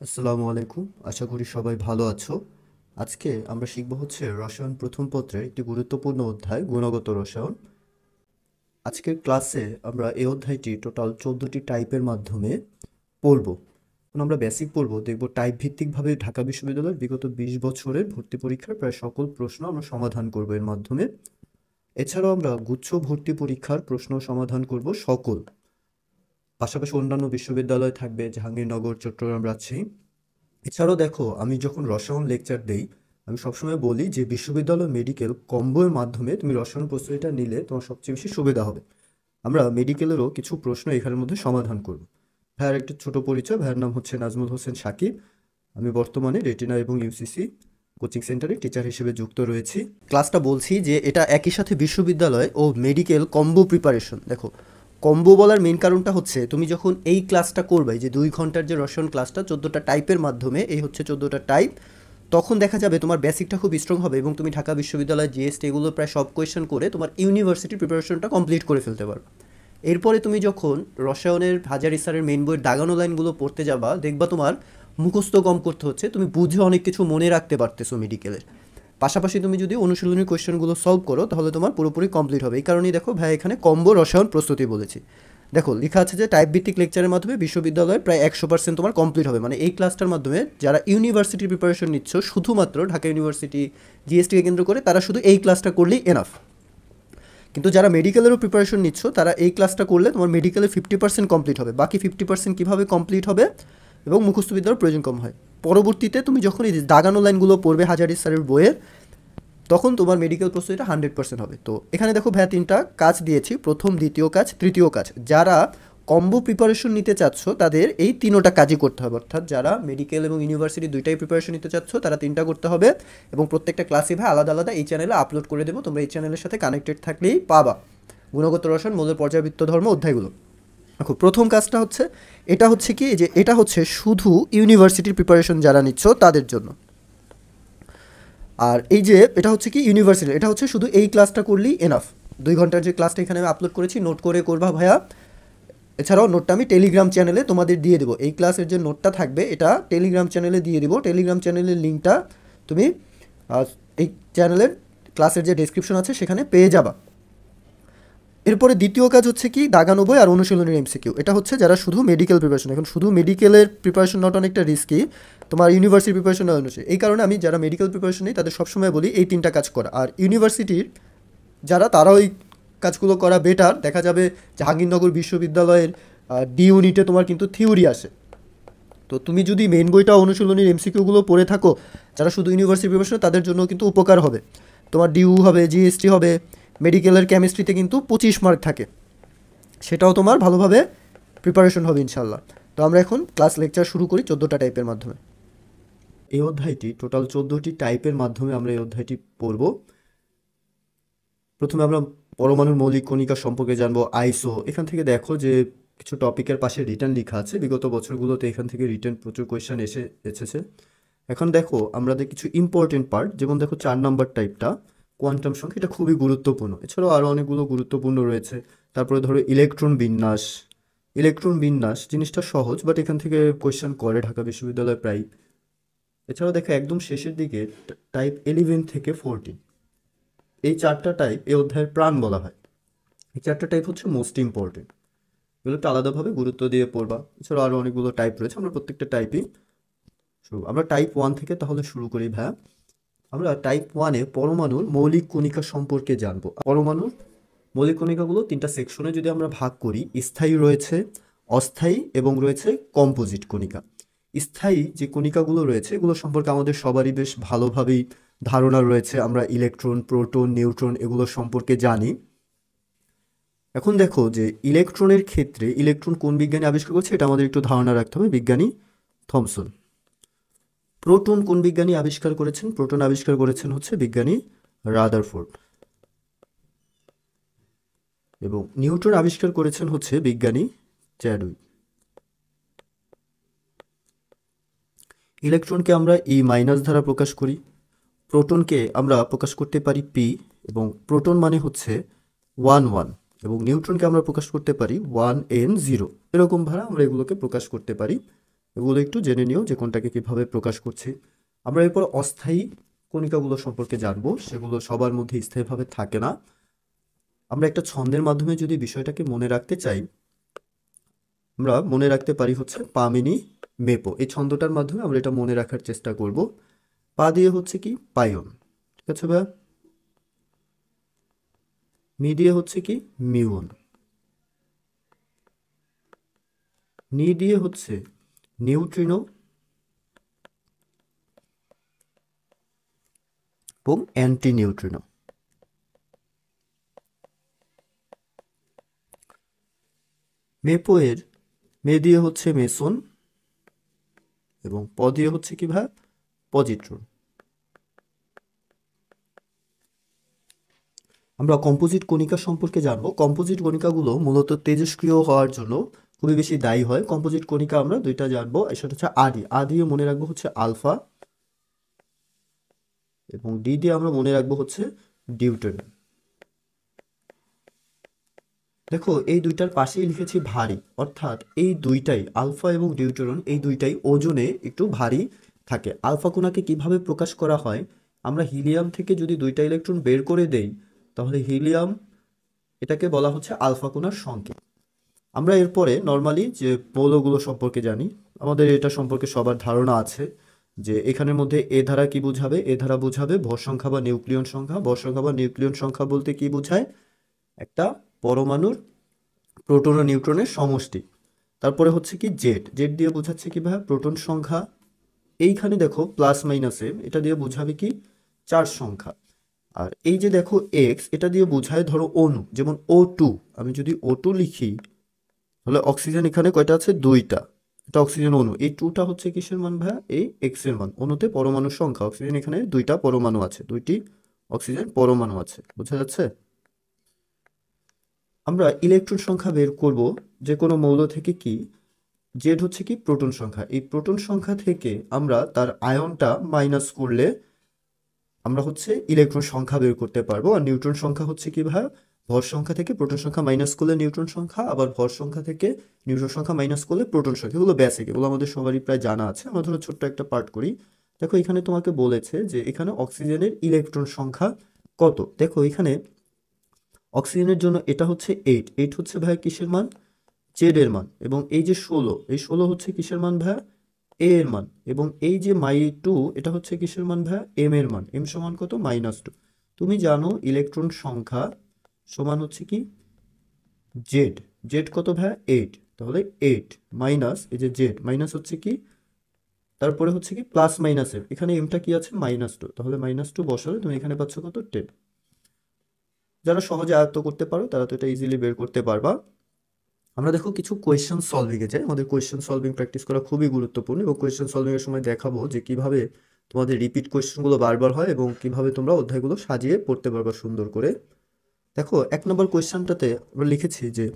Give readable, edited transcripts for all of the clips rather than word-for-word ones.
আসসালামু আলাইকুম। আশা করি সবাই ভালো আছো। আজকে আমরা শিখব হচ্ছে রসায়ন প্রথম পত্রের একটি গুরুত্বপূর্ণ অধ্যায় গুণগত রসায়ন। আজকের ক্লাসে আমরা এই অধ্যায়টি টোটাল 14টি টাইপের মাধ্যমে পড়ব। এখন আমরা বেসিক পড়ব, দেখব টাইপ ভিত্তিকভাবে ঢাকা বিশ্ববিদ্যালয়ের বিগত 20 বছরের ভর্তি পরীক্ষার প্রায় সকল প্রশ্ন আমরা সমাধান করব এর মাধ্যমে। এছাড়াও আমরা গুচ্ছ ভর্তি পরীক্ষার প্রশ্ন সমাধান করব সকল। পাশাপাশি অন্যান্য বিশ্ববিদ্যালয় থাকবে, জাহাঙ্গীরনগর, চট্টগ্রাম, রাজশাহী। এছাড়াও দেখো, আমি যখন রসায়ন লেকচার দেই আমি সবসময় বলি যে বিশ্ববিদ্যালয় মেডিকেল কম্বোর মাধ্যমে তুমি রসায়ন প্রস্তুতিটা নিলে তোমার সবচেয়ে বেশি সুবিধা হবে। আমরা মেডিকেলেরও কিছু প্রশ্ন এখানের মধ্যে সমাধান করব। ভাইয়ার একটা ছোট পরিচয়, ভাইয়ের নাম হচ্ছে নাজমুল হোসেন সাকিব। আমি বর্তমানে রেটিনা এবং ইউসিসি কোচিং সেন্টারে টিচার হিসেবে যুক্ত রয়েছি। ক্লাসটা বলছি যে এটা একই সাথে বিশ্ববিদ্যালয় ও মেডিকেল কম্বো প্রিপারেশন। দেখো, কম্বো বলার মেন কারণটা হচ্ছে তুমি যখন এই ক্লাসটা করবে, যে 2 ঘন্টার যে রসায়ন ক্লাসটা 14টা টাইপের মাধ্যমে, এই হচ্ছে 14টা টাইপ, তখন দেখা যাবে তোমার বেসিকটা খুব স্ট্রং হবে এবং তুমি ঢাকা বিশ্ববিদ্যালয় জিএসটি এগুলো প্রায় সব কোয়েশ্চেন করে তোমার ইউনিভার্সিটি প্রিপারেশনটা কমপ্লিট করে ফেলতে পারবে। এরপরে তুমি যখন রসায়নের হাজারি স্যারের মেন বইয়ের দাগানো লাইনগুলো পড়তে যাবা, দেখবা তোমার মুখস্থ কম করতে হচ্ছে, তুমি বুঝে অনেক কিছু মনে রাখতে পারতেছো মেডিকেলের। পাশাপাশি তুমি যদি অনুশীলনী কোয়েশ্চেনগুলো সলভ করো তাহলে তোমার পুরোপুরি কমপ্লিট হবে। এই কারণেই দেখো ভাই এখানে কম্বো রসায়ন প্রস্তুতি বলেছি। দেখো লেখা আছে যে টাইপ ভিত্তিক লেকচারের মাধ্যমে বিশ্ববিদ্যালয়ে প্রায় 100% তোমার কমপ্লিট হবে। মানে এই ক্লাসটার মাধ্যমে যারা ইউনিভার্সিটির প্রিপারেশন নিচ্ছ, শুধুমাত্র ঢাকা ইউনিভার্সিটি জিএসটিকে কেন্দ্র করে, তারা শুধু এই ক্লাসটা করলেই এনাফ। কিন্তু যারা মেডিকেলেরও প্রিপারেশন নিচ্ছ, তারা এই ক্লাসটা করলে তোমার মেডিকেলের 50% কমপ্লিট হবে। বাকি 50% কীভাবে কমপ্লিট হবে এবং মুখস্থ বিদ্যার প্রয়োজন কম হয়। পরবর্তীতে তুমি যখন এই দাগানো লাইনগুলো পড়বে হাজারি স্যারের বইয়ের, তখন তোমার মেডিকেল প্রস্তুতিটা 100% হবে। তো এখানে দেখো ভাইয়া 3টা কাজ দিয়েছি, প্রথম, দ্বিতীয় কাজ, তৃতীয় কাজ। যারা কম্বো প্রিপারেশন নিতে চাচ্ছ তাদের এই 3টা কাজই করতে হবে। অর্থাৎ যারা মেডিকেল এবং ইউনিভার্সিটি দুইটাই প্রিপারেশন নিতে চাচ্ছ তারা 3টা করতে হবে। এবং প্রত্যেকটা ক্লাসে ভাই আলাদা আলাদা এই চ্যানেলে আপলোড করে দেবো, তোমরা এই চ্যানেলের সাথে কানেক্টেড থাকলেই পাবা গুণগত রসায়ন, মৌলের পর্যাবৃত্ত ধর্ম অধ্যায়গুলো। দেখো, প্রথম কাজটা হচ্ছে, এটা হচ্ছে কি যে এটা হচ্ছে শুধু ইউনিভার্সিটির প্রিপারেশন যারা নিচ্ছ তাদের জন্য। আর এই যে এটা হচ্ছে কি ইউনিভার্সিটি, এটা হচ্ছে শুধু এই ক্লাসটা করলেই এনাফ। 2 ঘন্টার যে ক্লাসটা এখানে আমি আপলোড করেছি, নোট করে করবা ভাইয়া। এছাড়াও নোটটা আমি টেলিগ্রাম চ্যানেলে তোমাদের দিয়ে দেবো। এই ক্লাসের যে নোটটা থাকবে এটা টেলিগ্রাম চ্যানেলে দিয়ে দেবো। টেলিগ্রাম চ্যানেলের লিঙ্কটা তুমি এই চ্যানেলের ক্লাসের যে ডেসক্রিপশন আছে সেখানে পেয়ে যাবা। এরপরে দ্বিতীয় কাজ হচ্ছে কি দাগানো বই আর অনুশীলনের এমসিকিউ। এটা হচ্ছে যারা শুধু মেডিকেল প্রিপারেশন, এখন শুধু মেডিকেলের প্রিপারেশন নট অনেকটা রিস্কি, তোমার ইউনিভার্সিটি প্রিপারেশন অনুযায়ী। এই কারণে আমি যারা মেডিকেল প্রিপারেশন নেই তাদের সবসময় বলি এই 3টা কাজ করা। আর ইউনিভার্সিটির যারা, তারা ওই কাজগুলো করা বেটার। দেখা যাবে জাহাঙ্গীরনগর বিশ্ববিদ্যালয়ের ডি ইউনিটে তোমার কিন্তু থিওরি আসে। তো তুমি যদি মেন বইটা অনুশীলনীর এমসিকিউগুলো পড়ে থাকো, যারা শুধু ইউনিভার্সিটি প্রিপারেশন তাদের জন্য কিন্তু উপকার হবে। তোমার ডিউ হবে, জিএসটি হবে, মেডিকেলের কেমিস্ট্রিতে কিন্তু 25 মার্ক থাকে, সেটাও তোমার ভালোভাবে প্রিপারেশন হবে ইনশাল্লাহ। তো আমরা এখন ক্লাস লেকচার শুরু করি 14টা টাইপের মাধ্যমে। এই অধ্যায়টি টোটাল 14টি টাইপের মাধ্যমে আমরা এই অধ্যায়টি পড়ব। প্রথমে আমরা পরমাণুর মৌলিক কণিকা সম্পর্কে জানবো, আইসো। এখান থেকে দেখো যে কিছু টপিকের পাশে রিটার্ন লেখা আছে, বিগত বছরগুলোতে এখান থেকে রিটার্ন প্রচুর কোয়েশ্চেন এসেছে। এখন দেখো আমাদের কিছু ইম্পর্টেন্ট পার্ট, যেমন দেখো 4 নম্বর টাইপটা কোয়ান্টাম সংখ্যা, এটা খুবই গুরুত্বপূর্ণ। এছাড়াও আরও অনেকগুলো গুরুত্বপূর্ণ রয়েছে। তারপরে ধরো ইলেকট্রন বিন্যাস। ইলেকট্রন বিন্যাস জিনিসটা সহজ, বাট এখান থেকে কোয়েশ্চেন করে ঢাকা বিশ্ববিদ্যালয় প্রায়। এছাড়াও দেখো একদম শেষের দিকে টাইপ 11 থেকে 14, এই 4টা টাইপ এই অধ্যায়ের প্রাণ বলা হয়। এই 4টা টাইপ হচ্ছে মোস্ট ইম্পর্টেন্ট, এগুলো একটু আলাদাভাবে গুরুত্ব দিয়ে পড়বা। এছাড়াও আরও অনেকগুলো টাইপ রয়েছে, আমরা প্রত্যেকটা টাইপই আমরা টাইপ 1 থেকে তাহলে শুরু করি ভাইয়া। আমরা টাইপ 1-এ পরমাণুর মৌলিক কণিকা সম্পর্কে জানবো। পরমাণুর মৌলিক কণিকাগুলো 3টা সেকশনে যদি আমরা ভাগ করি, স্থায়ী রয়েছে, অস্থায়ী এবং রয়েছে কম্পোজিট কণিকা। স্থায়ী যে কণিকাগুলো রয়েছে এগুলো সম্পর্কে আমাদের সবারই বেশ ভালোভাবেই ধারণা রয়েছে। আমরা ইলেকট্রন, প্রোটন, নিউট্রন এগুলো সম্পর্কে জানি। এখন দেখো যে ইলেকট্রনের ক্ষেত্রে ইলেকট্রন কোন বিজ্ঞানী আবিষ্কার করছে এটা আমাদের একটু ধারণা রাখতে হবে, বিজ্ঞানী থমসন। প্রোটন কোন বিজ্ঞানী আবিষ্কার করেছেন? প্রোটন আবিষ্কার করেছেন হচ্ছে বিজ্ঞানী রাদারফোর্ড। এবং নিউটন আবিষ্কার করেছেন হচ্ছে বিজ্ঞানী চ্যাডউইক। ইলেকট্রনকে আমরা ই মাইনাস দ্বারা প্রকাশ করি, প্রোটনকে আমরা প্রকাশ করতে পারি পি, এবং প্রোটন মানে হচ্ছে 1 1, এবং নিউট্রনকে আমরা প্রকাশ করতে পারি 1 n 0। এরকম ভাবে আমরা এগুলোকে প্রকাশ করতে পারি। এগুলো একটু জেনে নিও যে কোনটাকে কিভাবে প্রকাশ করছি। আমরা এরপর অস্থায়ী কণিকাগুলো সম্পর্কে জানবো, সেগুলো সবার মধ্যে স্থায়ীভাবে থাকে না। আমরা একটা ছন্দের মাধ্যমে যদি বিষয়টাকে মনে রাখতে চাই, আমরা মনে রাখতে পারি হচ্ছে পা মিনি মেপো, এই ছন্দটার মাধ্যমে আমরা এটা মনে রাখার চেষ্টা করব। পা দিয়ে হচ্ছে কি পায়ন, ঠিক আছে ভাইয়া। মি দিয়ে হচ্ছে কি মিউন, নি দিয়ে হচ্ছে নিউট্রিনো এবং অ্যান্টি নিউট্রিনো। মেপো এর মে দিয়ে হচ্ছে মেসন এবং প দিয়ে হচ্ছে কি ভাই পজিট্রন। আমরা কম্পোজিট কণিকা সম্পর্কে জানবো। কম্পোজিট কণিকাগুলো মূলত তেজস্ক্রিয় হওয়ার জন্য খুবই বেশি দায়ী হয়। কম্পোজিট কণিকা আমরা দুইটা জানবো, সেটা হচ্ছে আদি মনে রাখবো হচ্ছে আলফা, এবং ডি দিয়ে আমরা মনে রাখবো হচ্ছে ডিউটেরিয়াম। দেখো এই দুইটার পাশেই লিখেছি ভারী, অর্থাৎ এই দুইটাই আলফা এবং ডিউটেরন এই দুইটাই ওজনে একটু ভারী থাকে। আলফা কণাকে কিভাবে প্রকাশ করা হয়, আমরা হিলিয়াম থেকে যদি দুইটা ইলেকট্রন বের করে দেই তাহলে হিলিয়াম, এটাকে বলা হচ্ছে আলফা কণার সংকেত। আমরা এরপরে নর্মালি যে মৌলগুলো সম্পর্কে জানি, আমাদের এটা সম্পর্কে সবার ধারণা আছে যে এখানের মধ্যে এ ধারা কি বোঝাবে, এ ধারা বোঝাবে ভর সংখ্যা বা নিউক্লিয়ন সংখ্যা। ভর সংখ্যা বা নিউক্লিয়ন সংখ্যা বলতে কি বোঝায়, একটা পরমাণুর প্রোটন ও নিউট্রনের সমষ্টি। তারপরে হচ্ছে কি জেড, জেড দিয়ে বোঝাচ্ছে কি ভাই প্রোটন সংখ্যা। এইখানে দেখো প্লাস মাইনাসে এটা দিয়ে বোঝাবে কি চার্জ সংখ্যা। আর এই যে দেখো এক্স, এটা দিয়ে বোঝায় ধরো অণু, যেমন O2। আমি যদি O2 লিখি তাহলে অক্সিজেন এখানে কয়টা আছে, দুইটা, এটা অক্সিজেন অণু। এই টুটা হচ্ছে কিসের মান ভাইয়া, এই এক্স এর মান। অণুতে পরমাণুর সংখ্যা, অক্সিজেন এখানে দুইটা পরমাণু আছে, দুইটি অক্সিজেন পরমাণু আছে, বোঝা যাচ্ছে। আমরা ইলেকট্রন সংখ্যা বের করব যে কোনো মৌল থেকে, কি জেড হচ্ছে কি প্রোটন সংখ্যা। এই প্রোটন সংখ্যা থেকে আমরা তার আয়নটা মাইনাস করলে আমরা হচ্ছে ইলেকট্রন সংখ্যা বের করতে পারবো। আর নিউট্রন সংখ্যা হচ্ছে কি ভাই, ভর সংখ্যা থেকে প্রোটন সংখ্যা মাইনাস করলে নিউট্রন সংখ্যা, আবার ভর সংখ্যা থেকে নিউট্রন সংখ্যা মাইনাস করলে প্রোটন সংখ্যা। এগুলো বেসিক, এগুলো আমাদের সবারই প্রায় জানা আছে। আমরা ধরো ছোট্ট একটা পার্ট করি। দেখো এখানে তোমাকে বলেছে যে এখানে অক্সিজেনের ইলেকট্রন সংখ্যা কত। দেখো এখানে অক্সিজেনের জন্য এটা হচ্ছে 8, 8 হচ্ছে ভাই কিসের মান, জেড এর মান। এবং এই যে 16, এই 16 হচ্ছে কিসের মান ভাই, এ এর মান। এবং এই যে -2 এটা হচ্ছে কিসের মান ভাই, এম এর মান। এম সমান কত, -2। তুমি জানো ইলেকট্রন সংখ্যা সমান হচ্ছে কি জেড, জেড কত ভাই 8, তাহলে 8 মাইনাস এই যে জেড মাইনাস হচ্ছে কি, তারপরে হচ্ছে কি প্লাস মাইনাসের, এখানে এমটা কি আছে -2, তাহলে -2 বসালে তুমি এখানে পাচ্ছ কত 10। যারা সহজে আয়ত্ত করতে পারো তারা তো এটা ইজিলি বের করতে পারবা। আমরা দেখো কিছু কোয়েশ্চেন সলভিং এ যাই। আমাদের কোয়েশ্চেন সলভিং প্র্যাকটিস করা খুবই গুরুত্বপূর্ণ, এবং কোয়েশ্চেন সলভিং এর সময় দেখাবো যে কিভাবে তোমাদের রিপিট কোয়েশ্চেনগুলো বারবার হয় এবং কিভাবে তোমরা অধ্যায়গুলো সাজিয়ে পড়তে পারবা সুন্দর করে। দেখো 1 নম্বর কোয়েশ্চেনটাতে আমরা লিখেছি যে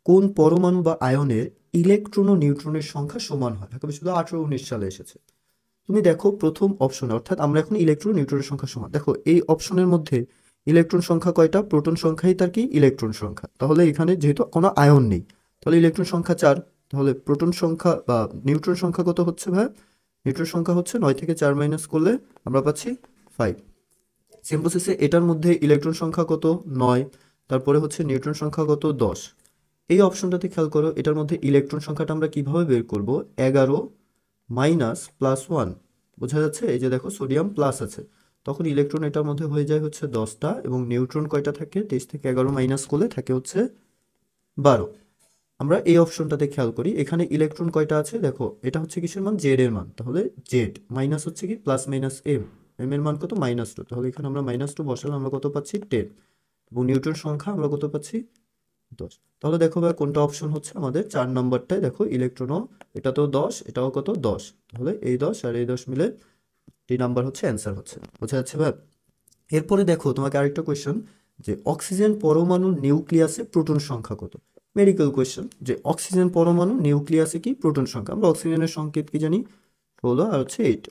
কোন পরমাণু বা আয়নের ইলেকট্রন ও নিউট্রনের সংখ্যা সমান হয়। ঢাকা বিশ্ববিদ্যালয় 1819 সালে এসেছে। তুমি দেখো প্রথম অপশনে, অর্থাৎ আমরা এখন ইলেকট্রন নিউট্রনের সংখ্যা সমান, দেখো এই অপশনের মধ্যে ইলেকট্রন সংখ্যা কয়টা, প্রোটন সংখ্যাই তার কি ইলেকট্রন সংখ্যা। তাহলে এখানে যেহেতু কোনো আয়ন নেই তাহলে ইলেকট্রন সংখ্যা 4, তাহলে প্রোটন সংখ্যা বা নিউট্রন সংখ্যা কত হচ্ছে ভাই, নিউট্রন সংখ্যা হচ্ছে 9 থেকে 4 মাইনাস করলে আমরা পাচ্ছি 5। সেম প্রসেসে এটার মধ্যে ইলেকট্রন সংখ্যা কত 9, তারপরে হচ্ছে নিউট্রন সংখ্যা কত 10। এই অপশনটাতে খেয়াল করো, এটার মধ্যে ইলেকট্রন সংখ্যাটা আমরা কিভাবে বের করব, 11 মাইনাস +1, বোঝা যাচ্ছে। এই যে দেখো সোডিয়াম প্লাস আছে, তখন ইলেকট্রন এটার মধ্যে হয়ে যায় হচ্ছে 10টা, এবং নিউট্রন কয়টা থাকে, 23 থেকে 11 মাইনাস করলে থাকে হচ্ছে 12। আমরা এই অপশনটাতে খেয়াল করি, এখানে ইলেকট্রন কয়টা আছে, দেখো এটা হচ্ছে কিসের মান, জেড এর মান। তাহলে জেড মাইনাস হচ্ছে কি প্লাস মাইনাস এম, এম এর মান কত -2, তাহলে এখানে আমরা -2 বসালে আমরা কত পাচ্ছি 10, এবং নিউট্রন সংখ্যা আমরা কত পাচ্ছি 10। তাহলে দেখো ভাই কোনটা অপশন হচ্ছে আমাদের 4 নম্বরটায়, দেখো ইলেকট্রনও এটা তো 10, এটাও কত 10, তাহলে এই 10 আর এই 10 মিলে টি নাম্বার হচ্ছে অ্যান্সার হচ্ছে, বোঝা যাচ্ছে ভাই। এরপরে দেখো তোমাকে আরেকটা কোয়েশ্চেন, যে অক্সিজেন পরমাণুর নিউক্লিয়াসে প্রোটন সংখ্যা কত। মেডিকেল কোয়েশ্চেন, যে অক্সিজেন পরমাণু নিউক্লিয়াসে কি প্রোটন সংখ্যা। আমরা অক্সিজেনের সংকেত কি জানি, 16 আর হচ্ছে 8।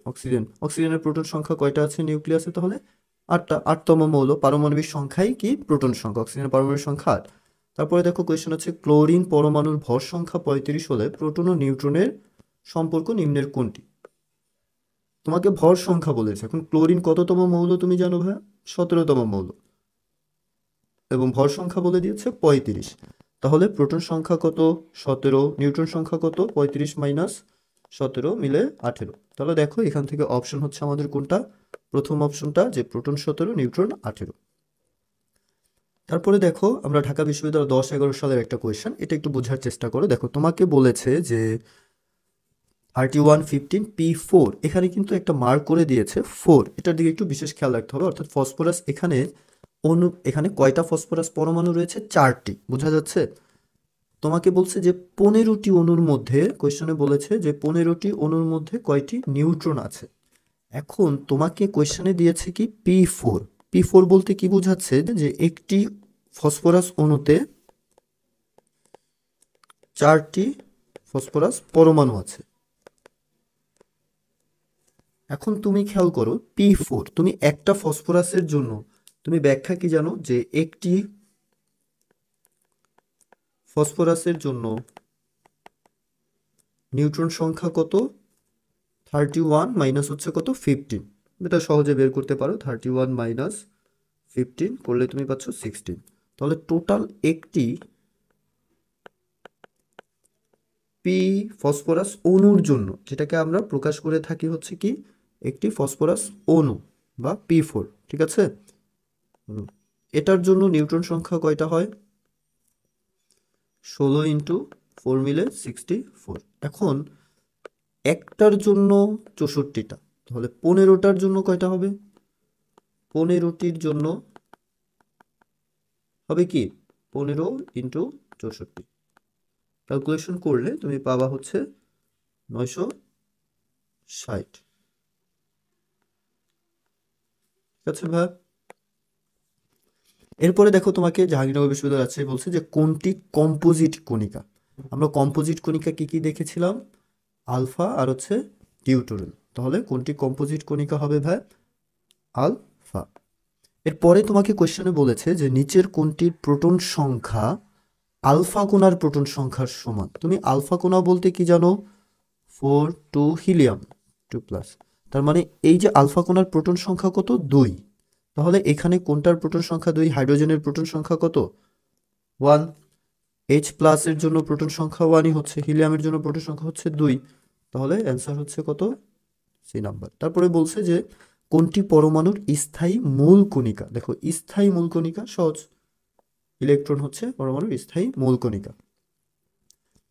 অক্সিজেনের প্রোটন সংখ্যা কয়টা আছে নিউক্লিয়াসে, তাহলে 8টা, 8তম মৌল। পারমাণবিক সংখ্যাই কি প্রোটন সংখ্যা, অক্সিজেনের পারমাণবিক সংখ্যা 8। তারপরে দেখো কোয়েশ্চেন হচ্ছে ক্লোরিন পরমাণুর ভর সংখ্যা 35 হলে প্রোটন ও নিউট্রনের সম্পর্ক নিম্নের কোনটি? তোমাকে ভর সংখ্যা বলেছে। এখন ক্লোরিন কততম মৌল তুমি জানো ভাইয়া? 17তম মৌল, এবং ভর সংখ্যা বলে দিয়েছে 35। তাহলে প্রোটন সংখ্যা কত? 17। নিউট্রন সংখ্যা কত? 35 মাইনাস 17 মিলে 18। তাহলে দেখো এখান থেকে অপশন হচ্ছে আমাদের কোনটা? প্রথম অপশনটা, যে প্রোটন 17 নিউট্রন 18। তারপরে দেখো আমরা ঢাকা বিশ্ববিদ্যালয় 10-11 সালের একটা কোয়েশ্চেন, এটা একটু বোঝার চেষ্টা করো। দেখো তোমাকে বলেছে যে 3115P4, এখানে কিন্তু একটা মার্ক করে দিয়েছে 4, এটার দিকে একটু বিশেষ খেয়াল রাখতে হবে। অর্থাৎ ফসফরাস এখানে কয়টা ফসফরাস পরমাণু রয়েছে? 4টি। বোঝা যাচ্ছে? তোমাকে বলছে যে 15টি অণুর মধ্যে, কোয়েশ্চনে বলেছে যে 15টি অণুর মধ্যে কয়টি নিউট্রন আছে। এখন তোমাকে কোয়েশ্চনে দিয়েছে কি P4। P4 বলতে কি বোঝাচ্ছে? যে একটি ফসফরাস অণুতে 4টি ফসফরাস পরমাণু আছে। এখন তুমি খেয়াল করো P4, তুমি একটা ফসফরাসের জন্য তুমি ব্যাখ্যা কি জানো? যে একটি ফসফরাসের জন্য নিউট্রন সংখ্যা কত? 31 মাইনাস হচ্ছে কত? 15। এটা সহজে বের করতে পারো। 31 মাইনাস 15 করলে তুমি পাচ্ছ 16। তাহলে টোটাল একটি পি ফসফরাস অণুর জন্য, যেটাকে আমরা প্রকাশ করে থাকি হচ্ছে কি একটি ফসফরাস অণু বা P4, ঠিক আছে? এটার জন্য নিউট্রন সংখ্যা কয়টা হয়? 16 ইন্টু 4 মিলে 64। এখন একটার জন্য 64টা, তাহলে 15টার জন্য কয়টা হবে? 15টির জন্য হবে কি 15 ইন্টু 64। ক্যালকুলেশন করলে তুমি পাবা হচ্ছে 960। ঠিক আছে ভাই? এরপরে দেখো তোমাকে জাহাঙ্গীরনগর বিশ্ববিদ্যালয় আছে বলছে যে কোনটি কম্পোজিট কণিকা। আমরা কম্পোজিট কণিকা কি কি দেখেছিলাম? আলফা আর হচ্ছে ডিউটোরিন। তাহলে কোনটি কম্পোজিট কণিকা হবে ভাই? আলফা। এরপরে তোমাকে কোশ্চেনে বলেছে যে নিচের কোনটির প্রোটন সংখ্যা আলফা কোণার প্রোটন সংখ্যার সমান। তুমি আলফা কোণা বলতে কি জানো? 4 2 হিলিয়াম 2+। তার মানে এই যে আলফা কোণার প্রোটন সংখ্যা কত? 2। তাহলে এখানে কোনটার প্রোটন সংখ্যা 2? হাইড্রোজেনের প্রোটন সংখ্যা কত? 1। H প্লাসের জন্য প্রোটন সংখ্যা 1ই হচ্ছে, হিলিয়ামের জন্য প্রোটন সংখ্যা হচ্ছে 2। তাহলে অ্যান্সার হচ্ছে কত? C number. তারপরে বলছে যে কোনটি পরমাণুর স্থায়ী মূল কণিকা। দেখো স্থায়ী মূল কণিকা সহজ, ইলেকট্রন হচ্ছে পরমাণুর স্থায়ী মূল কণিকা।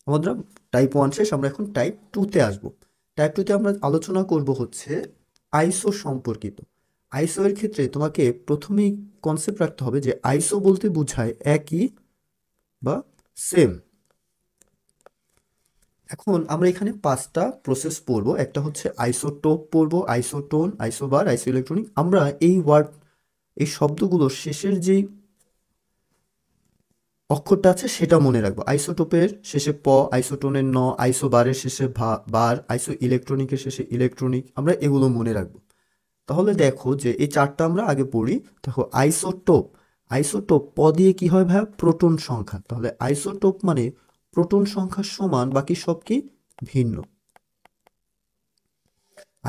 আমরা টাইপ 1 শেষ, আমরা এখন টাইপ 2-তে আসবো। টাইপ 2-তে আমরা আলোচনা করব হচ্ছে আইসো সম্পর্কিত। আইসো এর ক্ষেত্রে তোমাকে প্রথমেই কনসেপ্ট রাখতে হবে যে আইসো বলতে বোঝায় একই বা সেম। এখন আমরা এখানে 5টা প্রসেস পড়বো। একটা হচ্ছে আইসোটোপ পড়বো, আইসোটোন, আইসোবার, আইসো ইলেকট্রনিক। আমরা এই শব্দগুলোর শেষের যেই অক্ষরটা আছে সেটা মনে রাখবো। আইসোটোপের শেষে প, আইসোটোনের ন, আইসোবারের শেষে বার, আইসো ইলেকট্রনিকের শেষে ইলেকট্রনিক, আমরা এগুলো মনে রাখবো। তাহলে দেখো যে এই 4টা আমরা আগে পড়ি। দেখো আইসোটোপ, আইসোটোপ প দিয়ে কি হয় ভাইয়া? প্রোটন সংখ্যা। তাহলে আইসোটোপ মানে প্রোটন সংখ্যা সমান বাকি সব কি ভিন্ন।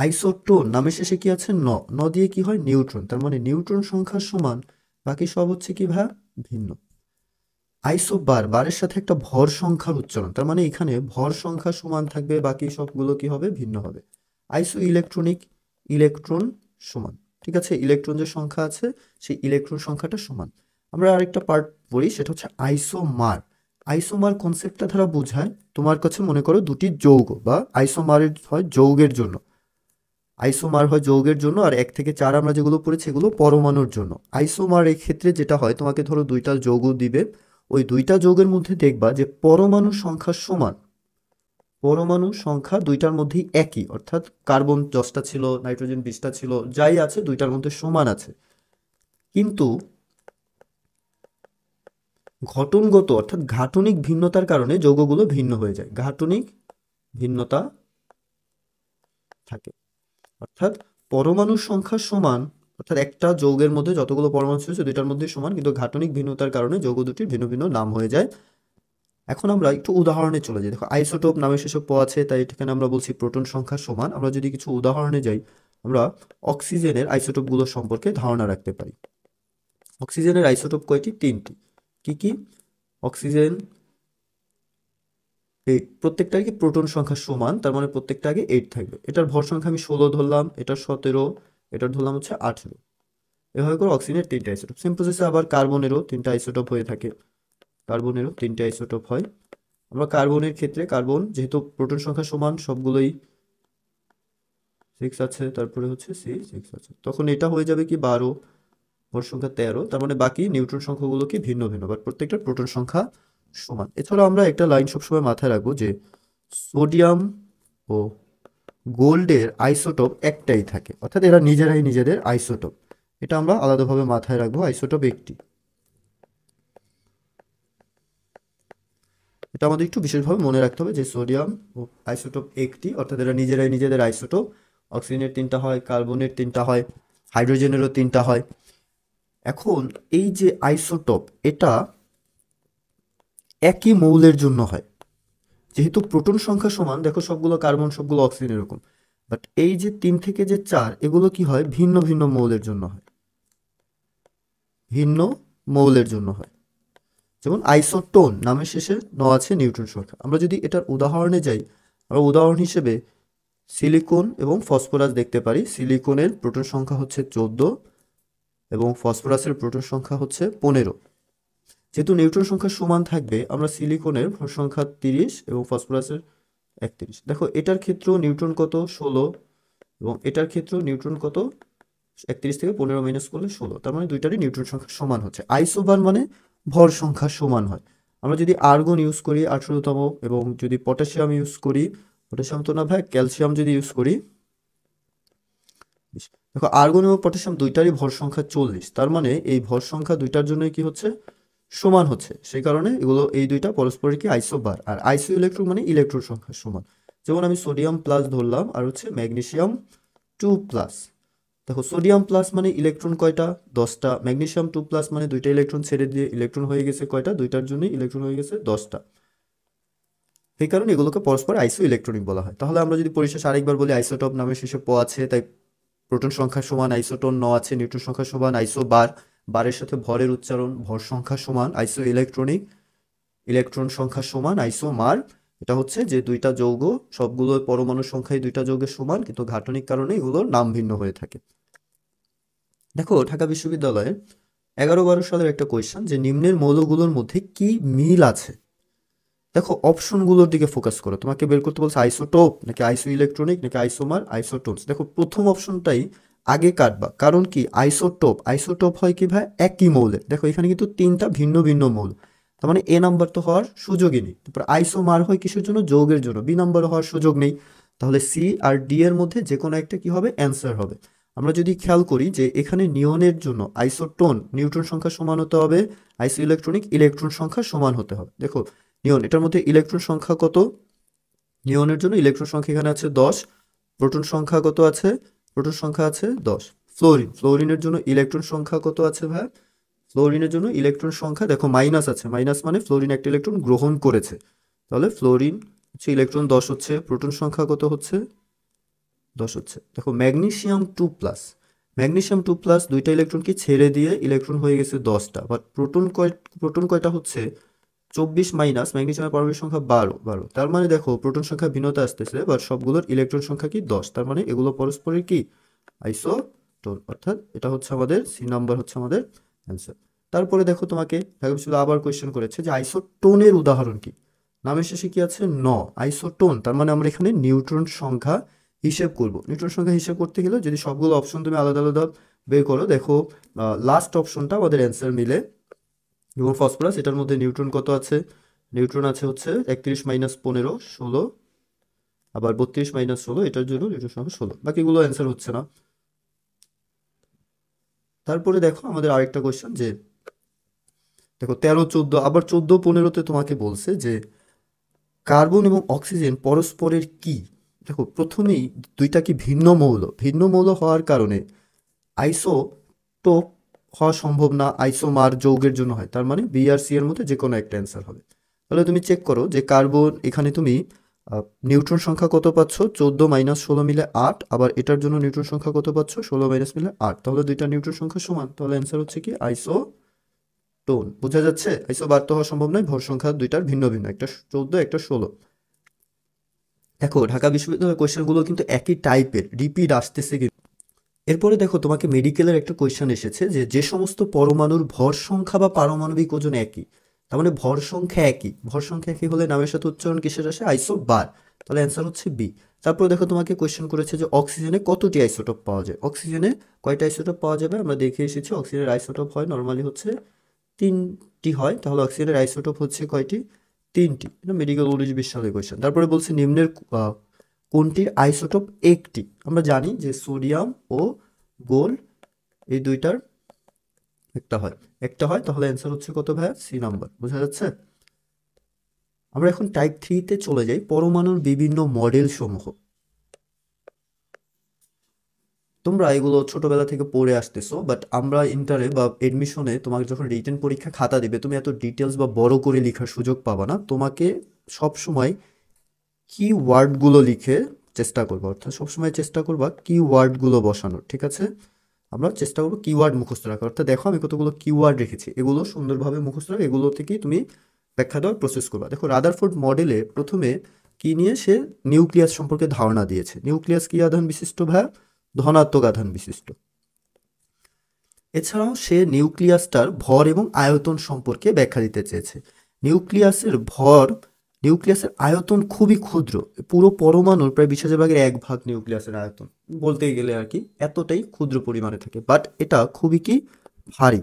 আইসোটোন নামের শেষে কি আছে? ন, ন দিয়ে কি হয়? নিউট্রন। তার মানে নিউট্রন সংখ্যা সমান বাকি সব হচ্ছে কি ভাইয়া? ভিন্ন। আইসোবার, বারের সাথে একটা ভর সংখ্যার উচ্চারণ, তার মানে এখানে ভর সংখ্যা সমান থাকবে বাকি সবগুলো কি হবে? ভিন্ন হবে। আইসো ইলেকট্রনিক, ইলেকট্রন সমান, ঠিক আছে? ইলেকট্রন যে সংখ্যা আছে সেই ইলেকট্রন সংখ্যাটা সমান। আমরা আরেকটা পার্ট পড়ি, সেটা হচ্ছে আইসোমার। আইসোমার কনসেপ্টটা দ্বারা বোঝায় তোমার কাছে মনে করো দুটি যৌগ, বা আইসোমারের হয় যৌগের জন্য, আইসোমার হয় যৌগের জন্য, আর 1 থেকে 4 আমরা যেগুলো পড়েছি এগুলো পরমাণুর জন্য। আইসোমার এই ক্ষেত্রে যেটা হয়, তোমাকে ধরো 2টা যৌগ দিবে, ওই 2টা যৌগের মধ্যে দেখবা যে পরমাণু সংখ্যা সমান, পরমাণু সংখ্যা 2টার মধ্যেই একই, অর্থাৎ কার্বন 10টা ছিল, নাইট্রোজেন 20টা ছিল, যাই আছে 2টার মধ্যে সমান আছে। কিন্তু ঘটনগত অর্থাৎ গাঠনিক ভিন্নতার কারণে যৌগগুলো ভিন্ন হয়ে যায়, গাঠনিক ভিন্নতা থাকে। অর্থাৎ পরমাণুর সংখ্যা সমান, অর্থাৎ একটা যৌগের মধ্যে যতগুলো পরমাণু ছিল 2টার মধ্যে সমান, কিন্তু গাঠনিক ভিন্নতার কারণে যৌগ দুটির ভিন্ন ভিন্ন নাম হয়ে যায়। এখন আমরা একটু উদাহরণে চলে যাই। দেখো আইসোটোপ নামের শেষে প আছে, তাই এখানে আমরা বলছি প্রোটন সংখ্যা সমান। আমরা যদি কিছু উদাহরণে যাই, আমরা অক্সিজেনের আইসোটোপগুলো সম্পর্কে ধারণা রাখতে পারি। অক্সিজেনের আইসোটোপ কয়টি? 3টি। কি কি? অক্সিজেন এই প্রত্যেকটার কি প্রোটন সংখ্যা সমান, তার মানে প্রত্যেকটা আগে 8 থাকবে। এটার ভর সংখ্যা আমি 16 ধরলাম, এটার 17, এটার ধরলাম হচ্ছে 18। এভাবে করে অক্সিজেনের 3টা আইসোটোপ। সেম প্রসেসে আবার কার্বনেরও 3টা আইসোটোপ হয়ে থাকে। কার্বনেরও 3টা আইসোটোপ হয়। আমরা কার্বনের ক্ষেত্রে কার্বন যেহেতু প্রোটন সংখ্যা সমান, সবগুলোই 6 আছে, তারপরে হচ্ছে C6 আছে, তখন এটা হয়ে যাবে কি 12, ভর সংখ্যা 13। তার মানে বাকি নিউট্রন সংখ্যাগুলো কি ভিন্ন ভিন্ন, বাট প্রত্যেকটা প্রোটন সংখ্যা সমান। এছাড়া আমরা একটা লাইন সবসময় মাথায় রাখবো যে সোডিয়াম ও গোল্ডের আইসোটোপ একটাই থাকে, অর্থাৎ এরা নিজেরাই নিজেদের আইসোটোপ। এটা আমরা আলাদাভাবে মাথায় রাখবো, আইসোটোপ একটি। এটা আমাদের একটু বিশেষভাবে মনে রাখতে হবে যে সোডিয়াম ও আইসোটোপ একটি, অর্থাৎ এরা নিজেরাই নিজেদের আইসোটোপ। অক্সিজেনের 3টা হয়, কার্বনের 3টা হয়, হাইড্রোজেনেরও 3টা হয়। এখন এই যে আইসোটোপ, এটা একই মৌলের জন্য হয়। যেহেতু প্রোটন সংখ্যা সমান, দেখো সবগুলো কার্বন সবগুলো অক্সিজেন এরকম, বাট এই যে 3 থেকে যে 4, এগুলো কি হয়? ভিন্ন ভিন্ন মৌলের জন্য হয়, ভিন্ন মৌলের জন্য হয়। যেমন আইসোটোন নামের শেষে ন আছে নিউট্রন সংখ্যা। আমরা যদি এটার উদাহরণে যাই, আমরা উদাহরণ হিসেবে সিলিকন এবং ফসফরাস দেখতে পারি। সিলিকনের প্রোটন সংখ্যা হচ্ছে 14 এবং ফসফরাসের প্রোটন সংখ্যা হচ্ছে 15। যেহেতু নিউট্রন সংখ্যা সমান থাকবে, আমরা সিলিকনের ভর সংখ্যা 30 এবং ফসফরাসের 31। দেখো এটার ক্ষেত্রেও নিউট্রন কত? 16, এবং এটার ক্ষেত্রেও নিউট্রন কত? 31 থেকে 15 মাইনাস করলে 16। তার মানে দুইটারই নিউট্রন সংখ্যা সমান হচ্ছে। আইসোবার মানে ভর সংখ্যা সমান হয়। আমরা যদি আর্গন ইউজ করি 18তম, এবং যদি পটাশিয়াম ইউজ করি, পটাশিয়াম তো না ভাই, ক্যালসিয়াম যদি ইউজ করি, দেখো আর্গন এবং পটাশিয়াম দুইটারই ভর সংখ্যা 40। তার মানে এই ভর সংখ্যা দুইটার জন্যই কি হচ্ছে? সমান হচ্ছে। সেই কারণে এগুলো এই দুইটা পরস্পরের কি আইসোবার। আর আইসো ইলেকট্রন মানে ইলেকট্রন সংখ্যা সমান। যেমন আমি সোডিয়াম প্লাস ধরলাম, আর হচ্ছে ম্যাগনেসিয়াম 2 প্লাস। দেখো সোডিয়াম প্লাস মানে ইলেকট্রন কয়টা? 10টা। ম্যাগনেসিয়াম 2 প্লাস মানে দুইটা ইলেকট্রন ছেড়ে দিয়ে ইলেকট্রন হয়ে গেছে কয়টা? দুইটার জন্য ইলেকট্রন হয়ে গেছে 10টা। সেই কারণে এগুলোকে পরস্পর আইসো ইলেকট্রনিক বলা হয়। তাহলে আমরা যদি পরিশেষে আরেকবার বলি, আইসোটপ নামের শেষে প আছে, তাই প্রোটন সংখ্যা সমান আইসোটোন। ন আছে, নিউট্রন সংখ্যা সমান আইসো বার। বারের সাথে ভরের উচ্চারণ, ভর সংখ্যা সমান আইসো ইলেকট্রনিক। ইলেকট্রন সংখ্যা সমান আইসো মার। এটা হচ্ছে যে দুইটা যৌগ, সবগুলো পরমাণু সংখ্যায় দুইটা যৌগের সমান, কিন্তু গাঠনিক কারণে এগুলোর নাম ভিন্ন হয়ে থাকে। দেখো ঢাকা বিশ্ববিদ্যালয়ে 11-12 সালের একটা কোয়েশ্চেন, যে নিম্নের মৌলগুলোর মধ্যে কি মিল আছে। দেখো অপশনগুলোর দিকে ফোকাস করো, তোমাকে বের করতে বলছে আইসোটোপ নাকি আইসো ইলেকট্রনিক নাকি আইসোমার আইসোটোনস। দেখো প্রথম অপশনটাই আগে কাটবা, কারণ কি আইসোটোপ, আইসোটোপ হয় কি ভাই? একই মৌলের। দেখো এখানে কিন্তু 3টা ভিন্ন ভিন্ন মৌল, তার মানে এ নাম্বার তো হওয়ার সুযোগই নেই। তারপর আইসোমার হয় কিসের জন্য? যৌগের জন্য, বি নাম্বার হওয়ার সুযোগ নেই। তাহলে সি আর ডি এর মধ্যে যে কোনো একটা কি হবে? অ্যান্সার হবে। আমরা যদি খেয়াল করি যে এখানে নিয়নের জন্য আইসোটোন নিউট্রন সংখ্যা সমান হতে হবে, আইসো ইলেকট্রনিক ইলেকট্রন সংখ্যা সমান হতে হবে। দেখো নিয়ন, এটার মধ্যে ইলেকট্রন সংখ্যা কত? নিয়নের জন্য ইলেকট্রন সংখ্যা এখানে আছে 10। প্রোটন সংখ্যা কত আছে? প্রোটন সংখ্যা আছে 10। ফ্লোরিন, ফ্লোরিনের জন্য ইলেকট্রন সংখ্যা কত আছে ভাই? ফ্লোরিনের জন্য ইলেকট্রন সংখ্যা দেখো মাইনাস আছে, মাইনাস মানে ফ্লোরিন একটা ইলেকট্রন গ্রহণ করেছে। তাহলে ফ্লোরিন হচ্ছে ইলেকট্রন 10 হচ্ছে। প্রোটন সংখ্যা কত হচ্ছে? 10 হচ্ছে। দেখো ম্যাগনেসিয়াম 2 প্লাস, ম্যাগনেসিয়াম 2 প্লাস দুইটা ইলেকট্রন কি ছেড়ে দিয়ে ইলেকট্রন হয়ে গেছে 10টা, বাট প্রোটন কয়টা হচ্ছে? 24 মাইনাস ম্যাগনেসিয়ামের পারমাণবিক সংখ্যা 12। তার মানে দেখো প্রোটন সংখ্যা ভিন্নতা আসতেছে, বাট সবগুলোর ইলেকট্রন সংখ্যা কি 10। তার মানে এগুলো পরস্পরের কি আইসোটোন, অর্থাৎ এটা হচ্ছে আমাদের সি নাম্বার হচ্ছে আমাদের অ্যান্সার। তারপরে দেখো তোমাকে ঢাকা বিশ্ববিদ্যালয় আবার কোয়েশ্চেন করেছে যে আইসোটোনের উদাহরণ কি। নামের শেষে কি আছে? ন। আইসোটোন, তার মানে আমরা এখানে নিউট্রন সংখ্যা হিসেব করব। নিউট্রন সংখ্যা হিসেব করতে গেলে যদি সবগুলো অপশন তুমি আলাদা আলাদা বের করো, দেখো লাস্ট অপশনটা আমাদের অ্যান্সার মিলে। এবং ফসফরাস, এটার মধ্যে নিউট্রন কত আছে? নিউট্রন আছে হচ্ছে 31 মাইনাস 15 16, আবার 32 মাইনাস 16, এটার জন্য নিউট্রন সংখ্যা 16। বাকিগুলো অ্যান্সার হচ্ছে না। তারপরে দেখো আমাদের আরেকটা কোয়েশ্চেন, যে দেখো 13 14, আবার 14 15তে তোমাকে বলছে যে কার্বন এবং অক্সিজেন পরস্পরের কি। দেখো প্রথমেই দুইটা কি ভিন্ন মৌল, ভিন্ন মৌল হওয়ার কারণে আইসোটোপ হওয়া সম্ভব না, আইসোমার যৌগের জন্য হয়। তার মানে বি আর সি এর মধ্যে যে কোনো একটা অ্যান্সার হবে। তাহলে তুমি চেক করো যে কার্বন এখানে তুমি নিউট্রন সংখ্যা কত পাচ্ছ, 14 মাইনাস 16 মিলে 8, আবার এটার জন্য নিউট্রন সংখ্যা কত পাচ্ছ, 16 মাইনাস মিলে 8, তাহলে দুইটা নিউট্রন সংখ্যা সমান, তাহলে অ্যান্সার হচ্ছে কি আইসোটোন। বোঝা যাচ্ছে? আইসোবার তো হওয়া সম্ভব নয়, ভর সংখ্যা দুইটার ভিন্ন ভিন্ন, একটা 14 একটা 16। দেখো ঢাকা বিশ্ববিদ্যালয়ের কোয়েশ্চেনগুলো কিন্তু একই টাইপের, রিপিট আসতেছে কিন্তু। এরপরে দেখো তোমাকে মেডিকেলের একটা কোয়েশ্চেন এসেছে যে যে সমস্ত পরমাণুর ভর সংখ্যা বা পারমাণবিক ওজন একই, তার মানে ভর সংখ্যা একই, ভর সংখ্যা একই হলে নামের সাথে উচ্চারণ কিসের আসে, আইসোবার, তাহলে অ্যান্সার হচ্ছে বি। তারপরে দেখো তোমাকে কোয়েশ্চেন করেছে যে অক্সিজেনে কতটি আইসোটোপ পাওয়া যায়, অক্সিজেনে কয়টা আইসোটোপ পাওয়া যাবে, আমরা দেখে এসেছি অক্সিজেনের আইসোটোপ হয় নর্মালি হচ্ছে 3টি হয়, তাহলে অক্সিজেনের আইসোটোপ হচ্ছে কয়টি, 3টি। এটা মেডিকেল 1920 সালের কোয়েশ্চেন। তারপরে বলছে নিম্নের কোনটির আইসোটোপ একটি, আমরা জানি যে সোডিয়াম ও গোল্ড এই দুইটার একটা হয়, তাহলে অ্যান্সার হচ্ছে কত ভাইয়া, সি নাম্বার। বোঝা যাচ্ছে? আমরা এখন টাইপ 3-তে চলে যাই, পরমাণুর বিভিন্ন মডেল সমূহ। তোমরা এগুলো ছোটবেলা থেকে পড়ে আসতেছো, বাট আমরা ইন্টারে বা এডমিশনে তোমাকে যখন রিটেন পরীক্ষা খাতা দিবে, তুমি এত ডিটেলস বা বড় করে লেখার সুযোগ পাবা না। তোমাকে সবসময় কি ওয়ার্ডগুলো লিখে চেষ্টা করবা, অর্থাৎ সবসময় চেষ্টা করবা কি ওয়ার্ডগুলো বসানোর, ঠিক আছে? আমরা চেষ্টা করবো কিওয়ার্ড মুখস্থ রাখা, অর্থাৎ দেখো আমি কতগুলো কিওয়ার্ড রেখেছি, এগুলো সুন্দরভাবে মুখস্থ রাখো, এগুলো থেকেই তুমি ব্যাখ্যা দেওয়ার প্রসেস করবা। দেখো রাদারফোর্ড মডেলে প্রথমে কি নিয়ে সে নিউক্লিয়াস সম্পর্কে ধারণা দিয়েছে। নিউক্লিয়াস কি আধান বিশিষ্ট ভাইয়া, ধনাত্মক আধান বিশিষ্ট। এছাড়াও সে নিউক্লিয়াসটার ভর এবং আয়তন সম্পর্কে ব্যাখ্যা দিতে চেয়েছে। নিউক্লিয়াসের আয়তন খুবই ক্ষুদ্র, পুরো পরমাণুর প্রায় 20,000 ভাগের 1 ভাগ নিউক্লিয়াসের আয়তন, বলতে গেলে আর কি এতটাই ক্ষুদ্র পরিমাণে থাকে, বাট এটা খুবই কি ভারী।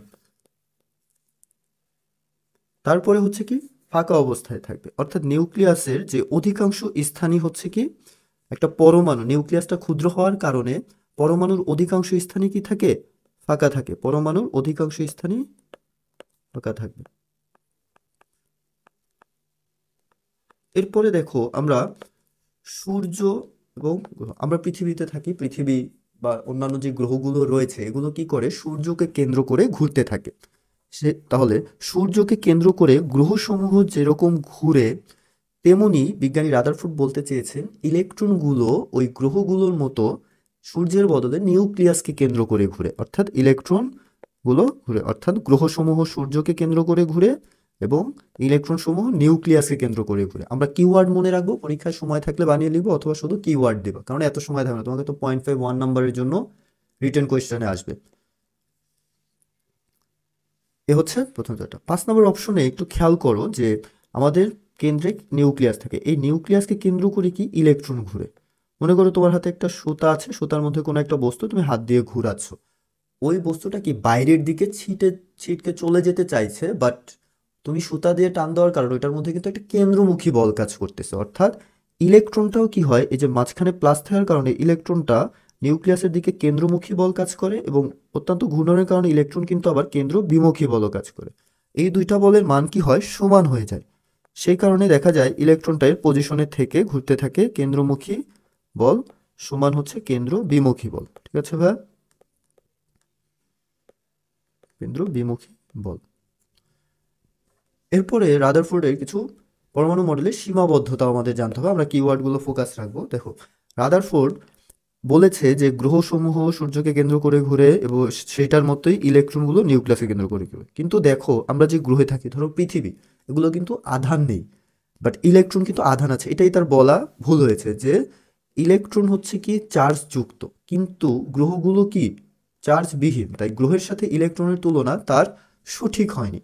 তারপরে হচ্ছে কি ফাঁকা অবস্থায় থাকবে, অর্থাৎ নিউক্লিয়াসের যে অধিকাংশ স্থানই হচ্ছে কি একটা পরমাণু, নিউক্লিয়াসটা ক্ষুদ্র হওয়ার কারণে পরমাণুর অধিকাংশ স্থানই কি থাকে, ফাঁকা থাকে, পরমাণুর অধিকাংশ স্থানই ফাঁকা থাকবে। এরপরে দেখো আমরা সূর্য এবং আমরা পৃথিবীতে থাকি, পৃথিবী বা অন্যান্য যে গ্রহগুলো রয়েছে এগুলো কি করে, সূর্যকে কেন্দ্র করে ঘুরতে থাকে। তাহলে সূর্যকে কেন্দ্র করে গ্রহসমূহ যেরকম ঘুরে, তেমনি বিজ্ঞানী রাদারফোর্ড বলতে চেয়েছেন ইলেকট্রনগুলো ওই গ্রহগুলোর মতো সূর্যের বদলে নিউক্লিয়াসকে কেন্দ্র করে ঘুরে, অর্থাৎ ইলেকট্রনগুলো ঘুরে, অর্থাৎ গ্রহসমূহ সূর্যকে কেন্দ্র করে ঘুরে এবং ইলেকট্রন সমূহ নিউক্লিয়াসকে কেন্দ্র করে ঘুরে। আমরা কিওয়ার্ড মনে রাখবো, পরীক্ষার সময় থাকলে বানিয়ে লিখবো অথবা শুধু কিওয়ার্ড দেবো, কারণ এত সময় থাকবে না, তোমাকে তো 0.5 1 নাম্বারের জন্য রিটেন কোয়েশ্চেনে আসবে। এ হচ্ছে প্রথম চারটা। 5 নম্বর অপশনে একটু খেয়াল করো যে আমাদের কেন্দ্রে নিউক্লিয়াস থাকে, এই নিউক্লিয়াসকে কেন্দ্র করে কি ইলেকট্রন ঘুরে। মনে করো তোমার হাতে একটা সুতা আছে, সুতার মধ্যে কোনো একটা বস্তু তুমি হাত দিয়ে ঘুরাচ্ছ, ওই বস্তুটা কি বাইরের দিকে ছিটকে চলে যেতে চাইছে, বাট তুমি সুতা দিয়ে টান দেওয়ার কারণে ওইটার মধ্যে কিন্তু একটা কেন্দ্রমুখী বল কাজ করতেছে, অর্থাৎ ইলেকট্রনটাও কি হয়, এই যে মাঝখানে প্লাস থাকার কারণে ইলেকট্রনটা নিউক্লিয়াসের দিকে কেন্দ্রমুখী বল কাজ করে এবং অত্যন্ত ঘূর্ণনের কারণে ইলেকট্রন কিন্তু আবার কেন্দ্র বিমুখী বলও কাজ করে। এই দুইটা বলের মান কি হয়, সমান হয়ে যায়। সেই কারণে দেখা যায় ইলেকট্রনটা এর পজিশনে থেকে ঘুরতে থাকে, কেন্দ্রমুখী বল সমান হচ্ছে কেন্দ্র বিমুখী বল, ঠিক আছে ভাই, কেন্দ্র বিমুখী বল। এরপরে রাদারফোর্ডের কিছু পরমাণু মডেলের সীমাবদ্ধতা আমাদের জানতে হবে, আমরা কিওয়ার্ডগুলো ফোকাস রাখবো। দেখো রাদারফোর্ড বলেছে যে গ্রহসমূহ সূর্যকে কেন্দ্র করে ঘুরে এবং সেটার মতোই ইলেকট্রনগুলো নিউক্লিয়াসকে কেন্দ্র করে ঘুরে। কিন্তু দেখো আমরা যে গ্রহে থাকি, ধরো পৃথিবী, এগুলো কিন্তু আধান নেই, বাট ইলেকট্রন কিন্তু আধান আছে। এটাই তার বলা ভুল হয়েছে যে ইলেকট্রন হচ্ছে কি চার্জ যুক্ত, কিন্তু গ্রহগুলো কি চার্জ বিহীন, তাই গ্রহের সাথে ইলেকট্রনের তুলনা তার সঠিক হয়নি।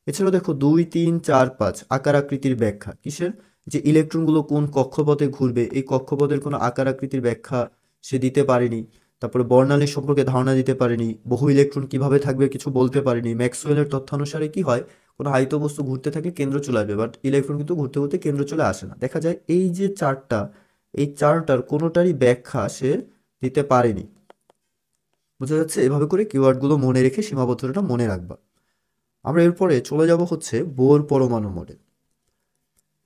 এছাড়াও দেখো 2 3 4 5 আকার আকৃতির ব্যাখ্যা কিসের, যে ইলেকট্রনগুলো কোন কক্ষপথে ঘুরবে এই কক্ষপথের কোনো আকার আকৃতির ব্যাখ্যা সে দিতে পারেনি। তারপরে বর্ণালী সম্পর্কে ধারণা দিতে পারেনি, বহু ইলেকট্রন কিভাবে থাকবে কিছু বলতে পারেনি। ম্যাক্সওয়েলের তথ্যানুসারে কি হয়, কোনো আয়ত বস্তু ঘুরতে থাকে কেন্দ্র চলে আসবে, বাট ইলেকট্রন কিন্তু ঘুরতে ঘুরতে কেন্দ্র চলে আসে না। দেখা যায় এই যে চারটা, এই চারটার কোনোটারই ব্যাখ্যা সে দিতে পারেনি। বোঝা যাচ্ছে? এভাবে করে কিওয়ার্ডগুলো মনে রেখে সীমাবদ্ধতাটা মনে রাখবা। আমরা এরপরে চলে যাব হচ্ছে বোর পরমাণু মডেল।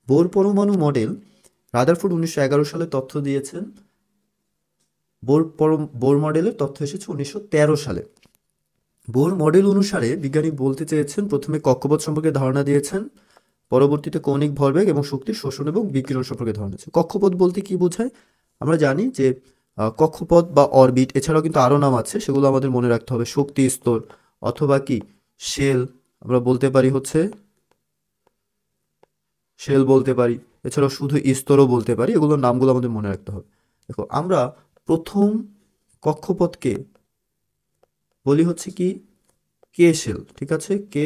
বোর পরমাণু মডেল রাদারফোর্ড 1911 সালে তথ্য দিয়েছেন। বোর মডেলের তথ্য এসেছে 1913 সালে। বোর মডেল অনুসারে বিজ্ঞানী বলতে চেয়েছেন, প্রথমে কক্ষপথ সম্পর্কে ধারণা দিয়েছেন, পরবর্তীতে কৌণিক ভরবেগ এবং শক্তির শোষণ এবং বিকিরণ সম্পর্কে ধারণা আছে। কক্ষপথ বলতে কি বোঝায়? আমরা জানি যে কক্ষপথ বা অরবিট, এছাড়াও কিন্তু আরও নাম আছে, সেগুলো আমাদের মনে রাখতে হবে। শক্তি স্তর অথবা কি শেল, আমরা বলতে পারি হচ্ছে শেল বলতে পারি, এছাড়াও শুধু স্তরও বলতে পারি। এগুলোর নামগুলো আমাদের মনে রাখতে হবে। দেখো, আমরা প্রথম কক্ষপথকে বলি হচ্ছে কি কে শেল, ঠিক আছে, কে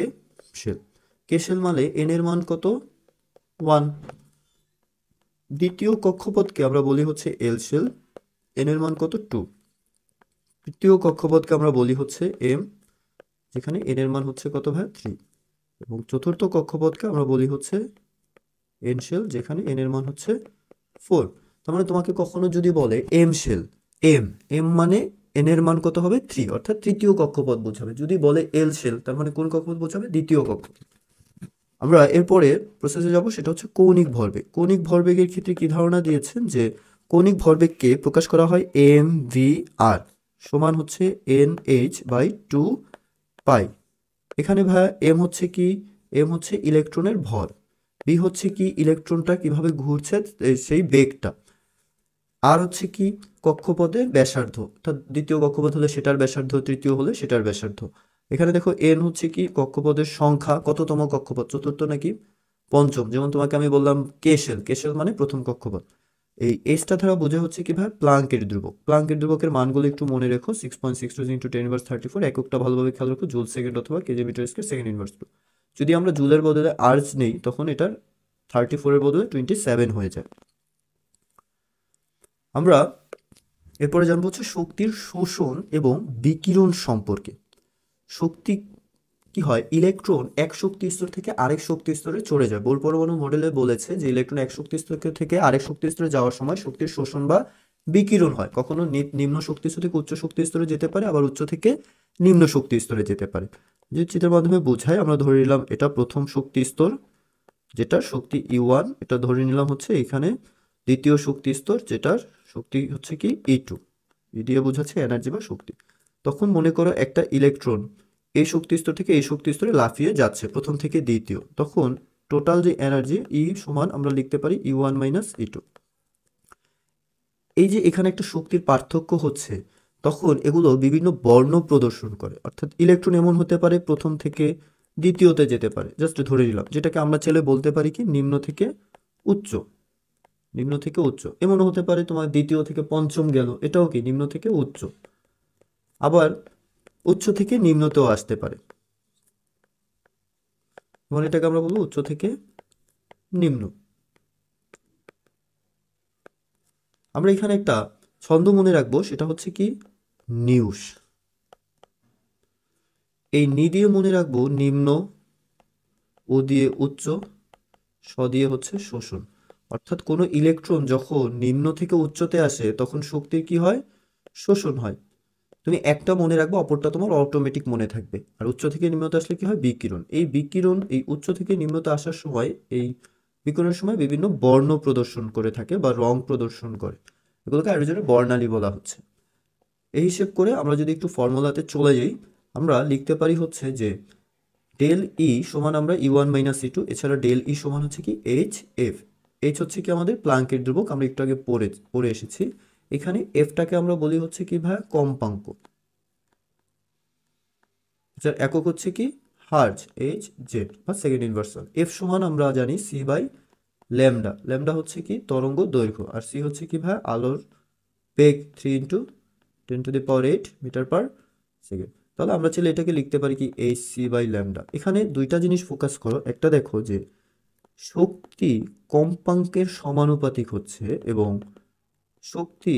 শেল। কে শেল মানে এন এর মান কত? 1। দ্বিতীয় কক্ষপথকে আমরা বলি হচ্ছে এল শেল, এন এর মান কত? 2। তৃতীয় কক্ষপথকে আমরা বলি হচ্ছে এম, যেখানে এন এর মান হচ্ছে কত ভাই? 3। এবং চতুর্থ কক্ষপথকে আমরা বলি হচ্ছে এন শেল, যেখানে এন এর মান হচ্ছে 4। তার মানে তোমাকে কখনো যদি বলে এম শেল, এম এম মানে এন এর মান কত হবে? 3, অর্থাৎ তৃতীয় কক্ষপথ বোঝাবে। যদি বলে এল শেল, তার মানে কোন কক্ষপথ বোঝাবে? দ্বিতীয় কক্ষপথ। আমরা এরপরে প্রসেসে যাব, সেটা হচ্ছে কৌণিক ভরবেগ। কৌণিক ভরবেগের ক্ষেত্রে কি ধারণা দিয়েছেন যে কৌণিক ভরবেগকে প্রকাশ করা হয় এম ভি আর সমান হচ্ছে এন এইচ বাই 2 পাই। এখানে ভাইয়া এম হচ্ছে কি? এম হচ্ছে ইলেকট্রনের ভর, বি হচ্ছে কি ইলেকট্রনটা কিভাবে ঘুরছে সেই বেগটা, আর হচ্ছে কি কক্ষপথের ব্যাসার্ধ, অর্থাৎ দ্বিতীয় কক্ষপথ হলে সেটার ব্যাসার্ধ, তৃতীয় হলে সেটার ব্যাসার্ধ। এখানে দেখো এন হচ্ছে কি কক্ষপথের সংখ্যা, কততম কক্ষপথ, চতুর্থ নাকি পঞ্চম। যেমন তোমাকে আমি বললাম কেশেল, কেশেল মানে প্রথম কক্ষপথ। এই এসটা দ্বারা বোঝা হচ্ছে কি ভাই? প্লাঙ্কের ধ্রুবক। প্লাঙ্কের ধ্রুবকের মানগুলো একটু মনে রেখো, 6.62 × 10⁻34। এককটা ভালোভাবে খেয়াল রাখো, জুল সেকেন্ড অথবা kg metre square second inverse. যদি আমরা জুলের বদলে আর্জ নেই, তখন এটার 34 এর বদলে 27 হয়ে যায়। আমরা এরপরে জানবো হচ্ছে শক্তির শোষণ এবং বিকিরণ সম্পর্কে। শক্তি কি হয়? ইলেকট্রন এক শক্তি স্তর থেকে আরেক শক্তি স্তরে চলে যায়। বোর পরমাণু মডেলে বলেছে যে ইলেকট্রন এক শক্তি স্তর থেকে আরেক শক্তি স্তরে যাওয়ার সময় শক্তির শোষণ বা বিকিরণ হয়। কখনো নিম্ন শক্তি স্তর থেকে উচ্চ শক্তি স্তরে যেতে পারে, আবার উচ্চ থেকে নিম্ন শক্তি স্তরে যেতে পারে। যে চিত্রের মাধ্যমে বোঝায়, আমরা ধরে নিলাম এটা প্রথম শক্তি স্তর, যেটা শক্তি E1, এটা ধরে নিলাম হচ্ছে এখানে দ্বিতীয় শক্তি স্তর, যেটার শক্তি হচ্ছে কি E2। ই দিয়ে বোঝাচ্ছে এনার্জি বা শক্তি। তখন মনে করো একটা ইলেকট্রন এই শক্তি স্তর থেকে এই শক্তি স্তরে লাফিয়ে যাচ্ছে প্রথম থেকে দ্বিতীয়, তখন টোটাল যে এনার্জি ই সমান আমরা লিখতে পারি E1 - E2। এই যে এখানে একটা শক্তির পার্থক্য হচ্ছে, তখন এগুলো বিভিন্ন বর্ণ প্রদর্শন করে। অর্থাৎ ইলেকট্রন এমন হতে পারে প্রথম থেকে দ্বিতীয়তে যেতে পারে, জাস্ট ধরে নিলাম, যেটাকে আমরা চাইলে বলতে পারি কি নিম্ন থেকে উচ্চ, নিম্ন থেকে উচ্চ। এমনও হতে পারে তোমার দ্বিতীয় থেকে পঞ্চম গেল, এটাও কি নিম্ন থেকে উচ্চ। আবার উচ্চ থেকে নিম্নতেও আসতে পারে, মানে এটাকে আমরা বলবো উচ্চ থেকে নিম্ন। আমরা এখানে একটা ছন্দ মনে রাখবো, সেটা হচ্ছে কি নিউস। এই নি দিয়ে মনে রাখবো নিম্ন, ও দিয়ে উচ্চ, স দিয়ে হচ্ছে শোষণ। অর্থাৎ কোনো ইলেকট্রন যখন নিম্ন থেকে উচ্চতে আসে, তখন শক্তির কি হয়? শোষণ হয়। তুমি একটা মনে রাখবে, অপরটা তোমার অটোমেটিক মনে থাকবে। আর উচ্চ থেকে নিম্নতে আসলে কি হয়? বিকিরণ। এই বিকিরণ এই উচ্চ থেকে নিম্নতে আসার সময়, এই বিকিরণের সময় বিভিন্ন বর্ণ প্রদর্শন করে থাকে বা রং প্রদর্শন করে, এগুলোকে আয়োজনে বর্ণালী বলা হচ্ছে। এই হিসেব করে আমরা যদি একটু ফর্মুলাতে চলে যাই, আমরা লিখতে পারি হচ্ছে যে ডেল ই সমান আমরা E1 - E2, এছাড়া ডেল ই সমান হচ্ছে কি এইচ এফ। এইচ হচ্ছে কি আমাদের প্লাঙ্কের ধ্রুবক, আমরা একটু আগে পড়ে এসেছি। এখানে এফটাকে আমরা বলি হচ্ছে কি ভাই? কম্পাঙ্ক, যার একক হচ্ছে কি হার্জ, এইচ জেড বা সেকেন্ড ইনভার্সাল। এফ সমান আমরা জানি সি বাই ল্যামডা। ল্যামডা হচ্ছে কি তরঙ্গ দৈর্ঘ্য, আর সি হচ্ছে কি ভাই? আলোর বেগ, 3 × 10⁸ মিটার পার সেকেন্ড। তাহলে আমরা চাইলে এটাকে লিখতে পারি কি এইচ সি বাই ল্যামডা। এখানে দুইটা জিনিস ফোকাস করো। একটা দেখো যে শক্তি কম্পাঙ্কের সমানুপাতিক হচ্ছে এবং শক্তি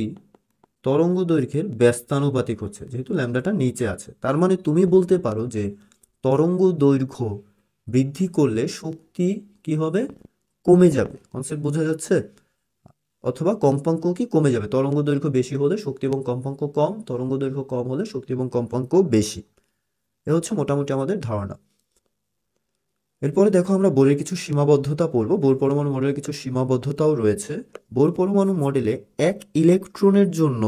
তরঙ্গ দৈর্ঘ্যের ব্যস্তানুপাতিক হচ্ছে, যেহেতু ল্যামডাটা নিচে আছে। তার মানে তুমি বলতে পারো যে তরঙ্গ দৈর্ঘ্য বৃদ্ধি করলে শক্তি কি হবে? কমে যাবে। কনসেপ্ট বোঝা যাচ্ছে? অথবা কম্পাঙ্ক কি কমে যাবে। তরঙ্গ দৈর্ঘ্য বেশি হলে শক্তি এবং কম্পাঙ্ক কম, তরঙ্গ দৈর্ঘ্য কম হলে শক্তি এবং কম্পাঙ্ক বেশি। এ হচ্ছে মোটামুটি আমাদের ধারণা। এরপরে দেখো, আমরা বোরের কিছু সীমাবদ্ধতা পড়বো। বোর পরমাণু মডেলের কিছু সীমাবদ্ধতাও রয়েছে। বোর পরমাণু মডেলে এক ইলেকট্রনের জন্য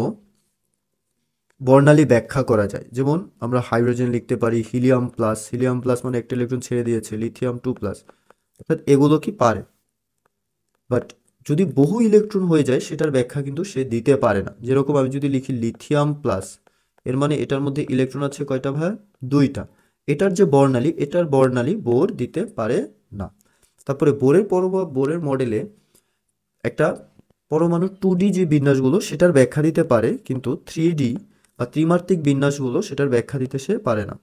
বর্ণালী ব্যাখ্যা করা যায়। যেমন আমরা হাইড্রোজেন লিখতে পারি হিলিয়াম প্লাস, হিলিয়াম প্লাস মানে একটা ইলেকট্রন ছেড়ে দিয়েছে, লিথিয়াম 2+। অর্থাৎ এগুলো কি পারে, বাট যদি বহু ইলেকট্রন হয়ে যায় সেটার ব্যাখ্যা কিন্তু সে দিতে পারে না। যেরকম আমি যদি লিখি লিথিয়াম প্লাস, এর মানে এটার মধ্যে ইলেকট্রন আছে কয়টা ভাই? দুইটা। এটার যে বর্ণালী, এটার বর্ণালী বোর দিতে পারে না। তারপরে বোরের মডেলে একটা পরমাণু 2D যে বিন্যাসগুলো সেটার ব্যাখ্যা দিতে পারে, কিন্তু 3D বা ত্রিমাত্রিক বিন্যাসগুলো সেটার ব্যাখ্যা দিতে সে পারে না।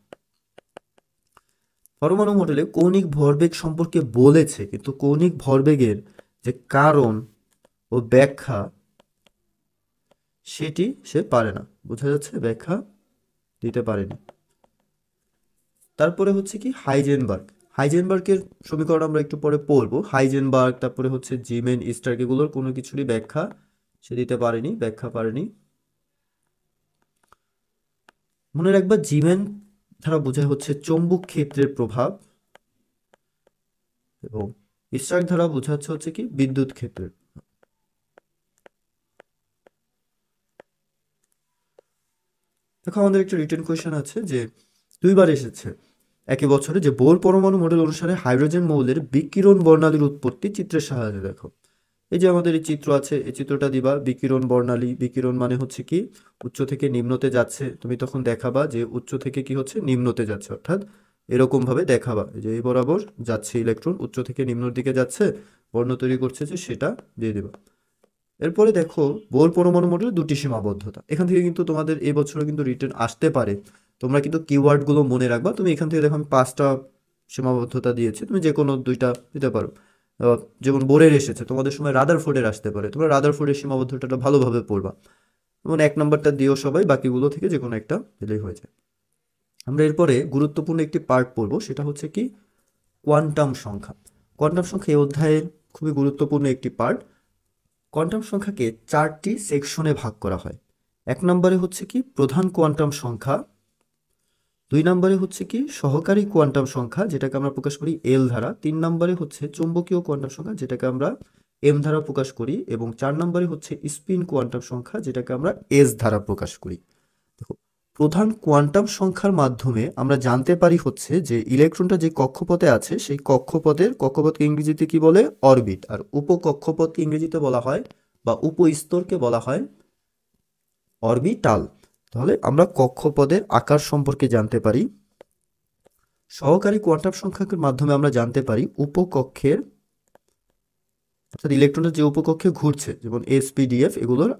পরমাণু মডেলে কৌণিক ভরবেগ সম্পর্কে বলেছে, কিন্তু কৌণিক ভরবেগের যে কারণ ও ব্যাখ্যা সেটি সে পারে না। বোঝা যাচ্ছে? ব্যাখ্যা দিতে পারেনি। তারপরে হচ্ছে কি হাইজেনবার্গের সমীকরণ আমরা একটু পরে পড়বো। হাইজেনবার্গ, তারপরে হচ্ছে জিমেন, স্টার্ক, এগুলোর কোনো কিছুরই ব্যাখ্যা সে দিতে পারেনি, ব্যাখ্যা পারেনি। মনে রাখবা জিমেন দ্বারা বোঝায় হচ্ছে চৌম্বক ক্ষেত্রের প্রভাব, এবং স্টার্ক দ্বারা বোঝাচ্ছে হচ্ছে কি বিদ্যুৎ ক্ষেত্রের। দেখো আমাদের একটা রিটেন কোয়েশ্চেন আছে যে 2বার এসেছে একই বছরে, যে বোর পরমাণু মডেল অনুসারে হাইড্রোজেন মৌলের বিকিরণ বর্ণালীর উৎপত্তি চিত্রের সাহায্যে দেখো। এই যে আমাদের এই চিত্র আছে, এই চিত্রটা দিবা। বিকিরণ বর্ণালী, বিকিরণ মানে হচ্ছে কি উচ্চ থেকে নিম্নতে যাচ্ছে, তুমি তখন দেখাবা যে উচ্চ থেকে কি হচ্ছে নিম্নতে যাচ্ছে, অর্থাৎ এরকম ভাবে দেখাবা যে এই বরাবর যাচ্ছে ইলেকট্রন, উচ্চ থেকে নিম্নর দিকে যাচ্ছে, বর্ণ তৈরি করছে, যে সেটা দিয়ে দিবা। এরপরে দেখো বোর পরমাণু মডেলের দুটি সীমাবদ্ধতা। এখান থেকে কিন্তু তোমাদের এই বছরে কিন্তু রিটার্ন আসতে পারে, তোমরা কিন্তু কিওয়ার্ডগুলো মনে রাখবা। তুমি এখান থেকে দেখো আমি 5টা সীমাবদ্ধতা দিয়েছি, তুমি যে কোনো 2টা দিতে পারো। যেমন বোরের এসেছে, তোমাদের সময় রাদারফোর্ডের আসতে পারে, তোমরা রাদারফোর্ডের সীমাবদ্ধতাটা ভালোভাবে পড়বা। যেমন 1 নম্বরটা দিও সবাই, বাকিগুলো থেকে যে কোনো একটা দিলেই হয়ে যায়। আমরা এরপরে গুরুত্বপূর্ণ একটি পার্ট পড়বো, সেটা হচ্ছে কি কোয়ান্টাম সংখ্যা। কোয়ান্টাম সংখ্যা এই অধ্যায়ের খুবই গুরুত্বপূর্ণ একটি পার্ট। কোয়ান্টাম সংখ্যাকে 4টি সেকশনে ভাগ করা হয়। 1 নম্বরে হচ্ছে কি প্রধান কোয়ান্টাম সংখ্যা, 2 নম্বরে হচ্ছে কি সহকারী কোয়ান্টাম সংখ্যা, যেটাকে আমরা প্রকাশ করি এল দ্বারা, 3 নম্বরে হচ্ছে চৌম্বকীয় কোয়ান্টাম সংখ্যা, যেটাকে আমরা এম দ্বারা প্রকাশ করি, এবং 4 নম্বরে হচ্ছে স্পিন কোয়ান্টাম সংখ্যা, যেটাকে আমরা এস দ্বারা প্রকাশ করি। দেখো, প্রধান কোয়ান্টাম সংখ্যার মাধ্যমে আমরা জানতে পারি হচ্ছে যে ইলেকট্রনটা যে কক্ষপথে আছে সেই কক্ষপথকে ইংরেজিতে কি বলে? অরবিট। আর উপকক্ষপথকে ইংরেজিতে বলা হয়, বা উপস্তরকে বলা হয় অরবিটাল। তাহলে আমরা কক্ষপথের আকার সম্পর্কে জানতে পারি। সহকারী কোয়ান্টাম সংখ্যার মাধ্যমে আমরা জানতে পারি উপকক্ষের, অর্থাৎ ইলেকট্রনটা যে উপকক্ষে ঘুরছে, যেমন এসপিডিএফ, এগুলোর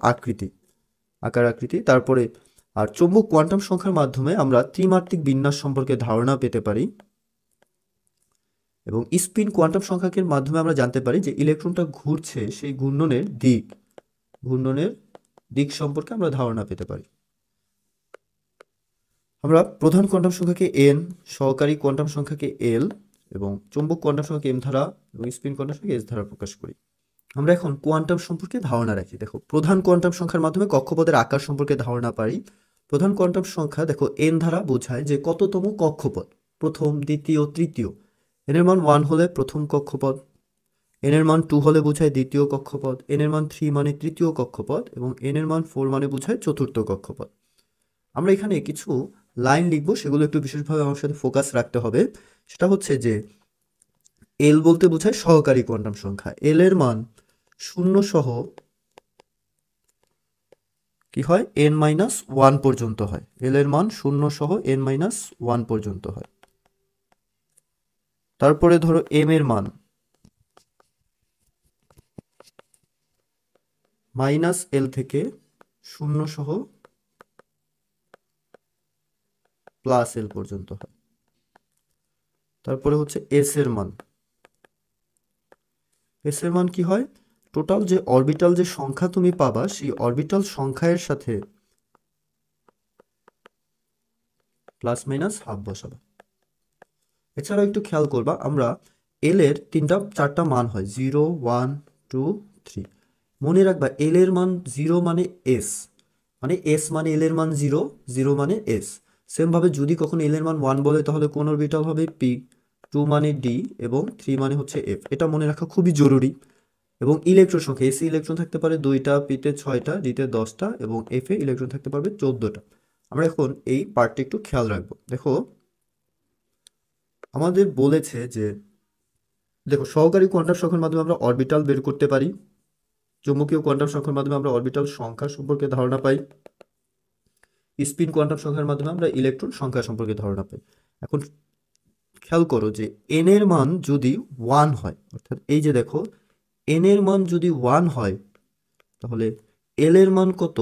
আকার আকৃতি। তারপরে আর চৌম্বক কোয়ান্টাম সংখ্যার মাধ্যমে আমরা ত্রিমাত্রিক বিন্যাস সম্পর্কে ধারণা পেতে পারি, এবং স্পিন কোয়ান্টাম সংখ্যার মাধ্যমে আমরা জানতে পারি যে ইলেকট্রনটা ঘুরছে সেই ঘূর্ণনের দিক সম্পর্কে আমরা ধারণা পেতে পারি। আমরা প্রধান কোয়ান্টাম সংখ্যাকে এন, সহকারী কোয়ান্টাম সংখ্যাকে এল, এবং চৌম্বক কোয়ান্টাম সংখ্যাকে এম ধারা, এবং স্পিন কোয়ান্টাম সংখ্যাকে এস ধারা প্রকাশ করি। আমরা এখন কোয়ান্টাম সম্পর্কে ধারণা রাখি। দেখো, প্রধান কোয়ান্টাম সংখ্যার মাধ্যমে কক্ষপথের আকার সম্পর্কে ধারণা পাই। প্রধান কোয়ান্টাম সংখ্যা দেখো এন ধারা বোঝায় যে কততম কক্ষপথ, প্রথম, দ্বিতীয়, তৃতীয়। এন এর মান 1 হলে প্রথম কক্ষপথ, এন এর মান 2 হলে বোঝায় দ্বিতীয় কক্ষপথ, এন এর মান 3 মানে তৃতীয় কক্ষপথ, এবং এন এর মান 4 মানে বোঝায় চতুর্থ কক্ষপথ। আমরা এখানে কিছু লাইন লিখবো, সেগুলো একটু বিশেষভাবে আমার সাথে ফোকাস রাখতে হবে। সেটা হচ্ছে যে এল বলতে বোঝায় সহকারী কোয়ান্টাম সংখ্যা। এল এর মান 0 সহ কি হয়? n-1 পর্যন্ত হয়। এল এর মান 0 সহ n-1 পর্যন্ত হয়। তারপরে ধরো এম এর মান -l থেকে 0 সহ +l পর্যন্ত হয়। তারপরে হচ্ছে এস এর মান কি হয়? টোটাল যে অরবিটাল যে সংখ্যা তুমি পাবা, সেই অরবিটাল সংখ্যার সাথে ±½ বসাবা। এছাড়াও একটু খেয়াল করবা, আমরা এল এর 4টা মান হয়, 0, 1, 2, 3। মনে রাখবা এল এর মান 0 মানে এস, মানে এস মানে এল এর মান 0, 0 মানে এস। সেম ভাবে যদি কখনো এল এর মান 1 বলে তাহলে কোন অরবিটাল হবে? পি, 2 মানে ডি, এবং 3 মানে হচ্ছে এফ। এটা মনে রাখা খুবই জরুরি। এবং ইলেকট্রন সংখ্যা, এসে ইলেকট্রন থাকতে পারে 2টা, পিতে 6টা, ডিতে 10টা, এবং এফে ইলেকট্রন থাকতে পারবে 14টা। আমরা এখন এই পার্টটা একটু খেয়াল রাখবো। দেখো, আমাদের বলেছে যে দেখো সহকারী কোয়ান্টাম সংখ্যার মাধ্যমে আমরা অরবিটাল বের করতে পারি, চৌম্বকীয় কোয়ান্টাম সংখ্যার মাধ্যমে আমরা অরবিটাল সংখ্যা সম্পর্কে ধারণা পাই, স্পিন কোয়ান্টাম সংখ্যার মাধ্যমে আমরা ইলেকট্রন সংখ্যা সম্পর্কে ধারণা পাই। এখন খেয়াল করো যে এন এর মান যদি 1 হয়, অর্থাৎ এই যে দেখো এন এর মান যদি 1 হয় তাহলে এল এর মান কত,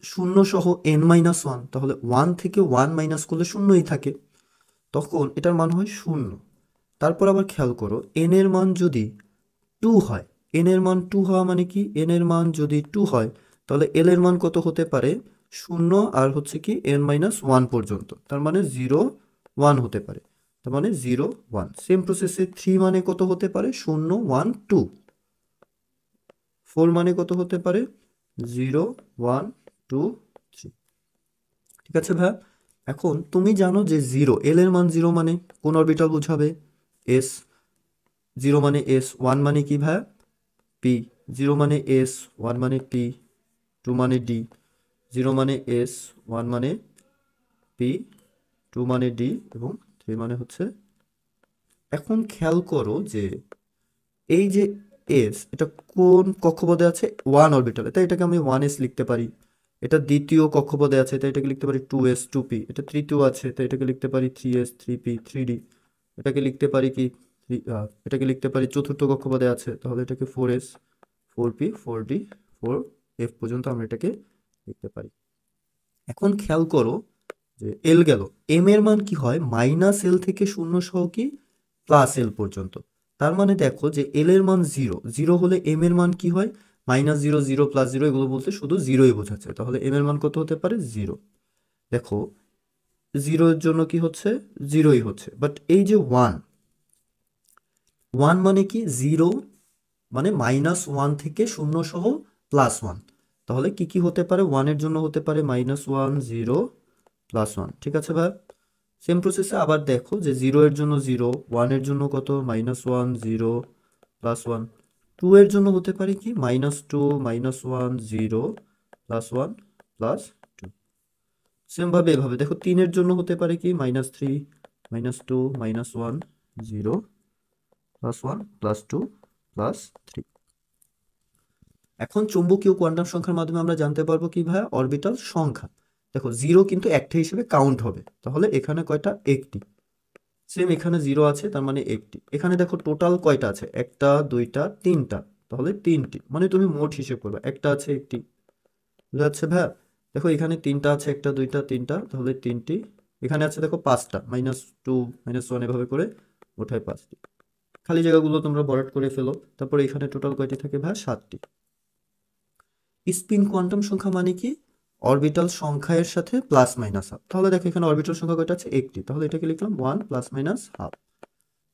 শূন্য সহ এন মাইনাস 1, তাহলে 1 থেকে 1 মাইনাস করলে শূন্যই থাকে, তখন এটার মান হয় শূন্য। তারপর আবার খেয়াল করো এন এর মান যদি 2 হয়, এন এর মান 2 হওয়া মানে কি, এন এর মান যদি 2 হয় তাহলে এল এর মান কত হতে পারে, শূন্য আর হচ্ছে কি এন মাইনাস 1 পর্যন্ত, তার মানে 0 1 হতে পারে, তার মানে 0 1। সেম প্রসেসে 3 মানে কত হতে পারে, 0 1 2। 4 মানে কত হতে পারে, 0 1 2 3। ঠিক আছে ভাই। এখন তুমি জানো যে 0, এল এর মান 0 মানে কোন অরবিটাল বোঝাবে, এস। 0 মানে এস, 1 মানে কি ভাই, পি। 0 মানে এস, 1 মানে পি, 2 মানে ডি। 0 মানে এস, 1 মানে পি, 2 মানে ডি এবং 3 মানে হচ্ছে। এখন খেয়াল করো যে এই যে এস, এটা কোন কক্ষপথে আছে, 1 অরবিটালে, তাই এটাকে আমি 1s লিখতে পারি। এটা দ্বিতীয় কক্ষপথে আছে তাই এটাকে লিখতে পারি 2s 2p। এটা তৃতীয় আছে তাই এটাকে লিখতে পারি 3s 3p 3d। এটাকে লিখতে পারি কি, এটাকে লিখতে পারি চতুর্থ কক্ষপথে আছে তাহলে এটাকে 4s 4p 4d 4f পর্যন্ত আমরা এটাকে লিখতে পারি। এখন খেয়াল করো যে এল গেল, এম এর মান কি হয়, মাইনাস এল থেকে শূন্য সহ কি প্লাস এল পর্যন্ত। তার মানে দেখো যে এল এর মান 0, 0 হলে এম এর মান কি হয়, মাইনাস 0 0 প্লাস 0 এগুলো বলতে শুধু 0ই বোঝাচ্ছে, তাহলে এম এর মান কত হতে পারে, 0। দেখো 0 এর জন্য কি হচ্ছে, 0ই হচ্ছে, বাট এই যে 1, 1 মানে কি, 0 মানে মাইনাস 1 থেকে শূন্য সহ প্লাস 1, তাহলে কি কি হতে পারে, 1 এর জন্য হতে পারে মাইনাস 1 0 প্লাস 1। ঠিক আছে ভাই। সেম প্রসেসে আবার দেখো যে 0 এর জন্য 0, 1 এর জন্য কত, মাইনাস 1 0 প্লাস 1, 2 এর জন্য হতে পারে কি, minus 2 minus 1 0 plus 1 plus 2। Same ভাবে এভাবে দেখো 3 এর জন্য হতে পারে কি, minus 3 minus 2 minus 1 0 plus 1 plus 2 plus 3। এখন চুম্বকীয় কোয়ান্টাম সংখ্যার মাধ্যমে আমরা জানতে পারবো কি ভাই, অরবিটাল সংখ্যা। দেখো 0 কিন্তু একটা হিসেবে কাউন্ট হবে, তাহলে এখানে কয়টা, একটি। সেম এখানে 0 আছে তার মানে একটি। এখানে দেখো টোটাল কয়টা আছে, একটা দুইটা তিনটা, তাহলে তিনটি, মানে তুমি মোট হিসেব করবে, একটা আছে একটি, বুঝা যাচ্ছে ভাই। দেখো এখানে তিনটা আছে, একটা দুইটা তিনটা, তাহলে তিনটি। এখানে আছে দেখো পাঁচটা, মাইনাস 2 মাইনাস 1 এভাবে করে ওঠায় 5টি। খালি জায়গাগুলো তোমরা ভরাট করে ফেলো। তারপরে এখানে টোটাল কয়টি থাকে ভাই, 7টি। স্পিন কোয়ান্টাম সংখ্যা মানে কি, অরবিটাল সংখ্যা এর সাথে প্লাস মাইনাস হাফ। তাহলে দেখো এখানে অরবিটাল সংখ্যা কয়টা আছে, একটি, তাহলে এটাকে লিখলাম 1 প্লাস মাইনাস হাফ।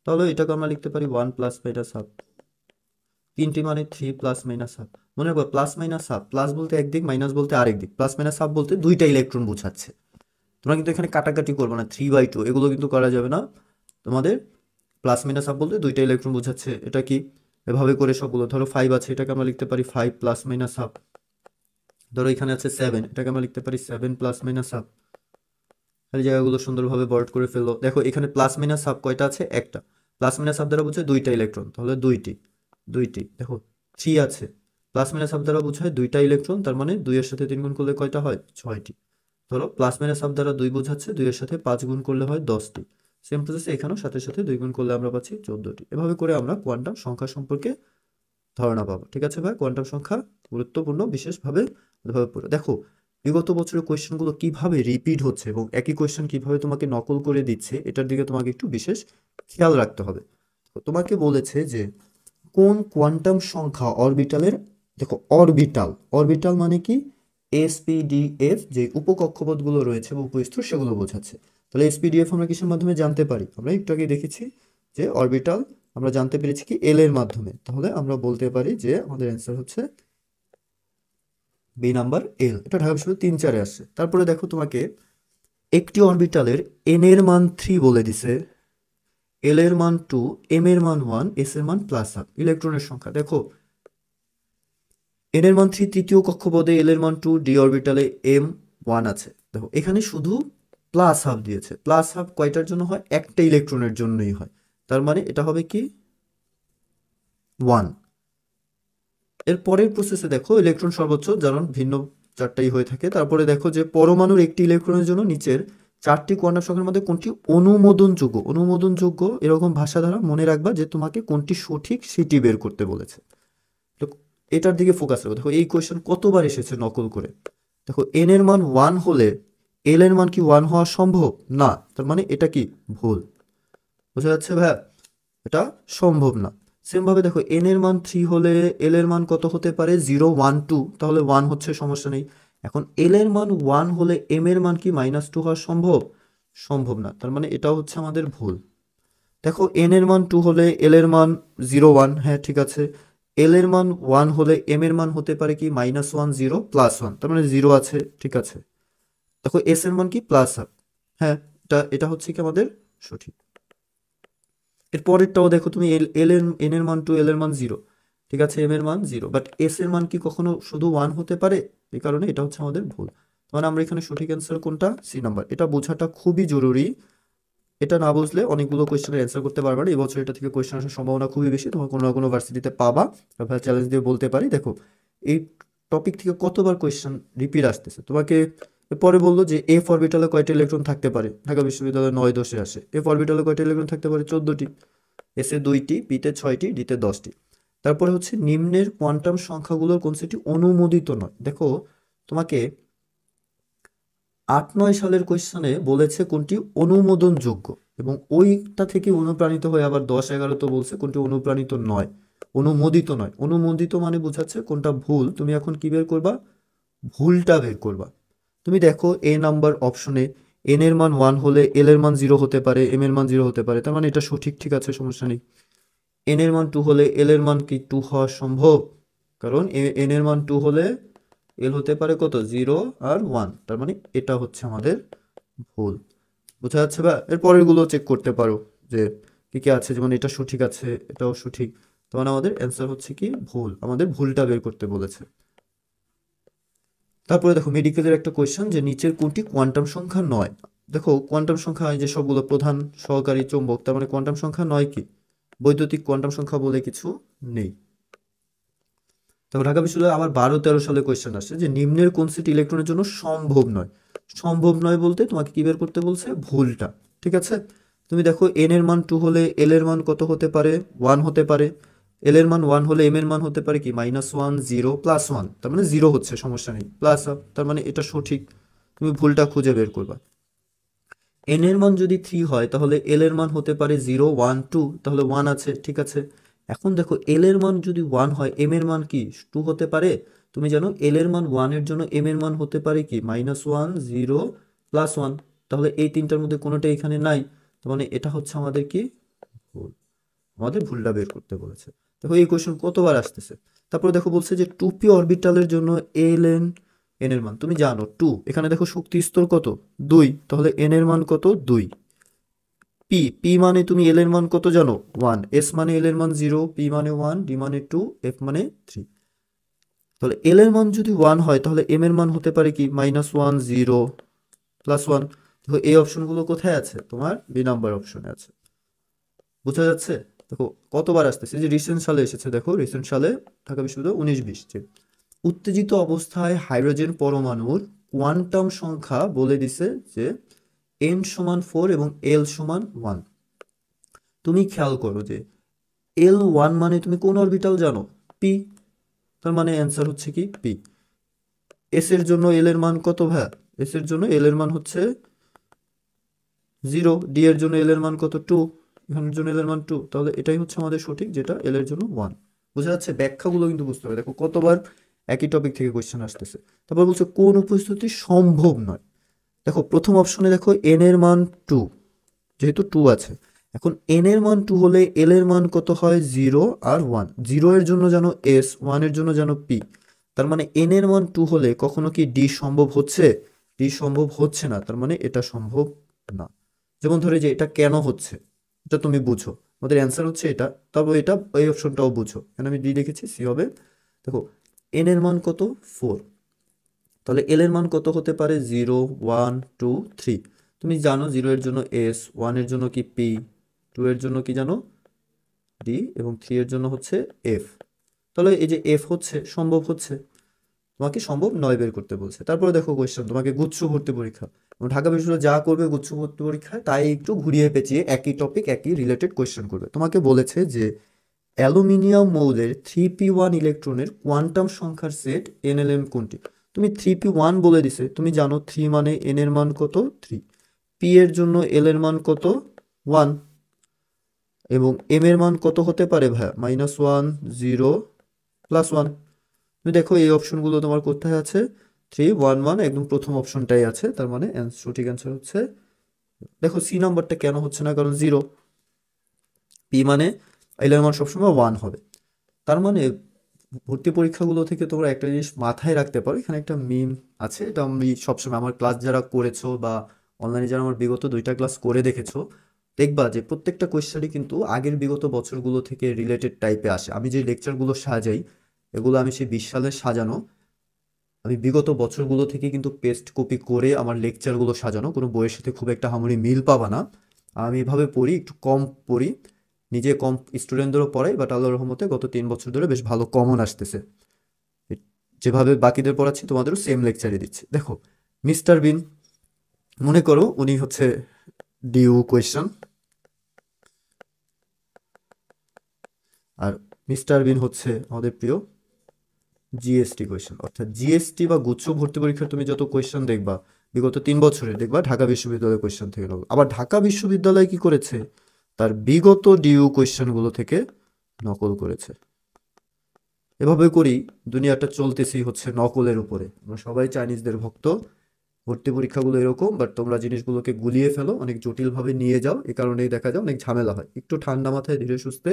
তাহলে এটাকে আমরা লিখতে পারি 1 প্লাস মাইনাস হাফ। তিনটি মানে 3 প্লাস মাইনাস হাফ। মনে রাখবো প্লাস মাইনাস হাফ, প্লাস বলতে একদিক, মাইনাস বলতে আরেক দিক, প্লাস মাইনাস হাফ বলতে দুইটা ইলেকট্রন বোঝাচ্ছে। তোমরা কিন্তু এখানে কাটাকাটি করবে না, 3/2 এগুলো কিন্তু করা যাবে না তোমাদের। প্লাস মাইনাস হাফ বলতে দুইটা ইলেকট্রন বোঝাচ্ছে। এটা কি, এভাবে করে সবগুলো, ধরো 5 আছে, এটাকে আমরা লিখতে পারি 5 প্লাস মাইনাস হাফ। ধরো এখানে আছে 7, এটাকে আমরা লিখতে পারি 7 প্লাস মাইনাস হাফ। খালি জায়গাগুলো সুন্দরভাবে বর্ড করে ফেলো। দেখো এখানে প্লাস মাইনাস হাফ কয়টা আছে, একটা। প্লাস মাইনাস হাফ দ্বারা বোঝায় দুইটা ইলেকট্রন, তাহলে দুইটি দুইটি। দেখো 3 আছে, প্লাস মাইনাস হাফ দ্বারা বোঝায় দুইটা ইলেকট্রন, তার মানে 2 এর সাথে 3 গুণ করলে কয়টা হয়, 6টি। ধরো প্লাস মাইনাস হাফ দ্বারা 2 বোঝাচ্ছে, 2 এর সাথে 5 গুণ করলে হয় 10টি। সেম প্রসেসে এখানেও সাথে সাথে 2 গুণ করলে আমরা পাচ্ছি 14টি। এভাবে করে আমরা কোয়ান্টাম সংখ্যা সম্পর্কে ধারণা পাবো। ঠিক আছে ভাই, কোয়ান্টাম সংখ্যা গুরুত্বপূর্ণ, বিশেষভাবে এভাবে পড়ো। দেখো বিগত বছরের কোয়েশ্চেনগুলো কিভাবে রিপিট হচ্ছে এবং একই কোয়েশ্চেন কিভাবে তোমাকে নকল করে দিচ্ছে, এটার দিকে তোমাকে একটু বিশেষ খেয়াল রাখতে হবে। তো তোমাকে বলেছে যে কোন কোয়ান্টাম সংখ্যা অরবিটালের, দেখো অরবিটাল, অরবিটাল মানে কি, এসপিডিএফ, যে উপকক্ষপথগুলো রয়েছে বা উপস্তর সেগুলো বোঝাচ্ছে। তাহলে এসপিডিএফ আমরা কিসের মাধ্যমে জানতে পারি, আমরা একটু আগে দেখেছি যে অরবিটাল আমরা জানতে পেরেছি কি, এল এর মাধ্যমে। তাহলে আমরা বলতে পারি যে আমাদের অ্যান্সার হচ্ছে বি নাম্বার এল। এটা ঢাকা বিশ্ববিদ্যালয় 3-4-এ আসছে। তারপরে দেখো তোমাকে একটি অরবিটালের এন এর মান 3 বলে দিছে, এল এর মান 2, এম এর মান 1, এস এর মান প্লাস হাফ। ইলেকট্রনের সংখ্যা দেখো এন এর মান 3 তৃতীয় কক্ষপথে, এল এর মান 2, ডি অরবিটালে এম 1 আছে। দেখো এখানে শুধু প্লাস হাফ দিয়েছে, প্লাস হাফ কয়টার জন্য হয়, একটা ইলেকট্রনের জন্যই হয়। তার মানে এটা হবে কি, 1। এর পরের প্রসেসে দেখো ইলেকট্রন সর্বোচ্চ যেমন ভিন্ন চারটাই হয়ে থাকে। তারপরে দেখো যে পরমাণুর একটি ইলেকট্রনের জন্য নিচের চারটি কোয়ান্টাম সংখ্যার মধ্যে কোনটি অনুমোদনযোগ্য। অনুমোদনযোগ্য এরকম ভাষা দ্বারা মনে রাখবা যে তোমাকে কোনটি সঠিক সেটি বের করতে বলেছে। তো এটার দিকে ফোকাস রাখো। দেখো এই কোয়েশ্চেন কতবার এসেছে নকল করে। দেখো এন এর মান 1 হলে এল এর মান কি 1 হওয়া সম্ভব না, তার মানে এটা কি ভুল। বোঝা যাচ্ছে ভাইয়া, এটা সম্ভব না। সেম ভাবে দেখো এন এর মান 3 হলে এল এর মান কত হতে পারে 0 1 2, তাহলে 1 হচ্ছে, সমস্যা নেই। এখন এল এর মান 1 হলে এম এর মান কি -2 হওয়া সম্ভব? সম্ভব না, তার মানে এটা হচ্ছে আমাদের ভুল। দেখো এন এর মান 2 হলে এল এর মান 0 1, হ্যাঁ ঠিক আছে। এল এর মান 1 হলে এম এর মান হতে পারে কি -1 0 +1, তার মানে 0 আছে, ঠিক আছে। দেখো এস এর মান কি +1, হ্যাঁ এটা হচ্ছে কি আমাদের সঠিক। এর পরেরটাও দেখো তুমি এন এর মান 2, এল এর মান 0, ঠিক আছে, এম এর মান 0, বাট এস এর মান কি কখনো শুধু 1 হতে পারে? এই কারণে এটা হচ্ছে আমাদের ভুল। মানে আমরা এখানে সঠিক অ্যান্সার কোনটা? C number. এটা বোঝাটা খুবই জরুরি। এটা না বুঝলে অনেকগুলো কোয়েশ্চেনের অ্যান্সার করতে পারবে না। এবছর এটা থেকে কোয়েশ্চেন আসার সম্ভাবনা খুবই বেশি, তোমার কোনো না কোনো ভার্সিটিতে পাবা। চ্যালেঞ্জ দিয়ে বলতে পারি, দেখো এই টপিক থেকে কতবার কোয়েশ্চেন রিপিট আসতেছে। তোমাকে পরে বললো যে এফ অরবিটালে কয়টা ইলেকট্রন থাকতে পারে, ঢাকা বিশ্ববিদ্যালয়ে 9 10-এ আসে। এফ অরবিটালে কয়টা ইলেকট্রন থাকতে পারে? 14টি। এসে 2টি, বিতে 6টি, ডিতে 10টি। তারপরে হচ্ছে নিম্নের কোয়ান্টাম সংখ্যাগুলোর কোন সেটি অনুমোদিত নয়। দেখো তোমাকে 8-9 সালের কোয়েশ্চেনে বলেছে কোনটি অনুমোদনযোগ্য, এবং ওইটা থেকে অনুপ্রাণিত হয়ে আবার 10-11 তো বলছে কোনটি অনুপ্রাণিত নয়, অনুমোদিত নয়। অনুমোদিত মানে বোঝাচ্ছে কোনটা ভুল। তুমি এখন কি বের করবা? ভুলটা বের করবা। তুমি দেখো এ নাম্বার অপশনে এন এর মান 1 হলে এল এর মান 0 হতে পারে, এম এর মান 0 হতে পারে, তার মানে এটা সঠিক, ঠিক আছে, সমস্যা নেই। এন এর মান 2 হলে এল এর মান কি 2 হওয়া সম্ভব? কারণ এন এর মান 2 হলে এল হতে পারে কত? 0 আর 1, তার মানে এটা হচ্ছে আমাদের ভুল। বোঝা যাচ্ছে? বা এর পরের গুলো চেক করতে পারো যে কি কি আছে, যেমন এটা সঠিক আছে, এটাও সঠিক, তার মানে আমাদের অ্যান্সার হচ্ছে কি ভুল। আমাদের ভুলটা বের করতে বলেছে। তারপরে দেখো মেডিকেলের একটা কোয়েশ্চেন যে নিচের কোনটি কোয়ান্টাম সংখ্যা নয়। দেখো কোয়ান্টাম সংখ্যা যে সবগুলো প্রধান সহকারী চৌম্বক, তার মানে কোয়ান্টাম সংখ্যা নয় কি? বৈদ্যুতিক কোয়ান্টাম সংখ্যা বলে কিছু নেই। তারপর ঢাকা বিশ্ববিদ্যালয়ে আবার 12-13 সালে কোয়েশ্চেন আসছে যে নিম্নের কোন সেট ইলেকট্রনের জন্য সম্ভব নয়। সম্ভব নয় বলতে তোমাকে কি বের করতে বলছে? ভুলটা, ঠিক আছে। তুমি দেখো এন এর মান 2 হলে এল এর মান কত হতে পারে? 1 হতে পারে। এল এর মান 1 হলে এম এর মান হতে পারে কি -1 0 +1, তার মানে 0 হচ্ছে, সমস্যা নেই, প্লাস আপ, তার মানে এটা সঠিক। তুমি ভুলটা খুঁজে বের করবা। এন এর মান যদি 3 হয় তাহলে এল এর মান হতে পারে 0 1 2, তাহলে 1 আছে, ঠিক আছে। এখন দেখো এল এর মান যদি 1 হয় এম এর মান কি 2 হতে পারে? তুমি জানো এল এর মান 1 এর জন্য এম এর মান হতে পারে কি -1 0 +1, তাহলে এই তিনটার মধ্যে কোনোটা এখানে নাই, তার মানে এটা হচ্ছে আমাদের কি ভুল। আমাদের ভুলটা বের করতে বলেছে। দেখো এই কোয়েশ্চেন কতবার আসতেছে। তারপরে দেখো বলছে যে 2p অরবিটালের জন্য এন এর মান তুমি জানো 2, এখানে দেখো শক্তি স্তর কত? 2, তাহলে এন এর মান কত? 2। পি মানে তুমি এল এর মান কত জানো? 1। এস মানে এল এর মান 0, পি মানে 1, ডি মানে 2, এফ মানে 3। তাহলে এল এর মান যদি 1 হয় তাহলে এম এর মান হতে পারে কি -1 0 +1। দেখো এই অপশনগুলো কোথায় আছে? তোমার বি নাম্বার অপশনে আছে। বোঝা যাচ্ছে? দেখো কতবার আসতেছে, যে রিসেন্ট সালে এসেছে। দেখো রিসেন্ট সালে ঢাকা বিশ্ববিদ্যালয় 19-20 যে উত্তেজিত অবস্থায় হাইড্রোজেন পরমাণুর কোয়ান্টাম সংখ্যা বলে দিছে যে n সমান 4 এবং l সমান 1। তুমি খেয়াল করো যে L1 মানে তুমি কোন অরবিটাল জানো? পি, তার মানে অ্যান্সার হচ্ছে কি পি। এস এর জন্য এল এর মান কত ভাইয়া? এস এর জন্য এল এর মান হচ্ছে 0, ডি এর জন্য এল এর মান কত? 2, এখানের জন্য এল এর মান 2, তাহলে এটাই হচ্ছে আমাদের সঠিক, যেটা এল এর জন্য 1। বোঝা যাচ্ছে? ব্যাখ্যাগুলো কিন্তু বুঝতে হবে। দেখো কতবার একই টপিক থেকে কোয়েশ্চেন আসতেছে। তারপর বলছে কোন উপস্থিতি সম্ভব নয়। দেখো প্রথম অপশনে দেখো এন এর মান 2, যেহেতু 2 আছে। এখন এন এর মান 2 হলে এল এর মান কত হয়? 0 আর 1। 0 এর জন্য জানো এস, 1 এর জন্য জানো পি, তার মানে এন এর মান 2 হলে কখনো কি ডি সম্ভব হচ্ছে? ডি সম্ভব হচ্ছে না, তার মানে এটা সম্ভব না। যেমন ধরে যে এটা কেন হচ্ছে, এটা তুমি বুঝো, আমাদের অ্যান্সার হচ্ছে এটা, তবে এটা এই অপশনটাও বুঝো, এখানে আমি ডি লিখেছি, সি হবে। দেখো এন এর মান কত? 4, তাহলে এল এর মান কত হতে পারে? 0 1 2 3। তুমি জানো 0 এর জন্য এস, 1 এর জন্য কি পি, 2 এর জন্য কি জানো? ডি এবং 3 এর জন্য হচ্ছে এফ। তাহলে এই যে এফ হচ্ছে সম্ভব হচ্ছে, তোমাকে সম্ভব নয় বের করতে বলছে। তারপরে দেখো কোয়েশ্চেন, তোমাকে গুচ্ছ ভর্তি পরীক্ষা এবং ঢাকা বিশ্ববিদ্যালয় যা করবে গুচ্ছ ভর্তি পরীক্ষায় তাই একটু ঘুরিয়ে পেঁচিয়ে একই টপিক একই রিলেটেড কোয়েশ্চেন করবে। তোমাকে বলেছে যে অ্যালুমিনিয়াম মৌলের 3p1 ইলেকট্রনের কোয়ান্টাম সংখ্যার সেট NLM কোনটি? তুমি 3p1 বলে দিছে, তুমি জানো 3 মানে n এর মান কত 3, p এর জন্য l এর মান কত 1 এবং m এর মান কত হতে পারে ভাইয়া? -1 0 +1। তুমি দেখো এই অপশনগুলো তোমার কোথায় আছে? 3 1 1 একদম প্রথম অপশনটাই আছে, তার মানে সঠিক অ্যান্সার হচ্ছে, দেখো সি নাম্বারটা কেন হচ্ছে না, কারণ 0, p মানে l এর মান সবসময় 1 হবে। তার মানে ভর্তি পরীক্ষাগুলো থেকে তোমরা একটা জিনিস মাথায় রাখতে পারো, এখানে একটা মিম আছে, এটা আমি সবসময় আমার ক্লাস যারা করেছো বা অনলাইনে যারা আমার বিগত 2টা ক্লাস করে দেখেছো, দেখবা যে প্রত্যেকটা কোয়েশ্চেনই কিন্তু আগের বিগত বছরগুলো থেকে রিলেটেড টাইপে আসে। আমি যে লেকচারগুলো সাজাই এগুলো আমি সেই 20 সালের সাজানো, আমি বিগত বছরগুলো থেকে কিন্তু পেস্ট কপি করে আমার লেকচারগুলো সাজানো, কোনো বইয়ের সাথে খুব একটা হামারি মিল পাবা না। আমি এভাবে পড়ি, একটু কম পড়ি, নিজে কম স্টুডেন্টদেরও পড়াই, বাট আল্লাহর রহমতে গত 3 বছর ধরে বেশ ভালো কমন আসতেছে। যেভাবে বাকিদের পড়াচ্ছি তোমাদেরও সেম লেকচারই দিচ্ছি। দেখো মিস্টার বিন, মনে করো উনি হচ্ছে ডিউ কোয়েশ্চন, আর মিস্টার বিন হচ্ছে আমাদের প্রিয় জিএসটি কোয়েশ্চেন। অর্থাৎ জিএসটি বা গুচ্ছ ভর্তি পরীক্ষার তুমি যত কোয়েশ্চেন দেখবা বিগত 3 বছরে, দেখবা ঢাকা বিশ্ববিদ্যালয়ের কোয়েশ্চেন থেকে নকল। আবার ঢাকা বিশ্ববিদ্যালয় কি করেছে? তার বিগত ডিউ কোয়েশ্চেনগুলো থেকে নকল করেছে। এভাবে করেই দুনিয়াটা চলতেছেই হচ্ছে নকলের উপরে। আমরা সবাই চাইনিজদের ভক্ত। ভর্তি পরীক্ষাগুলো এরকম, বাট তোমরা জিনিসগুলোকে গুলিয়ে ফেলো, অনেক জটিলভাবে নিয়ে যাও, এ কারণেই দেখা যায় অনেক ঝামেলা হয়। একটু ঠান্ডা মাথায় ধীরে সুস্থে